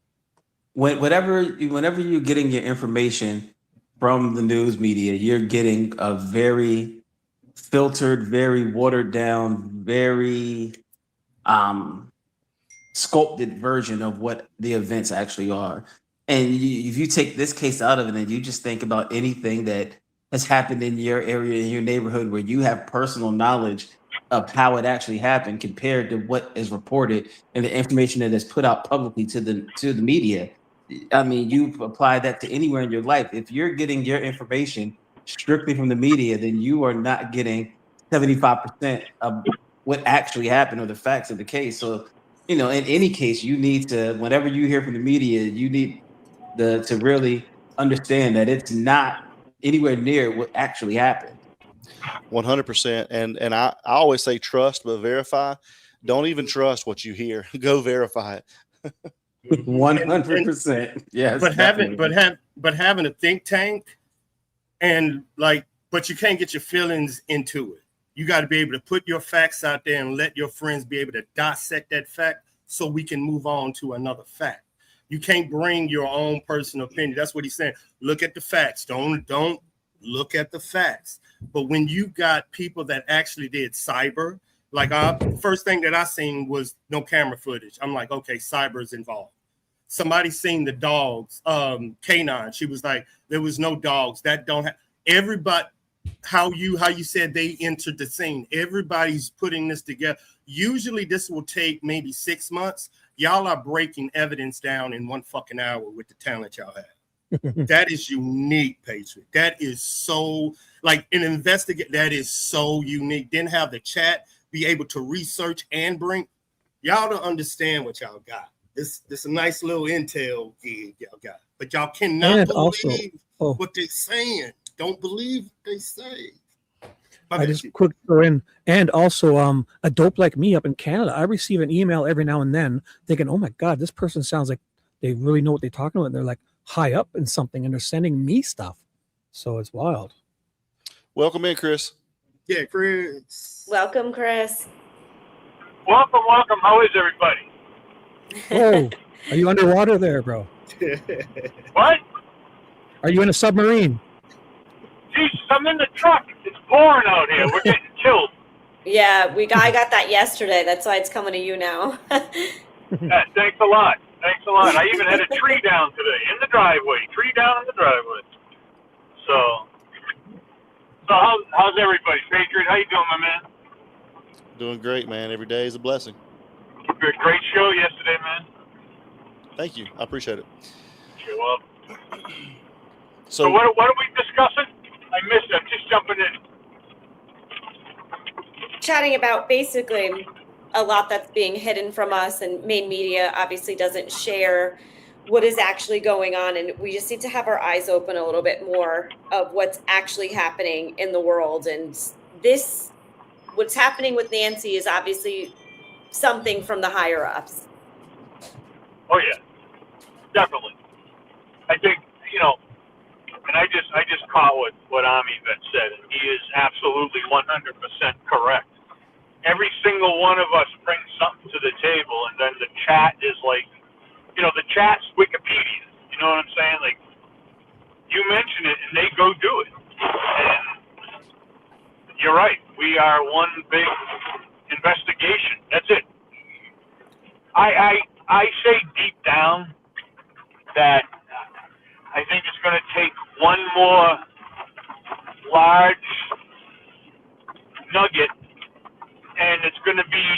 [SPEAKER 12] whenever you're getting your information from the news media, you're getting a very filtered, very watered down, very sculpted version of what the events actually are. And if you take this case out of it and you just think about anything that has happened in your area, in your neighborhood, where you have personal knowledge of how it actually happened compared to what is reported and the information that is put out publicly to the media. I mean, you apply that to anywhere in your life. If you're getting your information strictly from the media, then you are not getting 75% of what actually happened or the facts of the case. So, in any case, you need to, whenever you hear from the media, you need to really understand that it's not anywhere near what actually happened.
[SPEAKER 14] 100%. And I always say trust, but verify. Don't even trust what you hear. Go verify it.
[SPEAKER 12] 100%. Yes.
[SPEAKER 13] But having a think tank but you can't get your feelings into it. You got to be able to put your facts out there and let your friends be able to dissect that fact so we can move on to another fact. You can't bring your own personal opinion. That's what he's saying. Look at the facts. Don't look at the facts. But when you got people that actually did cyber, like first thing that I seen was no camera footage. I'm like, okay, cyber is involved. Somebody seen the dogs, canine. She was like, there was no dogs. That don't have everybody. How you said they entered the scene. Everybody's putting this together. Usually this will take maybe 6 months. Y'all are breaking evidence down in 1 fucking hour with the talent y'all have. That is unique, Patriot. That is so, like, an investigate. That is so unique. Then have the chat be able to research and bring y'all to understand what y'all got. This a nice little intel gig y'all got, but y'all cannot believe what they're saying. Don't believe what they say.
[SPEAKER 2] I just quick throw in, and also a dope like me up in Canada, I receive an email every now and then thinking, oh my God, this person sounds like they really know what they're talking about. And they're like high up in something and they're sending me stuff. So it's wild.
[SPEAKER 14] Welcome in, Chris.
[SPEAKER 13] Yeah, Chris.
[SPEAKER 1] Welcome, Chris.
[SPEAKER 9] Welcome. How is everybody?
[SPEAKER 2] Whoa, are you underwater there, bro?
[SPEAKER 9] What?
[SPEAKER 2] Are you in a submarine?
[SPEAKER 9] Jesus, I'm in the truck. It's pouring out here. We're getting chilled.
[SPEAKER 1] Yeah, I got that yesterday. That's why it's coming to you now.
[SPEAKER 9] Yeah, thanks a lot. I even had a tree down today in the driveway. So how's everybody? Patriot, how you doing, my man?
[SPEAKER 14] Doing great, man. Every day is a blessing.
[SPEAKER 9] Great show yesterday, man.
[SPEAKER 14] Thank you. I appreciate it.
[SPEAKER 9] You're welcome. So what are we discussing? I missed it. I'm just jumping in.
[SPEAKER 1] Chatting about basically a lot that's being hidden from us, and main media obviously doesn't share what is actually going on, and we just need to have our eyes open a little bit more of what's actually happening in the world. And what's happening with Nancy is obviously something from the higher ups.
[SPEAKER 9] Oh yeah, definitely. I think, and I just caught what Ami Vet said, and he is absolutely 100% correct. Every single one of us brings something to the table, and then the chat is like, the chat's Wikipedia. You know what I'm saying? Like, you mention it, and they go do it. And you're right. We are one big investigation. That's it. I say deep down that I think it's going to take one more large nugget, and it's going to be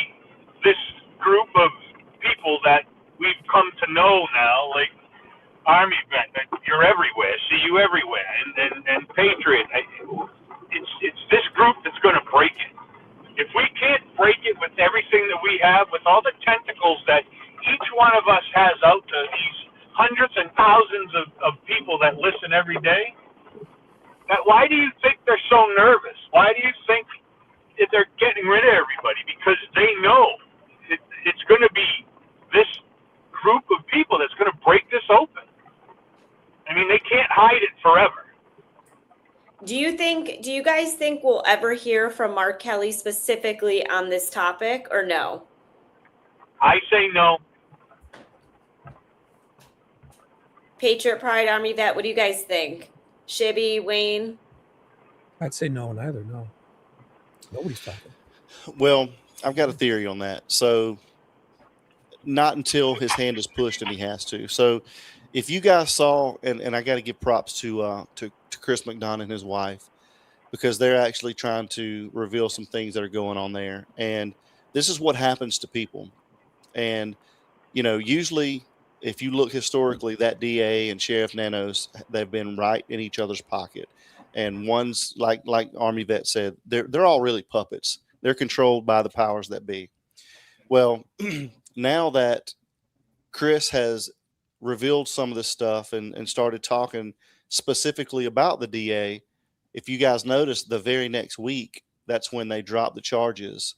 [SPEAKER 9] this group of people that we've come to know now, like Army Vet. You're everywhere, see you everywhere, and Patriot. It's this group that's going to break it. If we can't break it with everything that we have, with all the tentacles that each one of us has out to these hundreds and thousands of people that listen every day, why do you think they're so nervous? Why do you think that they're getting rid of everybody? Because they know it's going to be this group of people that's going to break this open. I mean, they can't hide it forever.
[SPEAKER 1] Do you guys think we'll ever hear from Mark Kelly specifically on this topic, or no?
[SPEAKER 9] I say no.
[SPEAKER 1] Patriot Pride, Army Vet, what do you guys think? Shibby, Wayne?
[SPEAKER 2] I'd say no, neither. No, nobody's talking.
[SPEAKER 14] Well, I've got a theory on that. So, not until his hand is pushed and he has to. So, if you guys saw, and I got to give props to Chris McDonough and his wife, because they're actually trying to reveal some things that are going on there. And this is what happens to people. And, usually if you look historically, that DA and Sheriff Nanos, they've been right in each other's pocket. And one's like Army Vet said, they're all really puppets. They're controlled by the powers that be. Well, now that Chris has revealed some of this stuff and started talking specifically about the DA, if you guys notice, the very next week, that's when they dropped the charges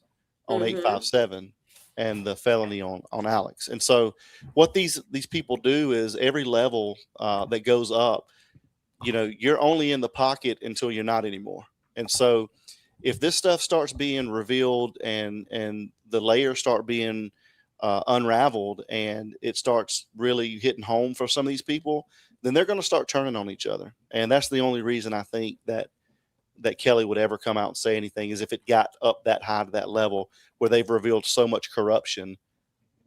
[SPEAKER 14] on 857 and the felony on Alex. And so what these people do is every level that goes up, you're only in the pocket until you're not anymore. And so if this stuff starts being revealed and the layers start being unraveled and it starts really hitting home for some of these people, then they're going to start turning on each other. And that's the only reason I think that Kelly would ever come out and say anything, is if it got up that high to that level where they've revealed so much corruption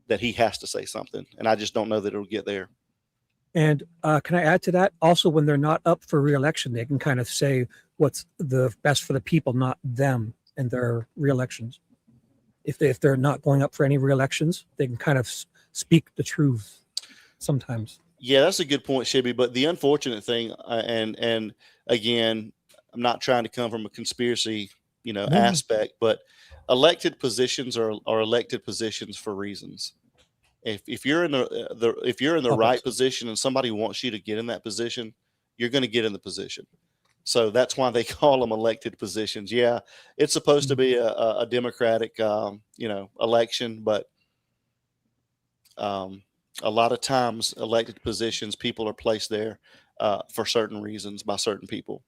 [SPEAKER 14] that he has to say something. And I just don't know that it'll get there.
[SPEAKER 2] And can I add to that? Also, when they're not up for re-election, they can kind of say what's the best for the people, not them and their re-elections. If they're not going up for any re-elections, they can kind of speak the truth sometimes.
[SPEAKER 14] Yeah, that's a good point, Shibby. But the unfortunate thing, and again, I'm not trying to come from a conspiracy, aspect, but elected positions are elected positions for reasons. If you're in the right position and somebody wants you to get in that position, you're going to get in the position. So that's why they call them elected positions. Yeah, it's supposed to be a democratic, election, but a lot of times elected positions, people are placed there for certain reasons by certain people.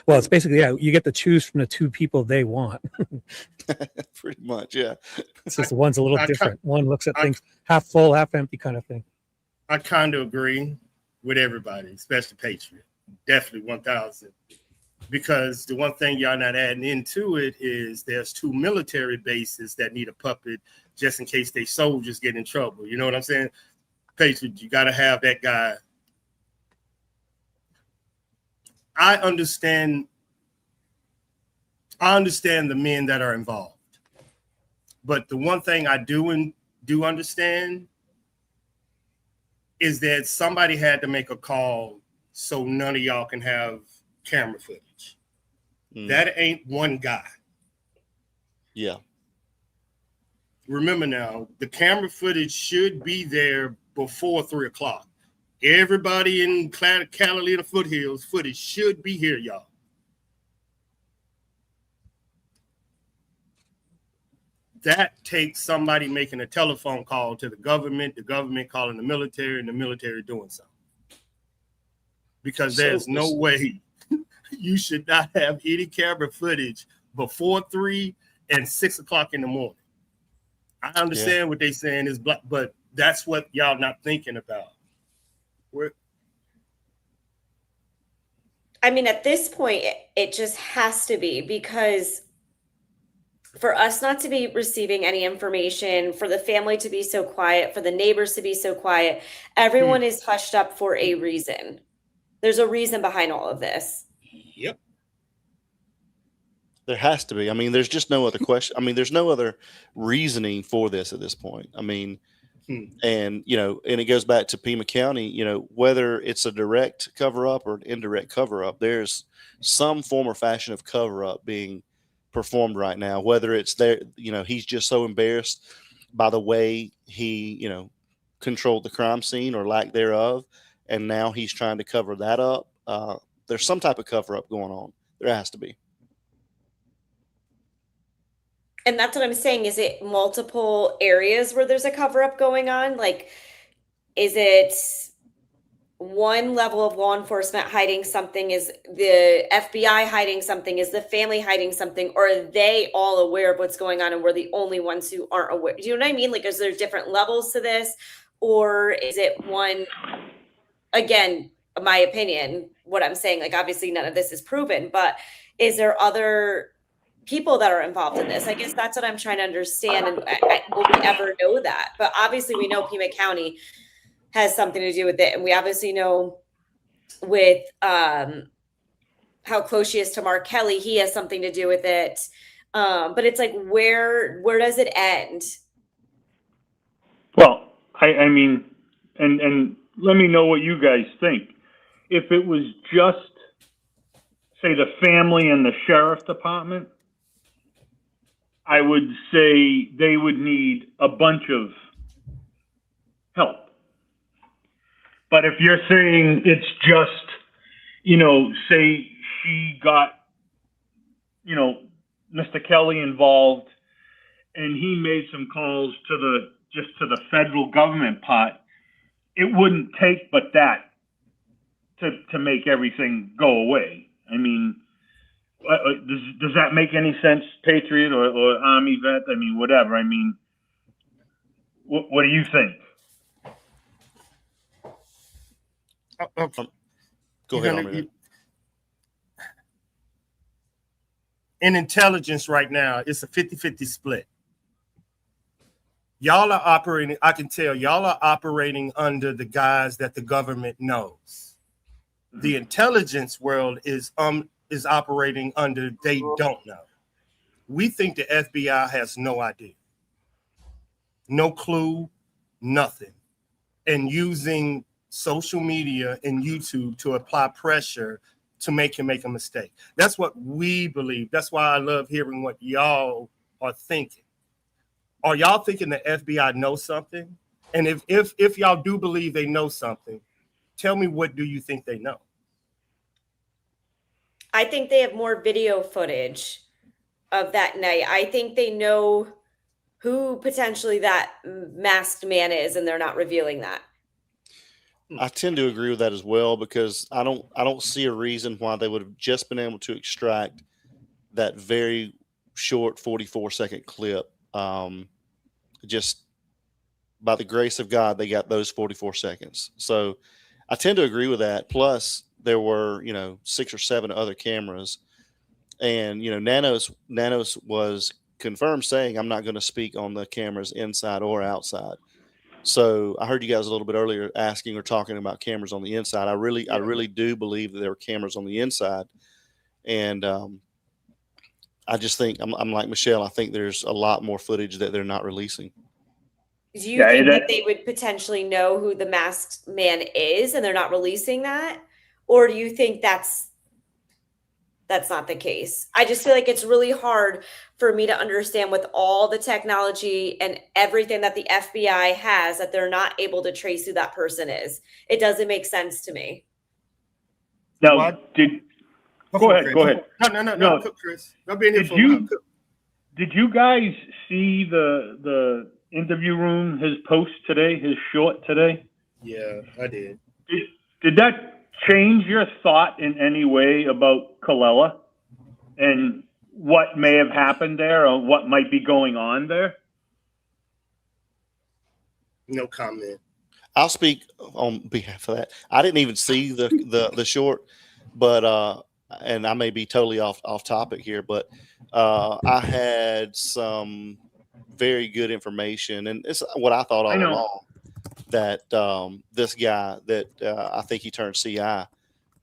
[SPEAKER 2] Well, it's basically, you get to choose from the two people they want.
[SPEAKER 14] Pretty much, yeah.
[SPEAKER 2] It's just one's a little different. One looks at things half full, half empty kind of thing.
[SPEAKER 13] I kind of agree with everybody, especially Patriot. Definitely 1,000. Because the one thing y'all not adding into it is there's 2 military bases that need a puppet just in case they soldiers get in trouble. You know what I'm saying? Patriot, you got to have that guy. I understand the men that are involved. But the one thing I do understand is that somebody had to make a call so none of y'all can have camera footage. That ain't one guy.
[SPEAKER 14] Yeah.
[SPEAKER 13] Remember now, the camera footage should be there before 3:00. Everybody in Catalina Foothills footage should be here, y'all. that takes somebody making a telephone call to the government calling the military, and the military doing something. Because there's no way you should not have any camera footage before 3 and 6 o'clock in the morning. I understand what they're saying is black, but that's what y'all not thinking about.
[SPEAKER 1] I mean, at this point, it just has to be, because for us not to be receiving any information, for the family to be so quiet, for the neighbors to be so quiet, everyone is hushed up for a reason. There's a reason behind all of this.
[SPEAKER 13] Yep.
[SPEAKER 14] There has to be. I mean, there's just no other question. I mean, there's no other reasoning for this at this point. I mean, and, you know, and it goes back to Pima County, you know, whether it's a direct cover up or an indirect cover up, there's some form or fashion of cover up being performed right now, whether it's there, you know, he's just so embarrassed by the way he, you know, controlled the crime scene or lack thereof. And now he's trying to cover that up. There's some type of cover up going on. There has to be.
[SPEAKER 1] And that's what I'm saying. Is it multiple areas where there's a cover up going on? Like, is it one level of law enforcement hiding something? Is the FBI hiding something? Is the family hiding something? Or are they all aware of what's going on and we're the only ones who aren't aware? Do you know what I mean? Like, is there different levels to this? Or is it one, again, my opinion, what I'm saying, like, obviously none of this is proven, but is there other people that are involved in this? I guess that's what I'm trying to understand. And will we ever know that? But obviously we know Pima County has something to do with it. And we obviously know with how close she is to Mark Kelly, he has something to do with it. But it's like, where does it end?
[SPEAKER 9] Well, I mean, and let me know what you guys think. If it was just, say, the family and the sheriff department, I would say they would need a bunch of help. But if you're saying it's just, you know, say she got, you know, Mr. Kelly involved and he made some calls to the federal government pot, it wouldn't take but that to make everything go away. I mean, does that make any sense, Patriot or Army vet? I mean, whatever. I mean, what do you think?
[SPEAKER 14] Go ahead, Army.
[SPEAKER 13] In intelligence right now, it's a 50-50 split. Y'all are operating, I can tell, y'all are operating under the guise that the government knows. The intelligence world is operating under they don't know. We think the FBI has no idea, no clue, nothing, and using social media and YouTube to apply pressure to make him make a mistake. That's what we believe. That's why I love hearing what y'all are thinking. Are y'all thinking the FBI knows something? And if y'all do believe they know something, tell me, what do you think they know?
[SPEAKER 1] I think they have more video footage of that night. I think they know who potentially that masked man is, and they're not revealing that.
[SPEAKER 14] I tend to agree with that as well, because I don't see a reason why they would have just been able to extract that very short 44-second clip. Just by the grace of God, they got those 44 seconds. So I tend to agree with that. Plus, there were, you know, 6 or 7 other cameras, and, you know, Nanos was confirmed saying, I'm not going to speak on the cameras inside or outside. So I heard you guys a little bit earlier asking or talking about cameras on the inside. I really do believe that there were cameras on the inside. And I just think I'm like Michelle. I think there's a lot more footage that they're not releasing.
[SPEAKER 1] Do you think that they would potentially know who the masked man is and they're not releasing that? Or do you think that's not the case? I just feel like it's really hard for me to understand, with all the technology and everything that the FBI has, that they're not able to trace who that person is. It doesn't make sense to me.
[SPEAKER 9] Now, go ahead.
[SPEAKER 13] No, Chris. I've been here for a while.
[SPEAKER 9] Did you guys see the interview room, his post today, his short today?
[SPEAKER 13] Yeah, I did.
[SPEAKER 9] Did that change your thought in any way about Colella and what may have happened there or what might be going on there?
[SPEAKER 13] No comment.
[SPEAKER 14] I'll speak on behalf of that. I didn't even see the short, but and I may be totally off topic here, but I had some very good information, and it's what I thought all along, that this guy that I think he turned CI,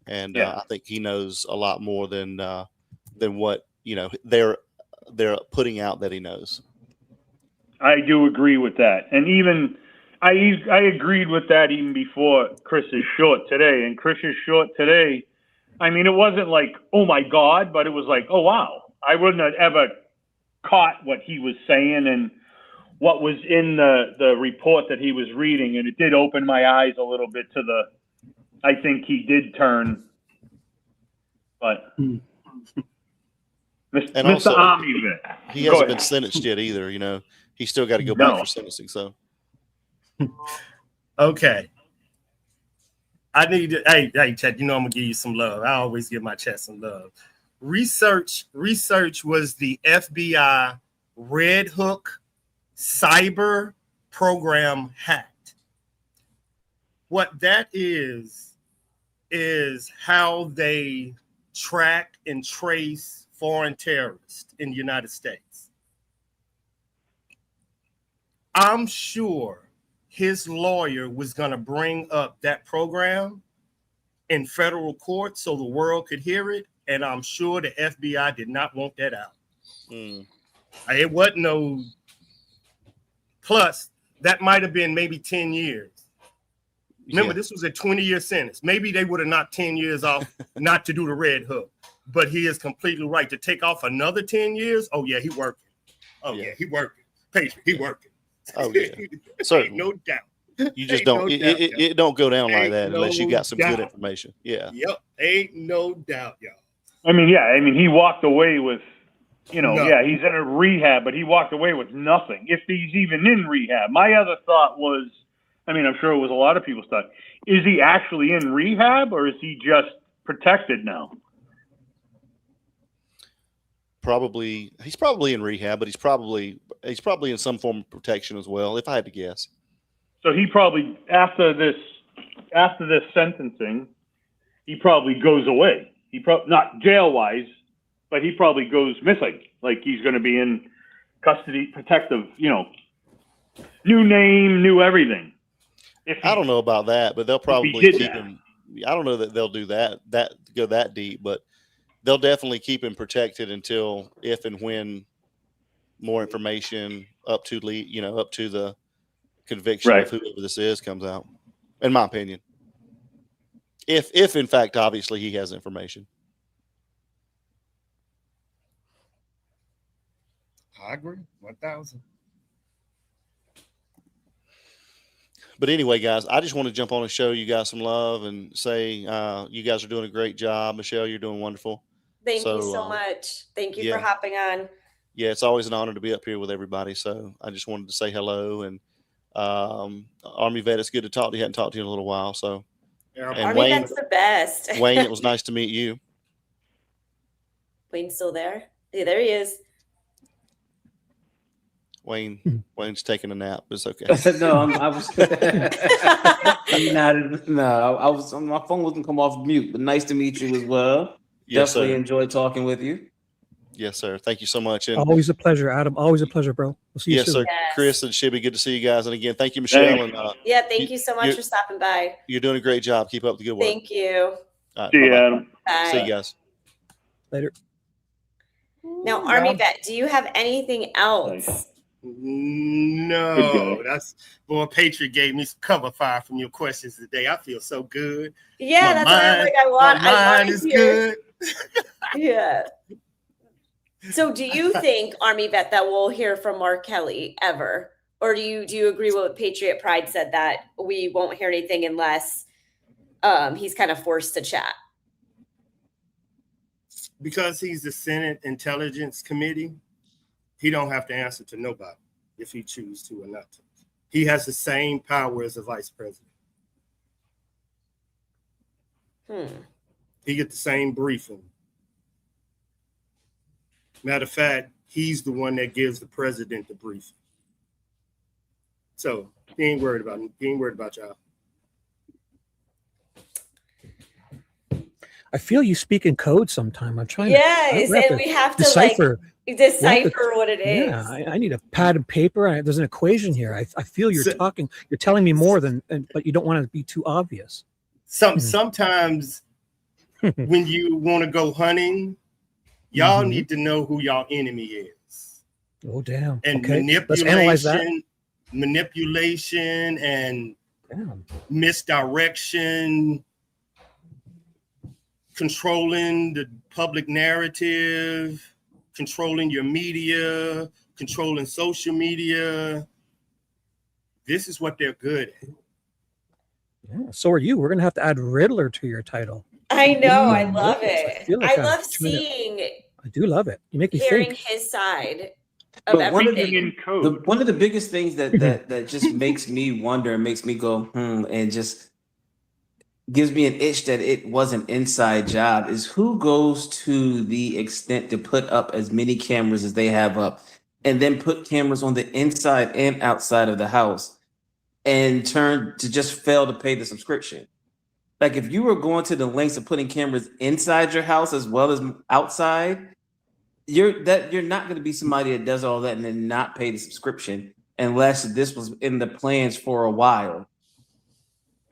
[SPEAKER 14] and I think he knows a lot more than what they're putting out that he knows.
[SPEAKER 9] I do agree with that, and even I agreed with that even before Chris's short today. And Chris's short today, I mean, it wasn't like, oh my God, but it was like, oh wow, I wouldn't have ever caught what he was saying and what was in the report that he was reading, and it did open my eyes a little bit to the. I think he did turn, but.
[SPEAKER 14] And
[SPEAKER 9] Mr.
[SPEAKER 14] also,
[SPEAKER 9] Army
[SPEAKER 14] he hasn't been sentenced yet either. You know, he's still got to go back for sentencing. So,
[SPEAKER 13] okay. I need to. Hey, Chad. You know I'm gonna give you some love. I always give my chat some love. Research was the FBI Red Hook cyber program hacked. What that is how they track and trace foreign terrorists in the United States. I'm sure his lawyer was going to bring up that program in federal court so the world could hear it, and I'm sure the FBI did not want that out. It wasn't no. Plus, that might have been maybe 10 years. Remember, this was a 20-year sentence. Maybe they would have knocked 10 years off not to do the Red Hook. But he is completely right. To take off another 10 years, oh, yeah, he working. Oh, yeah, he working. Patriot, he working.
[SPEAKER 14] Oh, yeah. Certainly.
[SPEAKER 13] No doubt.
[SPEAKER 14] You just don't, it don't go down like that unless you got some good information. Yeah.
[SPEAKER 13] Yep. Ain't no doubt, y'all.
[SPEAKER 9] I mean, he walked away with, he's in a rehab, but he walked away with nothing. If he's even in rehab. My other thought was, I'm sure it was a lot of people's thought, is he actually in rehab or is he just protected now?
[SPEAKER 14] He's probably in rehab, but he's probably in some form of protection as well, if I had to guess.
[SPEAKER 9] So he probably after this sentencing, he probably goes away. He not jail wise, but he probably goes missing. Like he's going to be in custody, protective. New name, new everything.
[SPEAKER 14] I don't know about that, but they'll probably keep him. I don't know that they'll do that go that deep, but they'll definitely keep him protected until if and when more information up to the conviction of whoever this is comes out, in my opinion. If in fact, obviously he has information.
[SPEAKER 13] I agree. 1,000.
[SPEAKER 14] But anyway, guys, I just want to jump on and show you guys some love and say you guys are doing a great job. Michelle, you're doing wonderful.
[SPEAKER 1] Thank you so much. Thank you for hopping on.
[SPEAKER 14] Yeah, it's always an honor to be up here with everybody. So I just wanted to say hello. And Army Vet, it's good to talk to you. I hadn't talked to you in a little while. So, and
[SPEAKER 1] Army
[SPEAKER 14] Wayne,
[SPEAKER 1] Vet's the best.
[SPEAKER 14] Wayne, it was nice to meet you.
[SPEAKER 1] Wayne's still there? Yeah, there he is.
[SPEAKER 14] Wayne's taking a nap. It's okay.
[SPEAKER 12] No, I was. I was. My phone wasn't come off mute. But nice to meet you as well.
[SPEAKER 14] Yes,
[SPEAKER 12] Definitely
[SPEAKER 14] sir.
[SPEAKER 12] enjoyed talking with you.
[SPEAKER 14] Yes, sir. Thank you so much. And
[SPEAKER 2] always a pleasure, Adam. Always a pleasure, bro. We'll see you soon.
[SPEAKER 14] Yes, sir. Chris and Shibby, good to see you guys. And again, thank you, Michelle. And
[SPEAKER 1] thank you so much for stopping by.
[SPEAKER 14] You're doing a great job. Keep up the good work.
[SPEAKER 1] Thank you.
[SPEAKER 14] All right,
[SPEAKER 9] see you, Adam.
[SPEAKER 1] Bye.
[SPEAKER 14] See you guys.
[SPEAKER 2] Later.
[SPEAKER 1] Now, Army Vet, do you have anything else?
[SPEAKER 13] No, Patriot gave me some cover fire from your questions today. I feel so good.
[SPEAKER 1] Yeah, that's what I want.
[SPEAKER 13] My mind is good.
[SPEAKER 1] Yeah. So, do you think, Army Vet, that we'll hear from Mark Kelly ever, or do you agree with what Patriot Pride said that we won't hear anything unless he's kind of forced to chat?
[SPEAKER 13] Because he's the Senate Intelligence Committee. he don't have to answer to nobody if he chooses to or not to. He has the same power as the vice president. He get the same briefing. Matter of fact, he's the one that gives the president the briefing. So he ain't worried about y'all.
[SPEAKER 2] I feel you speak in code sometime. I'm trying
[SPEAKER 1] Yes,
[SPEAKER 2] to
[SPEAKER 1] and we have to
[SPEAKER 2] decipher.
[SPEAKER 1] decipher what it is.
[SPEAKER 2] Yeah, I need a pad and paper. There's an equation here. I feel you're talking. You're telling me more than, but you don't want to be too obvious.
[SPEAKER 13] Sometimes when you want to go hunting, y'all need to know who y'all enemy is.
[SPEAKER 2] Oh, damn.
[SPEAKER 13] And
[SPEAKER 2] Okay. Let's analyze that.
[SPEAKER 13] Manipulation and misdirection, controlling the public narrative, controlling your media, controlling social media. This is what they're good at.
[SPEAKER 2] Yeah, so are you. We're going to have to add Riddler to your title.
[SPEAKER 1] I know. I love it.
[SPEAKER 2] I
[SPEAKER 1] love seeing.
[SPEAKER 2] I do love it. You make me
[SPEAKER 1] hearing
[SPEAKER 2] think.
[SPEAKER 1] his side of
[SPEAKER 12] But
[SPEAKER 1] everything.
[SPEAKER 12] one of the biggest things that just makes me wonder and makes me go, and just gives me an itch that it was an inside job is who goes to the extent to put up as many cameras as they have up and then put cameras on the inside and outside of the house and turn to just fail to pay the subscription. Like if you were going to the lengths of putting cameras inside your house as well as outside, you're not going to be somebody that does all that and then not pay the subscription unless this was in the plans for a while.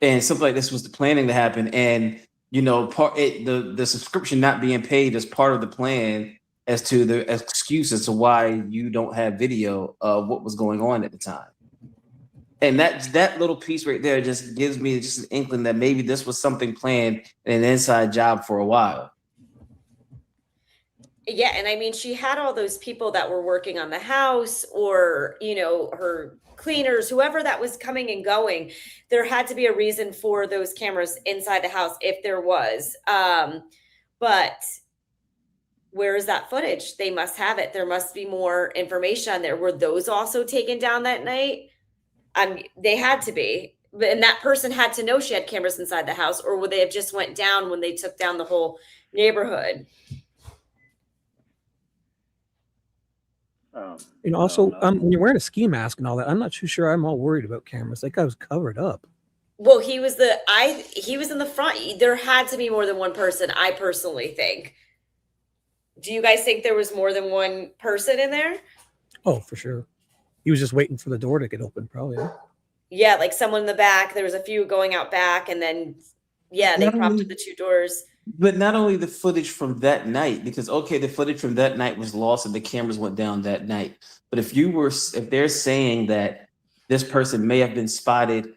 [SPEAKER 12] And something like this was the planning to happen, and the subscription not being paid is part of the plan as to the excuse as to why you don't have video of what was going on at the time. And that little piece right there just gives me just an inkling that maybe this was something planned and an inside job for a while.
[SPEAKER 1] Yeah, and I mean, she had all those people that were working on the house, or her cleaners, whoever that was coming and going. There had to be a reason for those cameras inside the house, if there was. But where is that footage? They must have it. There must be more information on there. Were those also taken down that night? They had to be. And that person had to know she had cameras inside the house, or would they have just went down when they took down the whole neighborhood?
[SPEAKER 2] Also, when you're wearing a ski mask and all that, I'm not too sure I'm all worried about cameras. That guy was covered up.
[SPEAKER 1] Well, he was in the front. There had to be more than one person, I personally think. Do you guys think there was more than one person in there?
[SPEAKER 2] Oh, for sure. He was just waiting for the door to get open, probably.
[SPEAKER 1] Yeah, like someone in the back. There was a few going out back, and then they propped up the two doors.
[SPEAKER 12] But not only the footage from that night, because the footage from that night was lost and the cameras went down that night. But if they're saying that this person may have been spotted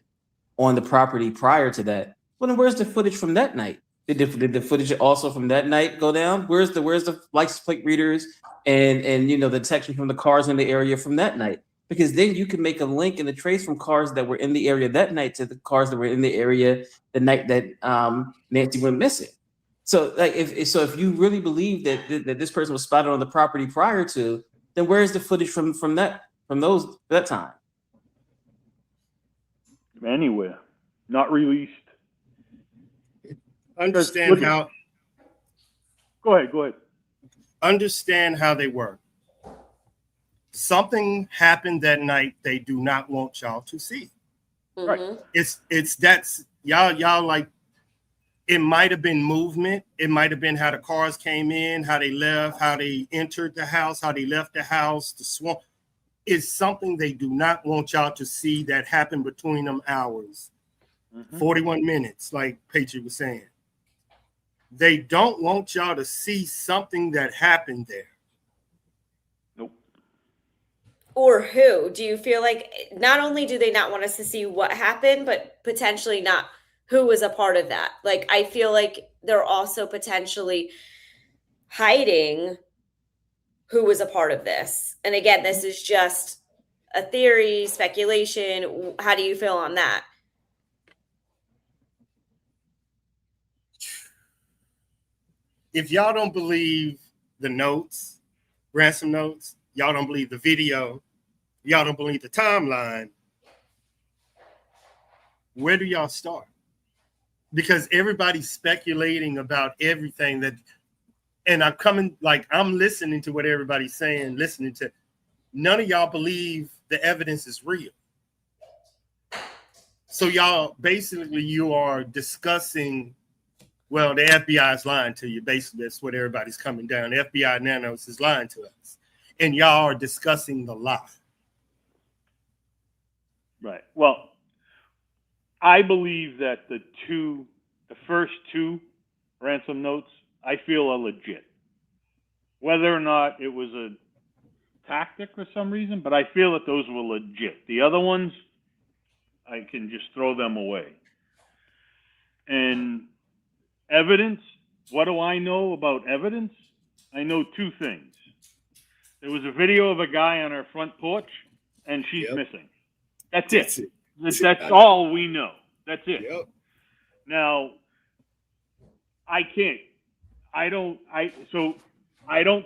[SPEAKER 12] on the property prior to that, well, then where's the footage from that night? Did the footage also from that night go down? Where's the license plate readers and the detection from the cars in the area from that night? Because then you can make a link and a trace from cars that were in the area that night to the cars that were in the area the night that Nancy went missing. So, if you really believe that this person was spotted on the property prior to, then where is the footage from that time?
[SPEAKER 15] Anywhere, not released.
[SPEAKER 13] Understand how.
[SPEAKER 15] Go ahead.
[SPEAKER 13] Understand how they work. Something happened that night they do not want y'all to see.
[SPEAKER 1] Mm-hmm.
[SPEAKER 13] It's that's y'all like. It might have been movement. It might have been how the cars came in, how they left, how they entered the house, how they left the house, the swamp. It's something they do not want y'all to see that happened between them hours. 41 minutes, like Patriot was saying. They don't want y'all to see something that happened there.
[SPEAKER 15] Nope.
[SPEAKER 1] Or who? Do you feel like not only do they not want us to see what happened, but potentially not who was a part of that? Like, I feel like they're also potentially hiding who was a part of this. And again, this is just a theory, speculation. How do you feel on that?
[SPEAKER 13] If y'all don't believe the notes, ransom notes, Y'all don't believe the video. Y'all don't believe the timeline. Where do y'all start? Because everybody's speculating about everything and I'm listening to what everybody's saying, none of y'all believe the evidence is real. So y'all, basically you are discussing, well, the FBI is lying to you. Basically, that's what everybody's coming down. The FBI Nanos is lying to us. And y'all are discussing the lie.
[SPEAKER 15] Right. Well, I believe that the first two ransom notes, I feel are legit. Whether or not it was a tactic for some reason, but I feel that those were legit. The other ones, I can just throw them away. And evidence, what do I know about evidence? I know two things. There was a video of a guy on her front porch, and she's missing. That's it. That's all we know. That's it.
[SPEAKER 13] Yep.
[SPEAKER 15] Now, I don't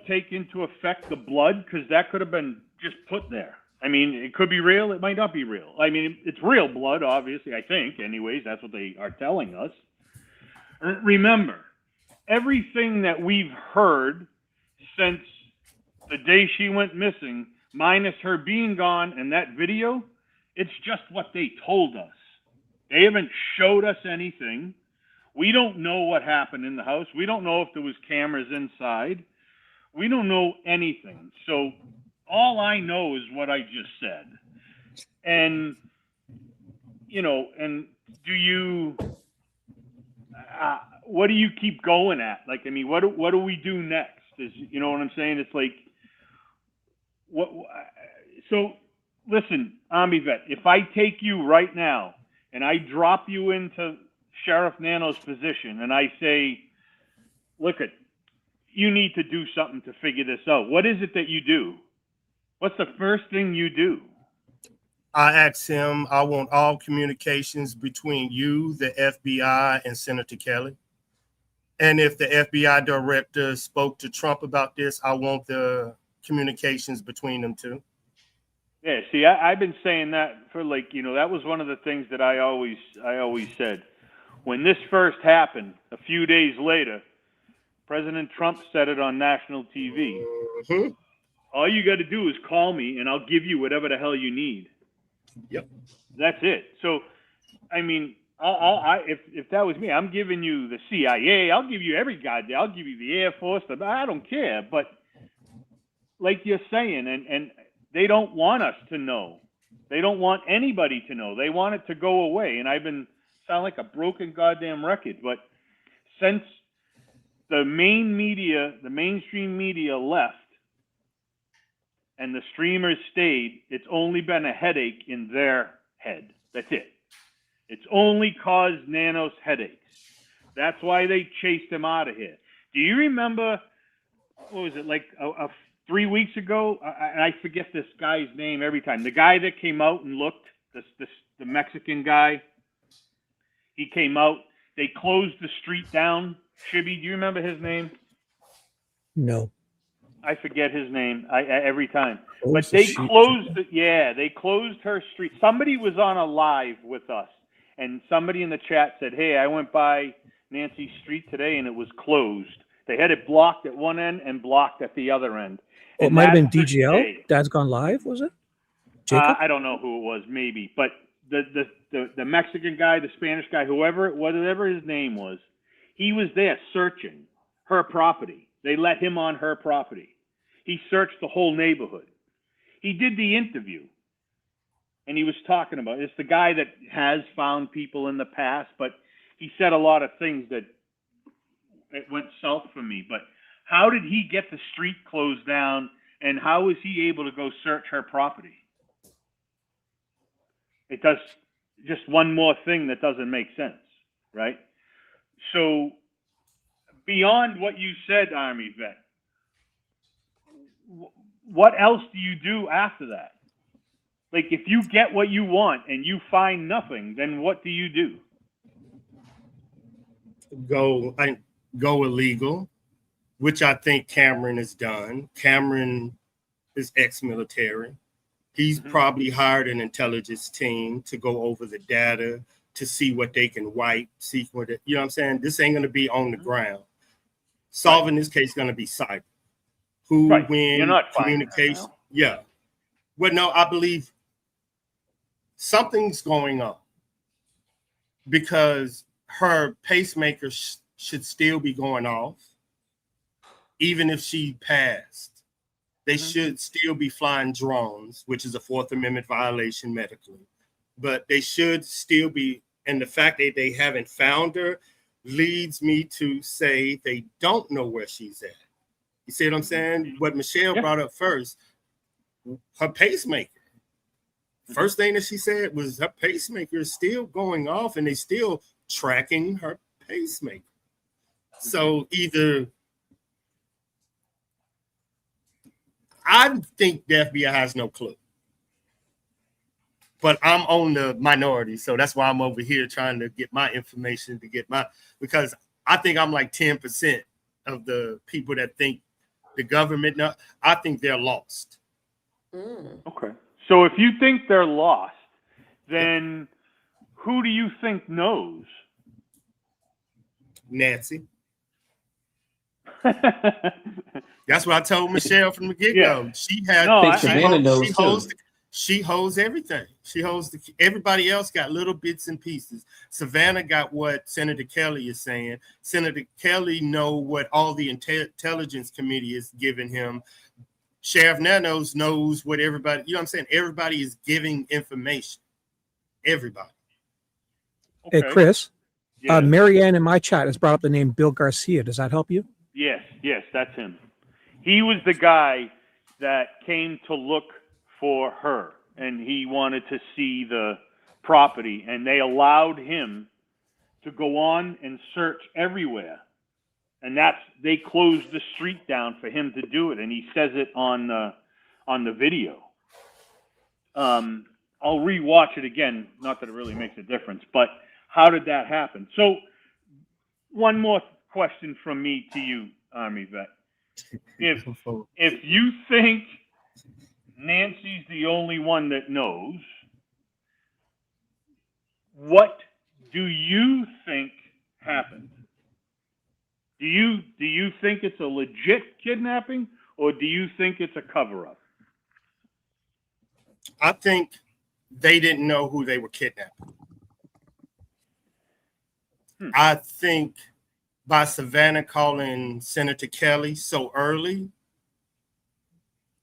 [SPEAKER 15] take into effect the blood because that could have been just put there. I mean, it could be real. It might not be real. I mean, it's real blood, obviously, I think. Anyways, that's what they are telling us. Remember, everything that we've heard since the day she went missing, minus her being gone and that video, it's just what they told us. They haven't showed us anything. We don't know what happened in the house. We don't know if there was cameras inside. We don't know anything. So all I know is what I just said. And, and what do you keep going at? Like, I mean, what do we do next? You know what I'm saying? It's like, so listen, Army vet, if I take you right now and I drop you into Sheriff Nano's position and I say, look, you need to do something to figure this out. What is it that you do? What's the first thing you do?
[SPEAKER 13] I asked him, I want all communications between you, the FBI, and Senator Kelly. And if the FBI director spoke to Trump about this, I want the communications between them two.
[SPEAKER 15] Yeah, see, I've been saying that for that was one of the things that I always said. When this first happened, a few days later, President Trump said it on national TV.
[SPEAKER 13] Mm-hmm.
[SPEAKER 15] All you got to do is call me and I'll give you whatever the hell you need.
[SPEAKER 13] Yep.
[SPEAKER 15] That's it. So, I mean, if that was me, I'm giving you the CIA. I'll give you every goddamn. I'll give you the Air Force. I don't care. But like you're saying, and they don't want us to know. They don't want anybody to know. They want it to go away. And I've been sound like a broken goddamn record. But since the mainstream media left, and the streamers stayed, it's only been a headache in their head. That's it. It's only caused Nanos headaches. That's why they chased him out of here. Do you remember, what was it, like 3 weeks ago? I forget this guy's name every time. The guy that came out and looked, the Mexican guy, he came out. They closed the street down. Shibby, do you remember his name?
[SPEAKER 2] No.
[SPEAKER 15] I forget his name every time. But they closed it. Yeah, they closed her street. Somebody was on a live with us, and somebody in the chat said, hey, I went by Nancy's street today, and it was closed. They had it blocked at one end and blocked at the other end.
[SPEAKER 2] Oh, it might have been DGL. Dad's Gone Live, was it? Jacob?
[SPEAKER 15] I don't know who it was, maybe. But the Mexican guy, the Spanish guy, whatever his name was, he was there searching her property. They let him on her property. He searched the whole neighborhood. He did the interview, and he was talking about it's the guy that has found people in the past, but he said a lot of things that it went south for me. But how did he get the street closed down, and how was he able to go search her property? It does just one more thing that doesn't make sense, right? So beyond what you said, Army vet, what else do you do after that? Like, if you get what you want and you find nothing, then what do you do?
[SPEAKER 13] Go illegal, which I think Cameron has done. Cameron is ex-military. He's probably hired an intelligence team to go over the data to see what they can wipe, see what it, you know what I'm saying? This ain't going to be on the ground. Solving this case is going to be cyber. Who,
[SPEAKER 15] Right.
[SPEAKER 13] when,
[SPEAKER 15] You're not finding her
[SPEAKER 13] communication.
[SPEAKER 15] now.
[SPEAKER 13] Yeah. Well, no, I believe something's going on because her pacemaker should still be going off, even if she passed. They should still be flying drones, which is a Fourth Amendment violation medically. But they should still be, and the fact that they haven't found her leads me to say they don't know where she's at. You see what I'm saying? What Michelle brought up first, her pacemaker. First thing that she said was her pacemaker is still going off and they still tracking her pacemaker. So either I think the FBI has no clue. But I'm on the minority, so that's why I'm over here trying to get my information because I think I'm like 10% of the people that think the government, I think they're lost.
[SPEAKER 15] Okay. So if you think they're lost, then who do you think knows?
[SPEAKER 13] Nancy. That's what I told Michelle from the get-go. She had she holds everything. She holds everybody else got little bits and pieces. Savannah got what Senator Kelly is saying. Senator Kelly know what all the intelligence committee is giving him. Sheriff Nanos knows what everybody, you know what I'm saying? Everybody is giving information. Everybody.
[SPEAKER 2] Hey, Chris, Marianne in my chat has brought up the name Bill Garcia. Does that help you?
[SPEAKER 15] Yes, that's him. He was the guy that came to look for her, and he wanted to see the property, and they allowed him to go on and search everywhere. And they closed the street down for him to do it, and he says it on the video. I'll rewatch it again, not that it really makes a difference, but how did that happen? So one more question from me to you, Army vet. If you think Nancy's the only one that knows, what do you think happened? Do you think it's a legit kidnapping, or do you think it's a cover-up?
[SPEAKER 13] I think they didn't know who they were kidnapping. I think by Savannah calling Senator Kelly so early,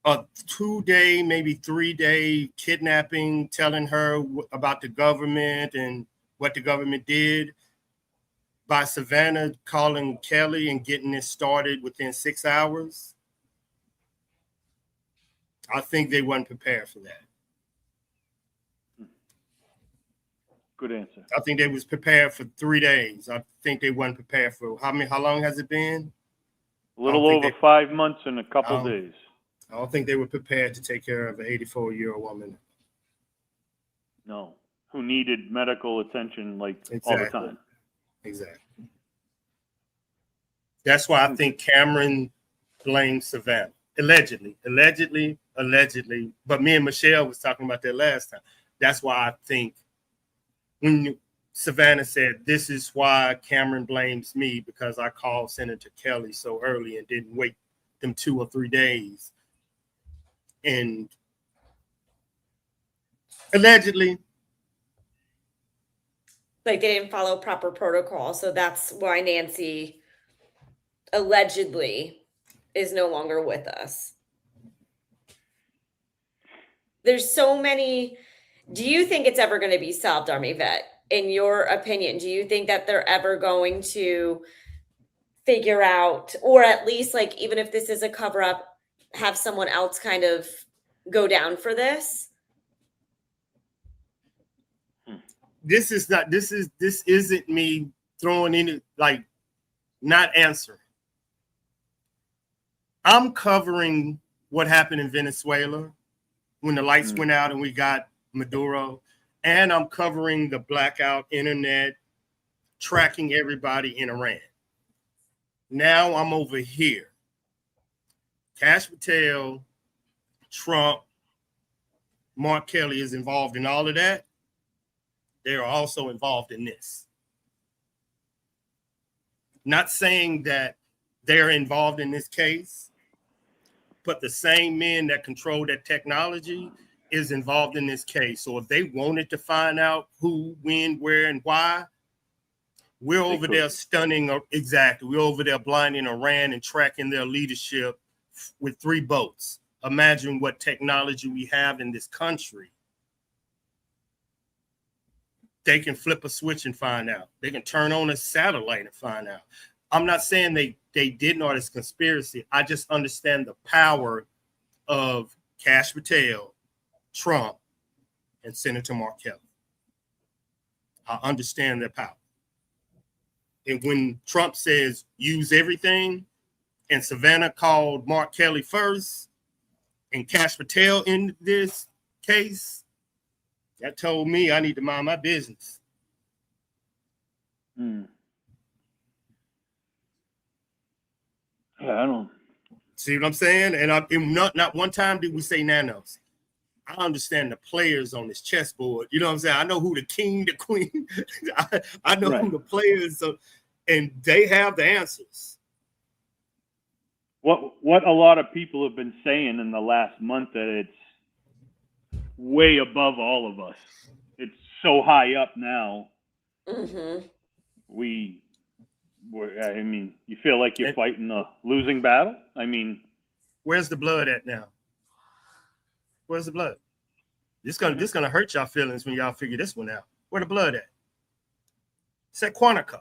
[SPEAKER 13] a 2-day, maybe 3-day kidnapping, telling her about the government and what the government did, by Savannah calling Kelly and getting this started within 6 hours, I think they weren't prepared for that.
[SPEAKER 15] Good answer.
[SPEAKER 13] I think they was prepared for 3 days. I think they weren't prepared for how long has it been?
[SPEAKER 15] A little over 5 months and a couple days.
[SPEAKER 13] I don't think they were prepared to take care of an 84-year-old woman.
[SPEAKER 15] No, who needed medical attention all the time.
[SPEAKER 13] Exactly. That's why I think Cameron blamed Savannah. Allegedly. But me and Michelle was talking about that last time. That's why I think when Savannah said, this is why Cameron blames me, because I called Senator Kelly so early and didn't wait them 2 or 3 days. And allegedly,
[SPEAKER 1] they didn't follow proper protocol. So that's why Nancy allegedly is no longer with us. There's so many. Do you think it's ever going to be solved, Army vet? In your opinion, do you think that they're ever going to figure out, or at least even if this is a cover up, have someone else kind of go down for this?
[SPEAKER 13] This isn't me throwing in not answering. I'm covering what happened in Venezuela when the lights went out and we got Maduro, and I'm covering the blackout internet, tracking everybody in Iran. Now I'm over here. Cash Patel Trump, Mark Kelly is involved in all of that, they are also involved in this. Not saying that they're involved in this case, but the same men that control that technology is involved in this case. So if they wanted to find out who, when, where, and why, we're over there stunning. Exactly. We're over there blinding Iran and tracking their leadership with 3 boats. Imagine what technology we have in this country. They can flip a switch and find out. They can turn on a satellite and find out. I'm not saying they didn't or it's conspiracy. I just understand the power of Kash Patel, Trump, and Senator Mark Kelly. I understand their power. And when Trump says use everything, and Savannah called Mark Kelly first, and Kash Patel in this case, that told me I need to mind my business.
[SPEAKER 15] Yeah, I don't
[SPEAKER 13] see what I'm saying. And not one time did we say nanos. I understand the players on this chessboard. You know what I'm saying? I know who the king, the queen. I know who the players are, and they have the answers.
[SPEAKER 15] What a lot of people have been saying in the last month, that it's way above all of us. It's so high up now.
[SPEAKER 1] Mm-hmm.
[SPEAKER 15] I mean, you feel like you're fighting a losing battle. I mean,
[SPEAKER 13] where's the blood at now? Where's the blood? This gonna hurt y'all feelings when y'all figure this one out. Where the blood at? It's at Quantico.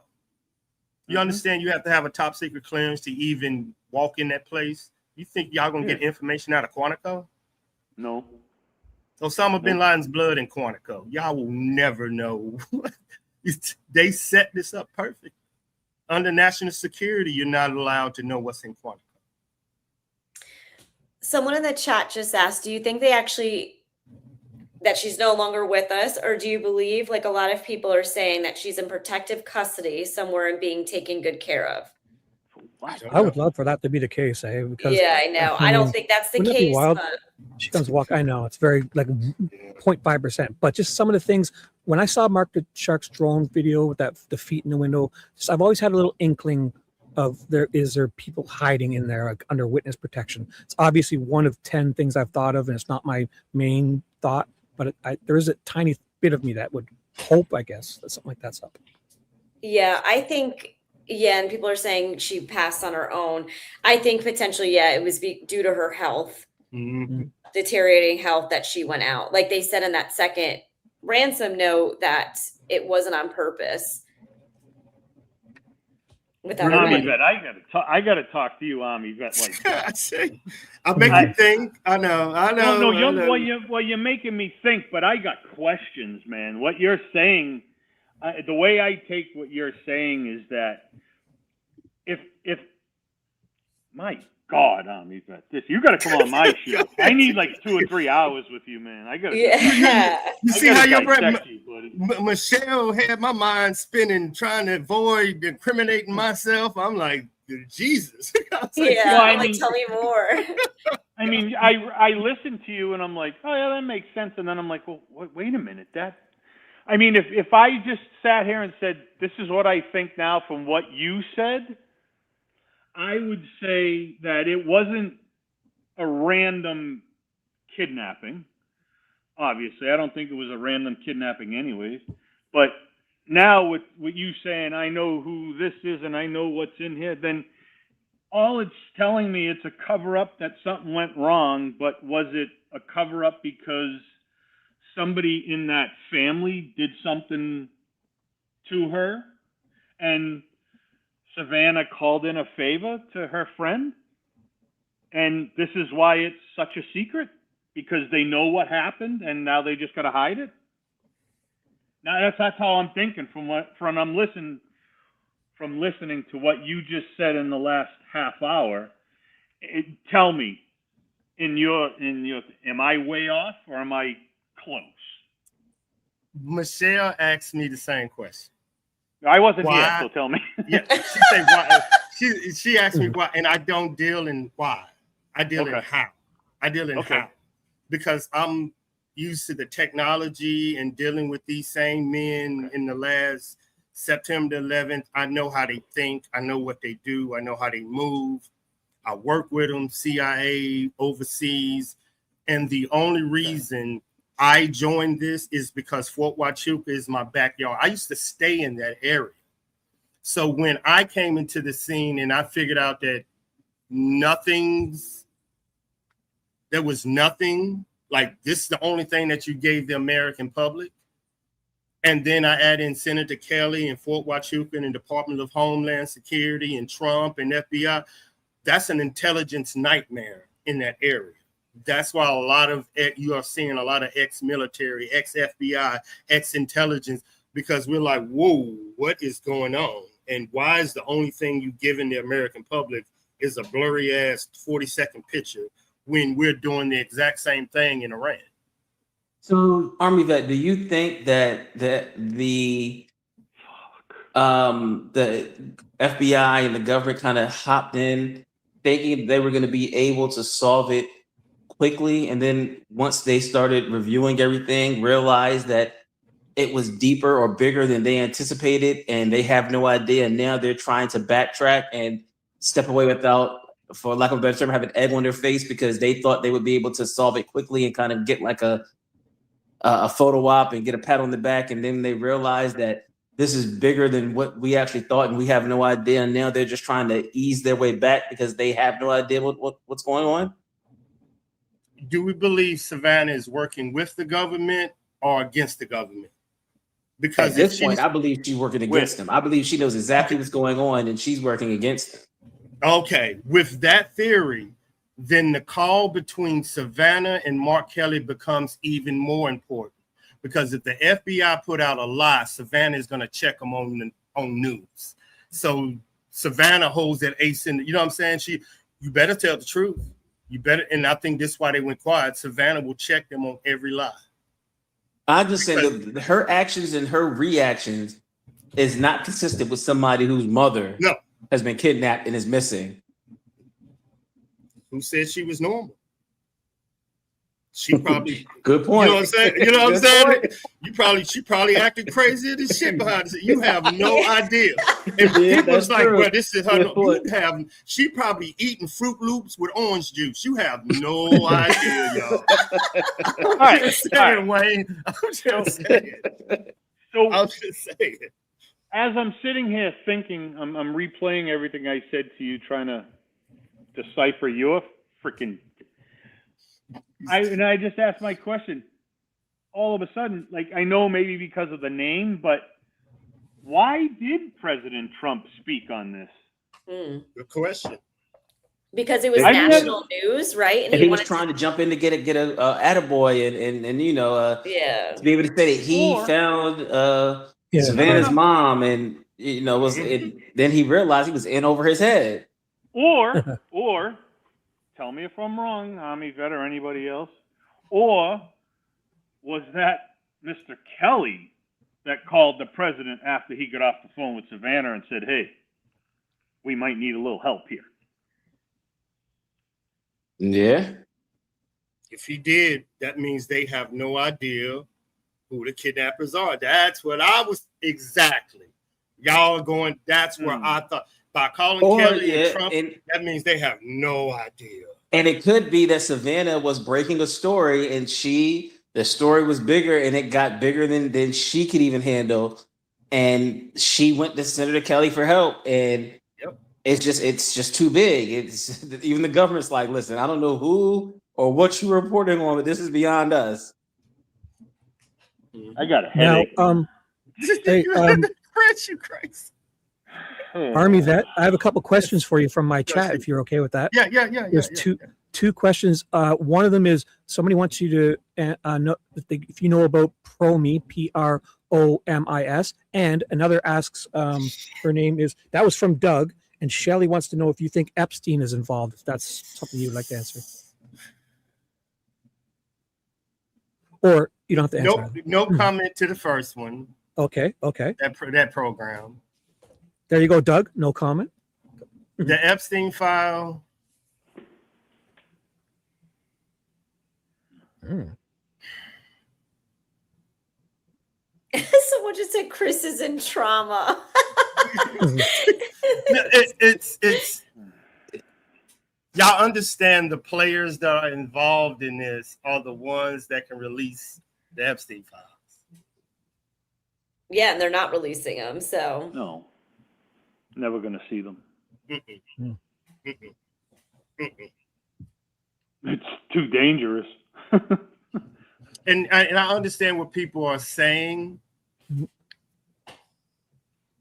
[SPEAKER 13] You understand you have to have a top secret clearance to even walk in that place. You think y'all gonna get information out of Quantico?
[SPEAKER 15] No.
[SPEAKER 13] Osama bin Laden's blood in Quantico. Y'all will never know. They set this up perfect. Under national security, you're not allowed to know what's in Quantico.
[SPEAKER 1] Someone in the chat just asked, do you think that she's no longer with us, or do you believe, like a lot of people are saying, that she's in protective custody somewhere and being taken good care of?
[SPEAKER 2] I would love for that to be the case, because
[SPEAKER 1] yeah, I know. I don't think that's the
[SPEAKER 2] wouldn't it be
[SPEAKER 1] case.
[SPEAKER 2] wild?
[SPEAKER 1] But
[SPEAKER 2] She comes walk. I know it's very like 0.5%, but just some of the things. When I saw Mark the Shark's drone video with the feet in the window, I've always had a little inkling of there people hiding in there, like, under witness protection. It's obviously one of 10 things I've thought of, and it's not my main thought, but there is a tiny bit of me that would hope, I guess, that something like that's up.
[SPEAKER 1] yeah, I think. Yeah, and people are saying she passed on her own. I think potentially, yeah, it was due to her health, deteriorating health, that she went out. Like they said in that second ransom note, that it wasn't on purpose. Without
[SPEAKER 15] Ami Vet, I gotta talk to you, Ami Vet. Like,
[SPEAKER 13] I make you think. I know.
[SPEAKER 15] Well, you're making me think, but I got questions, man. What you're saying, the way I take what you're saying is that if my God, Ami Vet, you got to come on my show. I need like 2 or 3 hours with you, man. I got to.
[SPEAKER 1] Yeah.
[SPEAKER 13] You see how your brother Michelle had my mind spinning, trying to avoid incriminating myself. I'm like, Jesus.
[SPEAKER 1] Tell me more.
[SPEAKER 15] I mean, I listen to you and I'm like, oh yeah, that makes sense. And then I'm like, well, wait a minute, I mean, if I just sat here and said, this is what I think now from what you said, I would say that it wasn't a random kidnapping. Obviously, I don't think it was a random kidnapping anyways. But now with you saying, I know who this is and I know what's in here, then all it's telling me, it's a cover-up that something went wrong, but was it a cover-up because somebody in that family did something to her and Savannah called in a favor to her friend? And this is why it's such a secret? Because they know what happened and now they just got to hide it? Now that's how I'm thinking from listening to what you just said in the last half hour. Tell me, am I way off or am I close?
[SPEAKER 13] Michelle asked me the same question.
[SPEAKER 15] I wasn't here, so tell me.
[SPEAKER 13] Yeah, she said why. She asked me why, and I don't deal in why. I deal in how. I deal in how. because I'm used to the technology and dealing with these same men in the last September 11th. I know how they think. I know what they do. I know how they move. I work with them, CIA, overseas. And the only reason I joined this is because Fort Huachuca is my backyard. I used to stay in that area. So when I came into the scene and I figured out that there was nothing, like this is the only thing that you gave the American public. And then I add in Senator Kelly and Fort Huachuca and the Department of Homeland Security and Trump and FBI. That's an intelligence nightmare in that area. That's why you are seeing a lot of ex-military, ex-FBI, ex-intelligence, because we're like, whoa, what is going on? And why is the only thing you giving the American public is a blurry ass 40-second picture when we're doing the exact same thing in Iran?
[SPEAKER 12] So, Army vet, do you think that the FBI and the government kind of hopped in thinking they were going to be able to solve it quickly, and then once they started reviewing everything, realized that it was deeper or bigger than they anticipated, and they have no idea, and now they're trying to backtrack and step away without, for lack of a better term, have an egg on their face because they thought they would be able to solve it quickly and kind of get like a photo op and get a pat on the back, and then they realize that this is bigger than what we actually thought, and we have no idea. And now they're just trying to ease their way back because they have no idea what's going on.
[SPEAKER 13] Do we believe Savannah is working with the government or against the government? Because
[SPEAKER 12] at this point, I believe she's working against them. I believe she knows exactly what's going on, and she's working against them.
[SPEAKER 13] Okay, with that theory, then the call between Savannah and Mark Kelly becomes even more important. Because if the FBI put out a lie, Savannah is going to check them on news. So Savannah holds that ace in, you know what I'm saying? You better tell the truth. You better, and I think this is why they went quiet. Savannah will check them on every lie.
[SPEAKER 12] I'm just saying that her actions and her reactions is not consistent with somebody whose mother has been kidnapped and is missing.
[SPEAKER 13] Who said she was normal? She probably
[SPEAKER 12] good point.
[SPEAKER 13] You know what I'm saying? You know what I'm saying? She probably acted crazy as shit behind it. You have no idea. And people's like, true. Well, this is her. She probably eating Fruit Loops with orange juice. You have no idea, y'all.
[SPEAKER 15] All right,
[SPEAKER 13] Wayne. I'm just saying.
[SPEAKER 15] So
[SPEAKER 13] I'm just saying.
[SPEAKER 15] As I'm sitting here thinking, I'm replaying everything I said to you, trying to decipher your freaking. I just asked my question. All of a sudden, like, I know maybe because of the name, but why did President Trump speak on this?
[SPEAKER 13] Good question.
[SPEAKER 1] Because it was national news, right?
[SPEAKER 12] And he was trying to jump in to get a attaboy and you know to be able to say that he found Savannah's mom, and you know then he realized he was in over his head.
[SPEAKER 15] Or tell me if I'm wrong, Army vet or anybody else, or was that Mr. Kelly that called the president after he got off the phone with Savannah and said, hey, we might need a little help here?
[SPEAKER 12] Yeah.
[SPEAKER 13] If he did, that means they have no idea who the kidnappers are. That's what I was exactly. Y'all are going, that's where I thought. By calling Kelly and Trump, that means they have no idea.
[SPEAKER 12] And it could be that Savannah was breaking a story, and the story was bigger, and it got bigger than she could even handle. And she went to Senator Kelly for help, and it's just too big. It's even the government's like, listen, I don't know who or what you're reporting on, but this is beyond us.
[SPEAKER 15] I got a headache.
[SPEAKER 2] Now, hey,
[SPEAKER 13] you Christ.
[SPEAKER 2] Army vet, I have a couple questions for you from my chat, if you're okay with that.
[SPEAKER 13] Yeah.
[SPEAKER 2] There's two questions. One of them is somebody wants you to know if you know about Promis, Promis, and another asks, her name is, that was from Doug, and Shelly wants to know if you think Epstein is involved, if that's something you'd like to answer. Or you don't have to answer.
[SPEAKER 13] No comment to the first one.
[SPEAKER 2] Okay.
[SPEAKER 13] That program.
[SPEAKER 2] There you go, Doug. No comment.
[SPEAKER 13] The Epstein file.
[SPEAKER 1] Someone just said Chris is in trauma.
[SPEAKER 13] It's y'all understand the players that are involved in this are the ones that can release the Epstein files.
[SPEAKER 1] Yeah, and they're not releasing them, so
[SPEAKER 15] No, never going to see them. It's too dangerous.
[SPEAKER 13] And I understand what people are saying.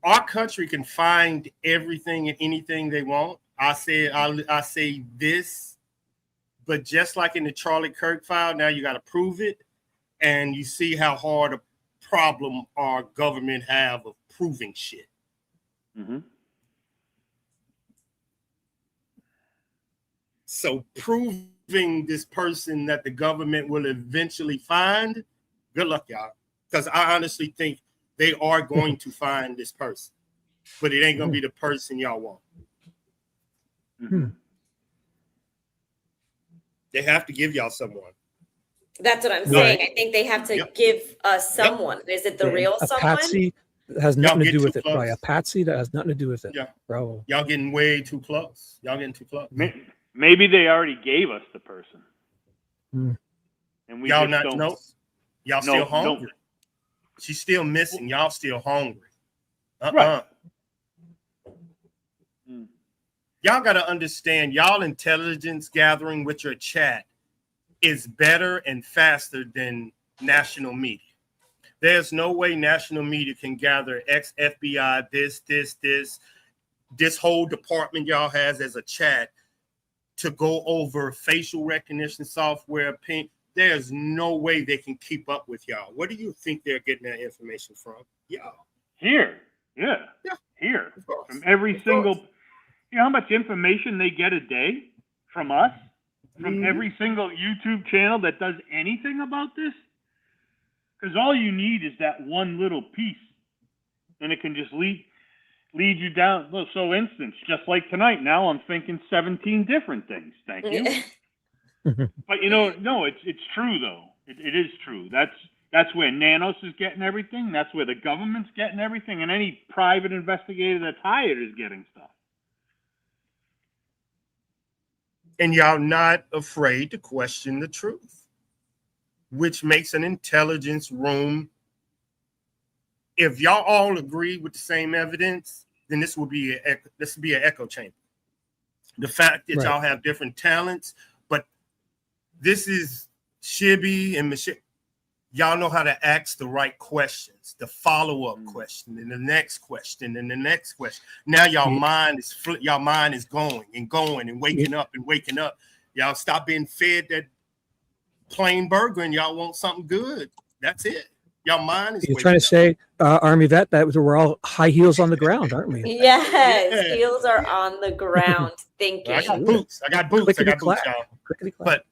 [SPEAKER 13] Our country can find everything and anything they want. I say this, but just like in the Charlie Kirk file, now you got to prove it, and you see how hard a problem our government have of proving shit.
[SPEAKER 15] Mm-hmm.
[SPEAKER 13] So proving this person that the government will eventually find, good luck, y'all. Because I honestly think they are going to find this person, but it ain't going to be the person y'all want. They have to give y'all someone.
[SPEAKER 1] that's what I'm saying. I think they have to give us someone. Is it the real
[SPEAKER 2] A
[SPEAKER 1] someone?
[SPEAKER 2] patsy that has nothing to
[SPEAKER 13] get
[SPEAKER 2] do
[SPEAKER 13] too
[SPEAKER 2] with it.
[SPEAKER 13] close.
[SPEAKER 2] Right? A patsy that has nothing to do with it.
[SPEAKER 13] Yeah.
[SPEAKER 2] Bro.
[SPEAKER 13] Y'all getting way too close. Y'all getting too close.
[SPEAKER 15] Maybe they already gave us the person. And we
[SPEAKER 13] y'all
[SPEAKER 15] just
[SPEAKER 13] not
[SPEAKER 15] don't.
[SPEAKER 13] know. Y'all
[SPEAKER 15] No,
[SPEAKER 13] still hungry. She's still missing. Y'all still hungry.
[SPEAKER 15] Right.
[SPEAKER 13] Y'all got to understand, y'all intelligence gathering with your chat is better and faster than national media. There's no way national media can gather ex-FBI, this whole department y'all has as a chat to go over facial recognition software. There's no way they can keep up with y'all. Where do you think they're getting that information from? Y'all.
[SPEAKER 15] Here. Yeah. Here. From every single, you know how much information they get a day from us? From every single YouTube channel that does anything about this? Because all you need is that one little piece. And it can just lead you down. Well, so instance, just like tonight, now I'm thinking 17 different things. Thank you. But no, it's true though. It is true. That's where Nanos is getting everything. That's where the government's getting everything, and any private investigator that's hired is getting stuff.
[SPEAKER 13] And y'all not afraid to question the truth, which makes an intelligence room. If y'all all agree with the same evidence, then this will be an echo chamber. The fact that y'all have different talents, but this is Shibby and Michelle. Y'all know how to ask the right questions, the follow-up question, and the next question, and the next question. Now y'all mind is going and waking up and waking up. Y'all stop being fed that plain burger and y'all want something good. That's it. Y'all mind is.
[SPEAKER 2] You're trying to say, Army vet, that we're all high heels on the ground, aren't we?
[SPEAKER 1] Yes, heels are on the ground thinking.
[SPEAKER 13] I got boots. I got boots, y'all. But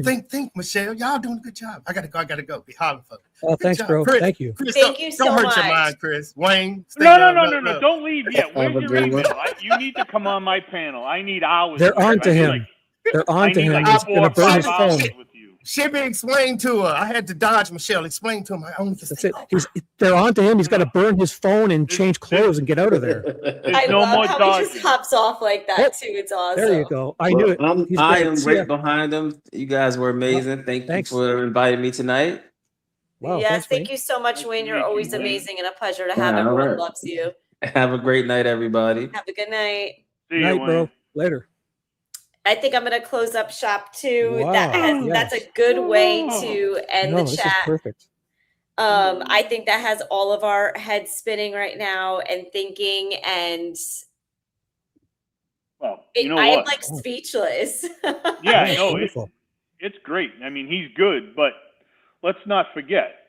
[SPEAKER 13] think, Michelle, y'all doing a good job. I gotta go. Be hollering for me.
[SPEAKER 2] Oh, thanks, bro.
[SPEAKER 13] Chris,
[SPEAKER 2] Thank you.
[SPEAKER 13] Chris,
[SPEAKER 1] Thank you so
[SPEAKER 13] don't hurt
[SPEAKER 1] much.
[SPEAKER 13] your mind, Chris. Wayne.
[SPEAKER 15] No. Don't leave yet. Where's your email? You need to come on my panel. I need hours.
[SPEAKER 2] They're on to him. They're on to him. He's going to burn his phone.
[SPEAKER 13] Shibby explained to her. I had to dodge Michelle. Explain to him.
[SPEAKER 2] That's it. They're on to him. He's got to burn his phone and change clothes and get out of there.
[SPEAKER 1] I love how he just hops off like that too. It's awesome.
[SPEAKER 2] There you go. I knew it.
[SPEAKER 12] I am right behind them. You guys were amazing. Thank you for inviting me tonight.
[SPEAKER 2] Wow,
[SPEAKER 1] yes, thank you so much, Wayne. You're always amazing and a pleasure to have.
[SPEAKER 12] Yeah,
[SPEAKER 1] Everyone
[SPEAKER 12] alright.
[SPEAKER 1] loves you.
[SPEAKER 12] Have a great night, everybody.
[SPEAKER 1] Have a good night.
[SPEAKER 2] Night, bro. Later.
[SPEAKER 1] I think I'm going to close up shop too.
[SPEAKER 2] Wow,
[SPEAKER 1] That's a good way to end the
[SPEAKER 2] this
[SPEAKER 1] chat.
[SPEAKER 2] is perfect.
[SPEAKER 1] I think that has all of our heads spinning right now and thinking, and
[SPEAKER 15] well,
[SPEAKER 1] I am like speechless.
[SPEAKER 15] Yeah, no, it's great. I mean, he's good, but let's not forget,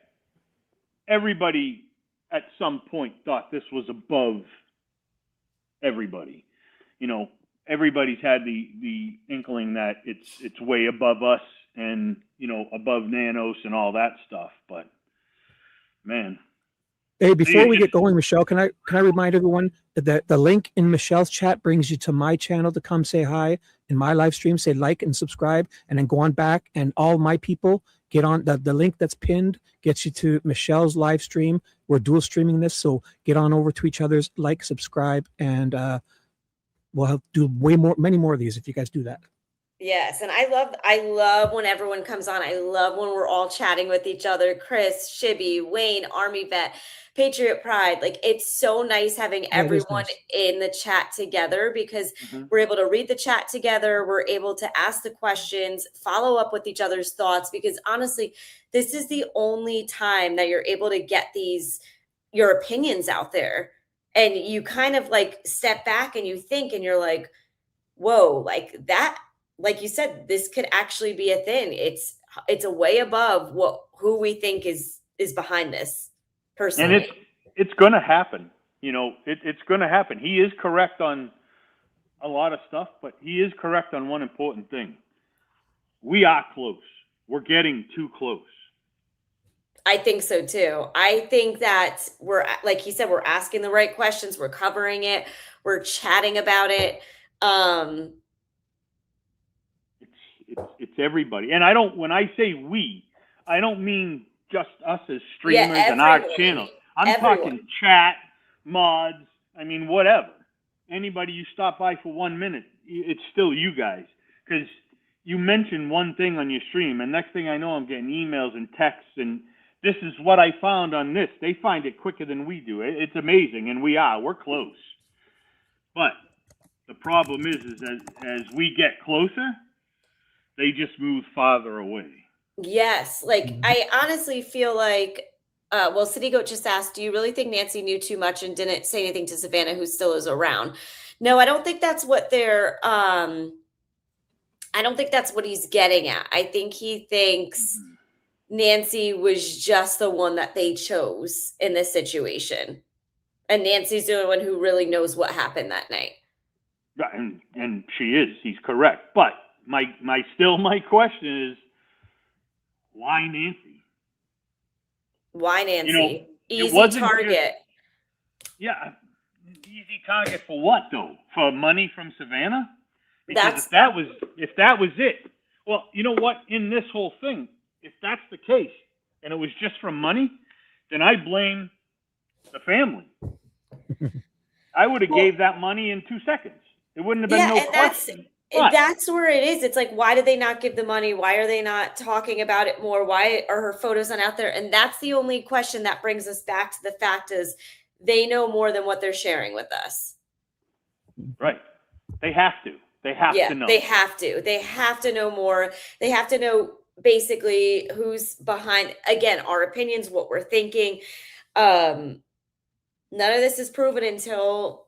[SPEAKER 15] everybody at some point thought this was above everybody. Everybody's had the inkling that it's way above us and above Nanos and all that stuff. But man,
[SPEAKER 2] hey, before we get going, Michelle, can I remind everyone that the link in Michelle's chat brings you to my channel to come say hi in my live stream, say like and subscribe, and then go on back, and all my people Get on the link that's pinned gets you to Michelle's live stream. We're dual streaming this, so get on over to each other's, like, subscribe, and we'll do many more of these if you guys do that.
[SPEAKER 1] Yes, and I love when everyone comes on. I love when we're all chatting with each other. Chris, Shibby, Wayne, Army Vet, Patriot Pride. Like, it's so nice having everyone in the chat together, because we're able to read the chat together. We're able to ask the questions, follow up with each other's thoughts, because honestly, this is the only time that you're able to get your opinions out there. And you kind of like step back and you think, and you're like, whoa, like that. Like you said, this could actually be a thing. It's a way above who we think is behind this personally.
[SPEAKER 15] And it's going to happen. You know, it's going to happen. He is correct on a lot of stuff, but he is correct on one important thing. We are close. We're getting too close.
[SPEAKER 1] I think so too. I think that we're, like he said, we're asking the right questions. We're covering it. We're chatting about it.
[SPEAKER 15] It's everybody. And when I say we, I don't mean just us as streamers and our channel. I'm talking chat, mods, I mean, whatever. Anybody you stop by for 1 minute, it's still you guys. Because you mention one thing on your stream, and next thing I know, I'm getting emails and texts, and this is what I found on this. They find it quicker than we do. It's amazing, and we're close. But the problem is as we get closer, they just move farther away.
[SPEAKER 1] Yes. Like, I honestly feel like, well, City Goat just asked, do you really think Nancy knew too much and didn't say anything to Savannah, who still is around? No, I don't think that's what I don't think that's what he's getting at. I think he thinks Nancy was just the one that they chose in this situation. And Nancy's the only one who really knows what happened that night.
[SPEAKER 15] And she is. He's correct. But my question is, why Nancy?
[SPEAKER 1] Why Nancy?
[SPEAKER 15] You know,
[SPEAKER 1] easy target.
[SPEAKER 15] Yeah. Easy target for what, though? For money from Savannah? Because if that was it, well, you know what? In this whole thing, if that's the case, and it was just from money, then I blame the family. I would have gave that money in 2 seconds. It wouldn't have been no question.
[SPEAKER 1] That's where it is. It's like, why did they not give the money? Why are they not talking about it more? Why are her photos not out there? And that's the only question that brings us back to the fact is they know more than what they're sharing with us.
[SPEAKER 15] Right. They have to. They have to know.
[SPEAKER 1] They have to. They have to know more. They have to know basically who's behind, again, our opinions, what we're thinking. None of this is proven until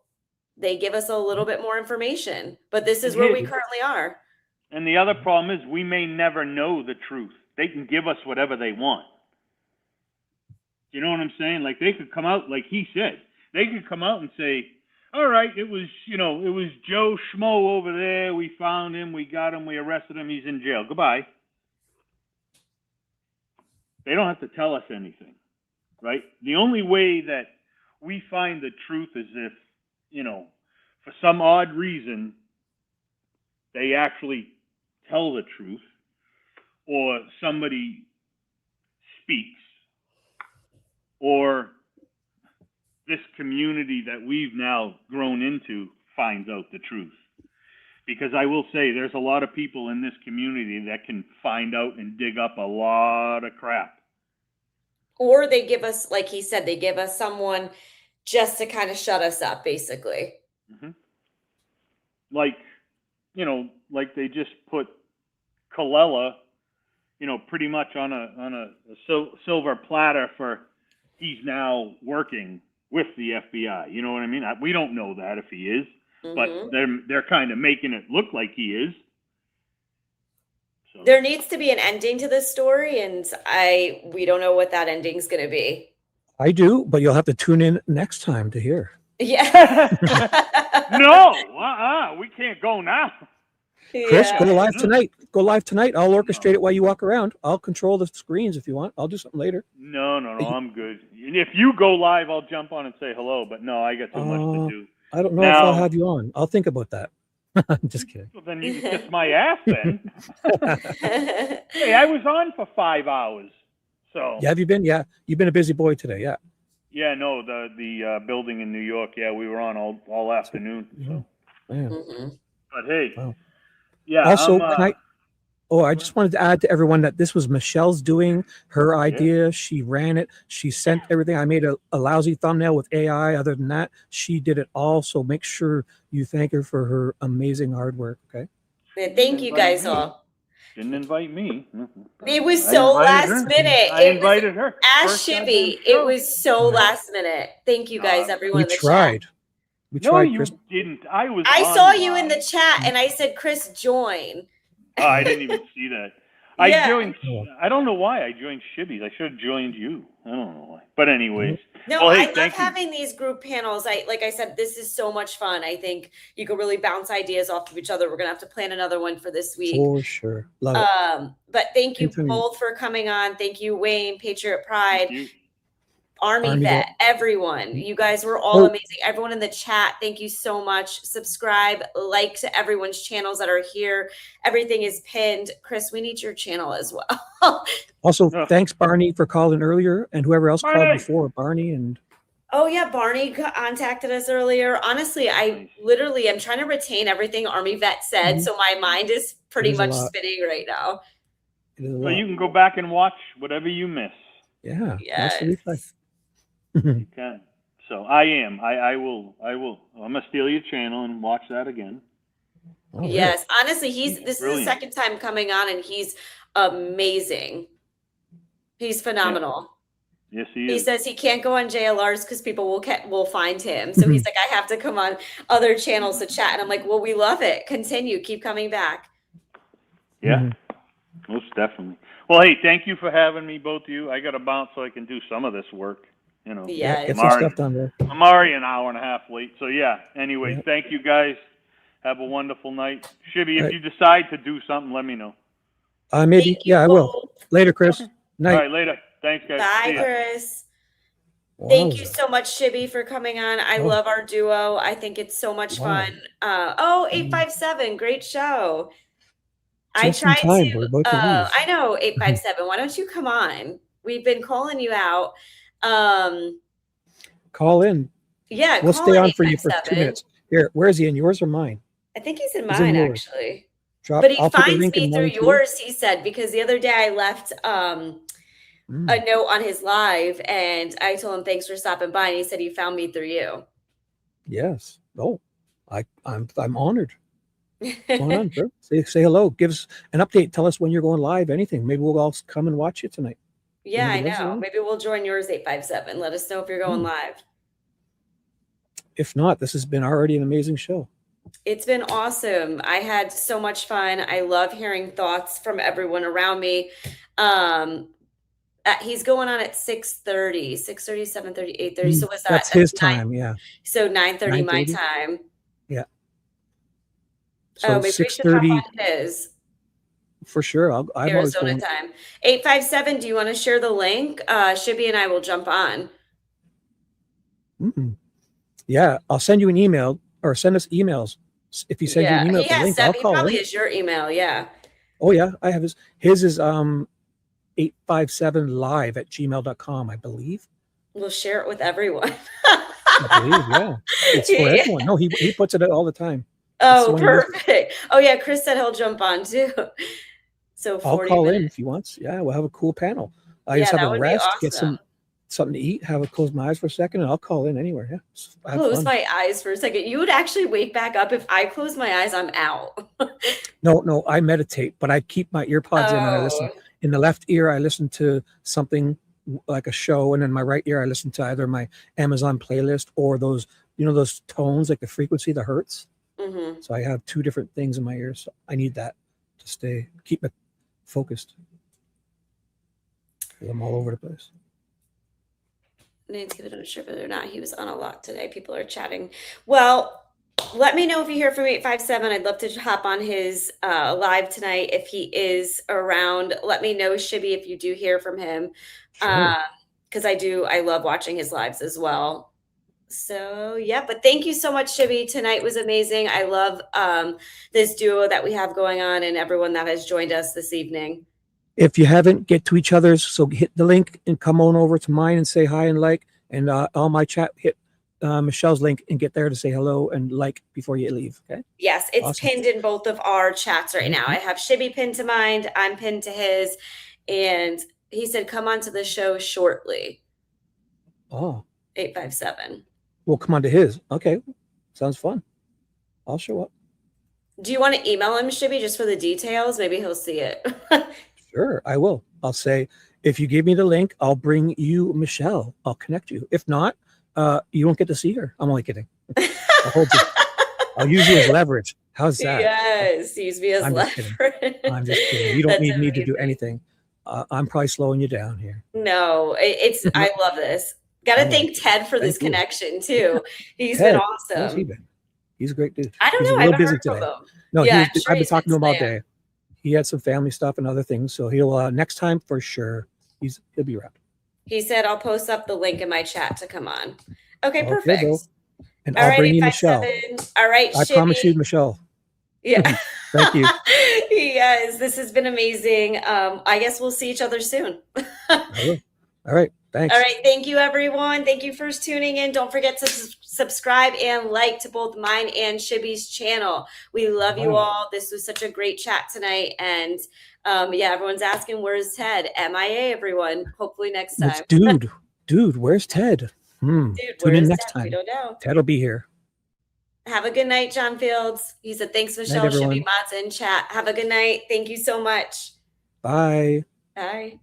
[SPEAKER 1] they give us a little bit more information. But this is where we currently are.
[SPEAKER 15] And the other problem is we may never know the truth. They can give us whatever they want. You know what I'm saying? Like, they could come out, like he said, they could come out and say, all right, it was Joe Schmo over there. We found him. We got him. We arrested him. He's in jail. Goodbye. They don't have to tell us anything, right? The only way that we find the truth is if, for some odd reason, they actually tell the truth, or somebody speaks, or this community that we've now grown into finds out the truth. Because I will say there's a lot of people in this community that can find out and dig up a lot of crap.
[SPEAKER 1] Or they give us, like he said, they give us someone just to kind of shut us up, basically.
[SPEAKER 15] Mm-hmm. Like, like they just put Colella, pretty much on a silver platter for he's now working with the FBI. You know what I mean? We don't know that if he is, but they're kind of making it look like he is. So.
[SPEAKER 1] There needs to be an ending to this story, and we don't know what that ending's going to be.
[SPEAKER 2] I do, but you'll have to tune in next time to hear.
[SPEAKER 1] Yeah.
[SPEAKER 15] No, we can't go now.
[SPEAKER 2] Chris, go live tonight. Go live tonight. I'll orchestrate it while you walk around. I'll control the screens if you want. I'll do something later.
[SPEAKER 15] No, I'm good. If you go live, I'll jump on and say hello, but no, I got too much to do.
[SPEAKER 2] I don't know if I'll have you on. I'll think about that. I'm just kidding.
[SPEAKER 15] Well, then you can kiss my ass then. Hey, I was on for 5 hours. So
[SPEAKER 2] Yeah, have you been? Yeah, you've been a busy boy today. Yeah.
[SPEAKER 15] yeah, no, the building in New York. Yeah, we were on all afternoon. So,
[SPEAKER 2] Man.
[SPEAKER 15] but hey,
[SPEAKER 2] Wow.
[SPEAKER 15] yeah,
[SPEAKER 2] Also,
[SPEAKER 15] I'm.
[SPEAKER 2] I just wanted to add to everyone that this was Michelle's doing, her idea. She ran it. She sent everything. I made a lousy thumbnail with AI. Other than that, she did it all. So make sure you thank her for her amazing hard work. Okay.
[SPEAKER 1] Thank you guys
[SPEAKER 15] me.
[SPEAKER 1] all.
[SPEAKER 15] Didn't invite me.
[SPEAKER 1] It was
[SPEAKER 15] I
[SPEAKER 1] so
[SPEAKER 15] invited
[SPEAKER 1] last
[SPEAKER 15] her.
[SPEAKER 1] minute.
[SPEAKER 15] I invited her.
[SPEAKER 1] Ask
[SPEAKER 15] First goddamn
[SPEAKER 1] Shibby. It
[SPEAKER 15] show.
[SPEAKER 1] was so last minute. Thank you guys, everyone
[SPEAKER 2] We
[SPEAKER 1] in the chat.
[SPEAKER 2] tried. We
[SPEAKER 15] No,
[SPEAKER 2] tried,
[SPEAKER 15] you
[SPEAKER 2] Chris.
[SPEAKER 15] didn't. I was.
[SPEAKER 1] I
[SPEAKER 15] on
[SPEAKER 1] saw you in
[SPEAKER 15] live.
[SPEAKER 1] the chat, and I said, "Chris, join."
[SPEAKER 15] Oh, I didn't even see that.
[SPEAKER 1] Yeah.
[SPEAKER 15] I joined. I don't know why I joined Shibby's. I should have joined you. I don't know why. But anyways.
[SPEAKER 1] No,
[SPEAKER 15] well, hey,
[SPEAKER 1] I love
[SPEAKER 15] thank you.
[SPEAKER 1] having these group panels. Like I said, this is so much fun. I think you could really bounce ideas off of each other. We're gonna have to plan another one for this week.
[SPEAKER 2] For sure. Love it.
[SPEAKER 1] But thank you
[SPEAKER 2] Continue.
[SPEAKER 1] both for coming on. Thank you, Wayne, Patriot Pride, Army
[SPEAKER 2] Army
[SPEAKER 1] Vet,
[SPEAKER 2] Vet.
[SPEAKER 1] everyone. You guys were all amazing. Everyone in the chat, thank you so much. Subscribe, like to everyone's channels that are here. Everything is pinned. Chris, we need your channel as well.
[SPEAKER 2] Also, thanks Barney for calling earlier, and whoever else called
[SPEAKER 1] Barney.
[SPEAKER 2] before. Barney and
[SPEAKER 1] Oh yeah, Barney contacted us earlier. Honestly, I literally am trying to retain everything Army Vet said, so my mind is pretty
[SPEAKER 2] It is a
[SPEAKER 1] much
[SPEAKER 2] lot.
[SPEAKER 1] spinning right now.
[SPEAKER 2] it is a
[SPEAKER 15] So
[SPEAKER 2] lot.
[SPEAKER 15] you can go back and watch whatever you miss.
[SPEAKER 2] Yeah.
[SPEAKER 1] Yes.
[SPEAKER 2] Watch the replay.
[SPEAKER 15] You can. So I am. I will. I'm gonna steal your channel and watch that again.
[SPEAKER 2] Oh,
[SPEAKER 1] Yes, honestly, this is the
[SPEAKER 15] brilliant.
[SPEAKER 1] second time coming on, and he's amazing. He's phenomenal.
[SPEAKER 15] Yes, he
[SPEAKER 1] He
[SPEAKER 15] is.
[SPEAKER 1] says he can't go on JLRs because people will find him. So he's like, I have to come on other channels to chat, and I'm like, well, we love it. Continue, keep coming back.
[SPEAKER 15] Yeah, most definitely. Well, hey, thank you for having me, both of you. I got to bounce so I can do some of this work. You know,
[SPEAKER 2] Yeah, get
[SPEAKER 15] I'm
[SPEAKER 2] some
[SPEAKER 15] already-
[SPEAKER 2] stuff done there.
[SPEAKER 15] I'm already an hour and a half late. So yeah. Anyway,
[SPEAKER 2] Yeah.
[SPEAKER 15] thank you guys. Have a wonderful night. Shibby, if
[SPEAKER 2] Right.
[SPEAKER 15] you decide to do something, let me know.
[SPEAKER 2] Maybe. Yeah, I will. Later, Chris. Night.
[SPEAKER 15] All right, later. Thanks, guys.
[SPEAKER 1] Bye,
[SPEAKER 15] See ya.
[SPEAKER 1] Chris. Thank you
[SPEAKER 2] Wowza.
[SPEAKER 1] so much, Shibby, for coming on. I
[SPEAKER 2] Oh.
[SPEAKER 1] love our duo. I think it's so much
[SPEAKER 2] Wow.
[SPEAKER 1] fun. 857, great show.
[SPEAKER 2] Just in
[SPEAKER 1] I tried
[SPEAKER 2] time.
[SPEAKER 1] to.
[SPEAKER 2] We're about to leave.
[SPEAKER 1] I know, 857. Why don't you come on? We've been calling you out.
[SPEAKER 2] Call in.
[SPEAKER 1] Yeah,
[SPEAKER 2] We'll
[SPEAKER 1] call
[SPEAKER 2] stay
[SPEAKER 1] in
[SPEAKER 2] on for you for
[SPEAKER 1] 857.
[SPEAKER 2] 2 minutes. Here, where is he? In yours or mine?
[SPEAKER 1] I think he's in
[SPEAKER 2] He's in
[SPEAKER 1] mine,
[SPEAKER 2] yours.
[SPEAKER 1] actually.
[SPEAKER 2] Drop.
[SPEAKER 1] But he
[SPEAKER 2] I'll put the
[SPEAKER 1] finds
[SPEAKER 2] link
[SPEAKER 1] me
[SPEAKER 2] in
[SPEAKER 1] through
[SPEAKER 2] mine too.
[SPEAKER 1] yours, he said, because the other day I left a note on his live, and I told him thanks for stopping by, and he said he found me through you.
[SPEAKER 2] Yes. Oh, I'm honored. What's going on, bro? Say hello. Give us an update. Tell us when you're going live. Anything. Maybe we'll all come and watch it tonight.
[SPEAKER 1] Yeah, I
[SPEAKER 2] Anybody else
[SPEAKER 1] know.
[SPEAKER 2] around?
[SPEAKER 1] Maybe we'll join yours, 857. Let us know if you're going live.
[SPEAKER 2] If not, this has been already an amazing show.
[SPEAKER 1] It's been awesome. I had so much fun. I love hearing thoughts from everyone around me. He's going on at 6:30, 7:30, 8:30. So what's that?
[SPEAKER 2] That's his
[SPEAKER 1] 9
[SPEAKER 2] time. Yeah.
[SPEAKER 1] So 9:30 my
[SPEAKER 2] 9:30?
[SPEAKER 1] time.
[SPEAKER 2] Yeah.
[SPEAKER 1] Oh,
[SPEAKER 2] So
[SPEAKER 1] maybe we should hop
[SPEAKER 2] 6:30
[SPEAKER 1] on his
[SPEAKER 2] for sure. I'm always
[SPEAKER 1] Arizona
[SPEAKER 2] going.
[SPEAKER 1] time. 857, do you want to share the link? Shibby and I will jump on.
[SPEAKER 2] Yeah, I'll send you an email or send us emails. If you send you an email
[SPEAKER 1] he
[SPEAKER 2] with the
[SPEAKER 1] has
[SPEAKER 2] link, I'll
[SPEAKER 1] he
[SPEAKER 2] call
[SPEAKER 1] probably
[SPEAKER 2] in.
[SPEAKER 1] has your email, yeah.
[SPEAKER 2] Oh yeah, I have his. His is 857live@gmail.com, I believe.
[SPEAKER 1] We'll share it with everyone.
[SPEAKER 2] I believe, yeah. It's for
[SPEAKER 1] Yeah.
[SPEAKER 2] everyone. No, he puts it out all the time. That's the
[SPEAKER 1] Oh,
[SPEAKER 2] one he uses.
[SPEAKER 1] perfect. Oh yeah, Chris said he'll jump on too. So
[SPEAKER 2] I'll
[SPEAKER 1] 40
[SPEAKER 2] call in
[SPEAKER 1] minutes.
[SPEAKER 2] if he wants. Yeah, we'll have a cool panel. I
[SPEAKER 1] Yeah,
[SPEAKER 2] just have
[SPEAKER 1] that
[SPEAKER 2] a
[SPEAKER 1] would be
[SPEAKER 2] rest, get
[SPEAKER 1] awesome.
[SPEAKER 2] something to eat, have a close my eyes for a second, and I'll call in anywhere. Yeah, have
[SPEAKER 1] Close
[SPEAKER 2] fun.
[SPEAKER 1] my eyes for a second. You would actually wake back up if I close my eyes, I'm out.
[SPEAKER 2] No, I meditate, but I keep my ear pods in and I listen.
[SPEAKER 1] Oh.
[SPEAKER 2] In the left ear, I listen to something like a show, and in my right ear, I listen to either my Amazon playlist or those, those tones, like the frequency, the hertz.
[SPEAKER 1] Mhm.
[SPEAKER 2] So I have two different things in my ears. So I need that to keep it focused. 'Cause I'm all over the place.
[SPEAKER 1] Nancy, but I'm sure whether or not he was on a lot today. People are chatting. Well, let me know if you hear from 857. I'd love to hop on his live tonight if he is around. Let me know, Shibby, if you do hear from him.
[SPEAKER 2] Sure.
[SPEAKER 1] Because I love watching his lives as well. So yeah, but thank you so much, Shibby. Tonight was amazing. I love this duo that we have going on and everyone that has joined us this evening.
[SPEAKER 2] If you haven't, get to each other's. So hit the link and come on over to mine and say hi and like. And on my chat, hit Michelle's link and get there to say hello and like before you leave. Okay.
[SPEAKER 1] Yes, it's
[SPEAKER 2] Awesome.
[SPEAKER 1] pinned in both of our chats right now. I have Shibby pinned to mine. I'm pinned to his. And he said, come on to the show shortly.
[SPEAKER 2] Oh.
[SPEAKER 1] 857.
[SPEAKER 2] We'll come on to his. Okay. Sounds fun. I'll show up.
[SPEAKER 1] Do you want to email him, Shibby, just for the details? Maybe he'll see it.
[SPEAKER 2] Sure, I will. I'll say, if you give me the link, I'll bring you Michelle. I'll connect you. If not, you won't get to see her. I'm only kidding. I'll use you as leverage. How's that?
[SPEAKER 1] Yes, use me as leverage.
[SPEAKER 2] I'm just kidding. You don't need me to do anything. I'm probably slowing you down here.
[SPEAKER 1] No, it's I love this. Got to thank Ted for this connection too. He's been awesome.
[SPEAKER 2] How's he been? He's a great dude.
[SPEAKER 1] I don't know.
[SPEAKER 2] I haven't heard from
[SPEAKER 1] him.
[SPEAKER 2] No,
[SPEAKER 1] yeah,
[SPEAKER 2] I've been talking to him all day. He had some family stuff and other things, so he'll next time for sure. He'll be around.
[SPEAKER 1] He said, "I'll post up the link in my chat to come on." Okay, perfect.
[SPEAKER 2] And I'll bring you Michelle.
[SPEAKER 1] All right,
[SPEAKER 2] I promise you, Michelle.
[SPEAKER 1] Yeah.
[SPEAKER 2] Thank you.
[SPEAKER 1] Yes, this has been amazing. I guess we'll see each other soon.
[SPEAKER 2] All right. Thanks.
[SPEAKER 1] All right. Thank you, everyone. Thank you for tuning in. Don't forget to subscribe and like to both mine and Shibby's channel. We love you all. This was such a great chat tonight. And yeah, everyone's asking, where's Ted? MIA, everyone. Hopefully next time.
[SPEAKER 2] Dude, where's Ted?
[SPEAKER 1] Dude,
[SPEAKER 2] tune in next time.
[SPEAKER 1] We don't know.
[SPEAKER 2] Ted will be here.
[SPEAKER 1] Have a good night, John Fields. He said, thanks, Michelle. Shibby Mods in chat. Have a good night. Thank you so much.
[SPEAKER 2] Bye.
[SPEAKER 1] Bye.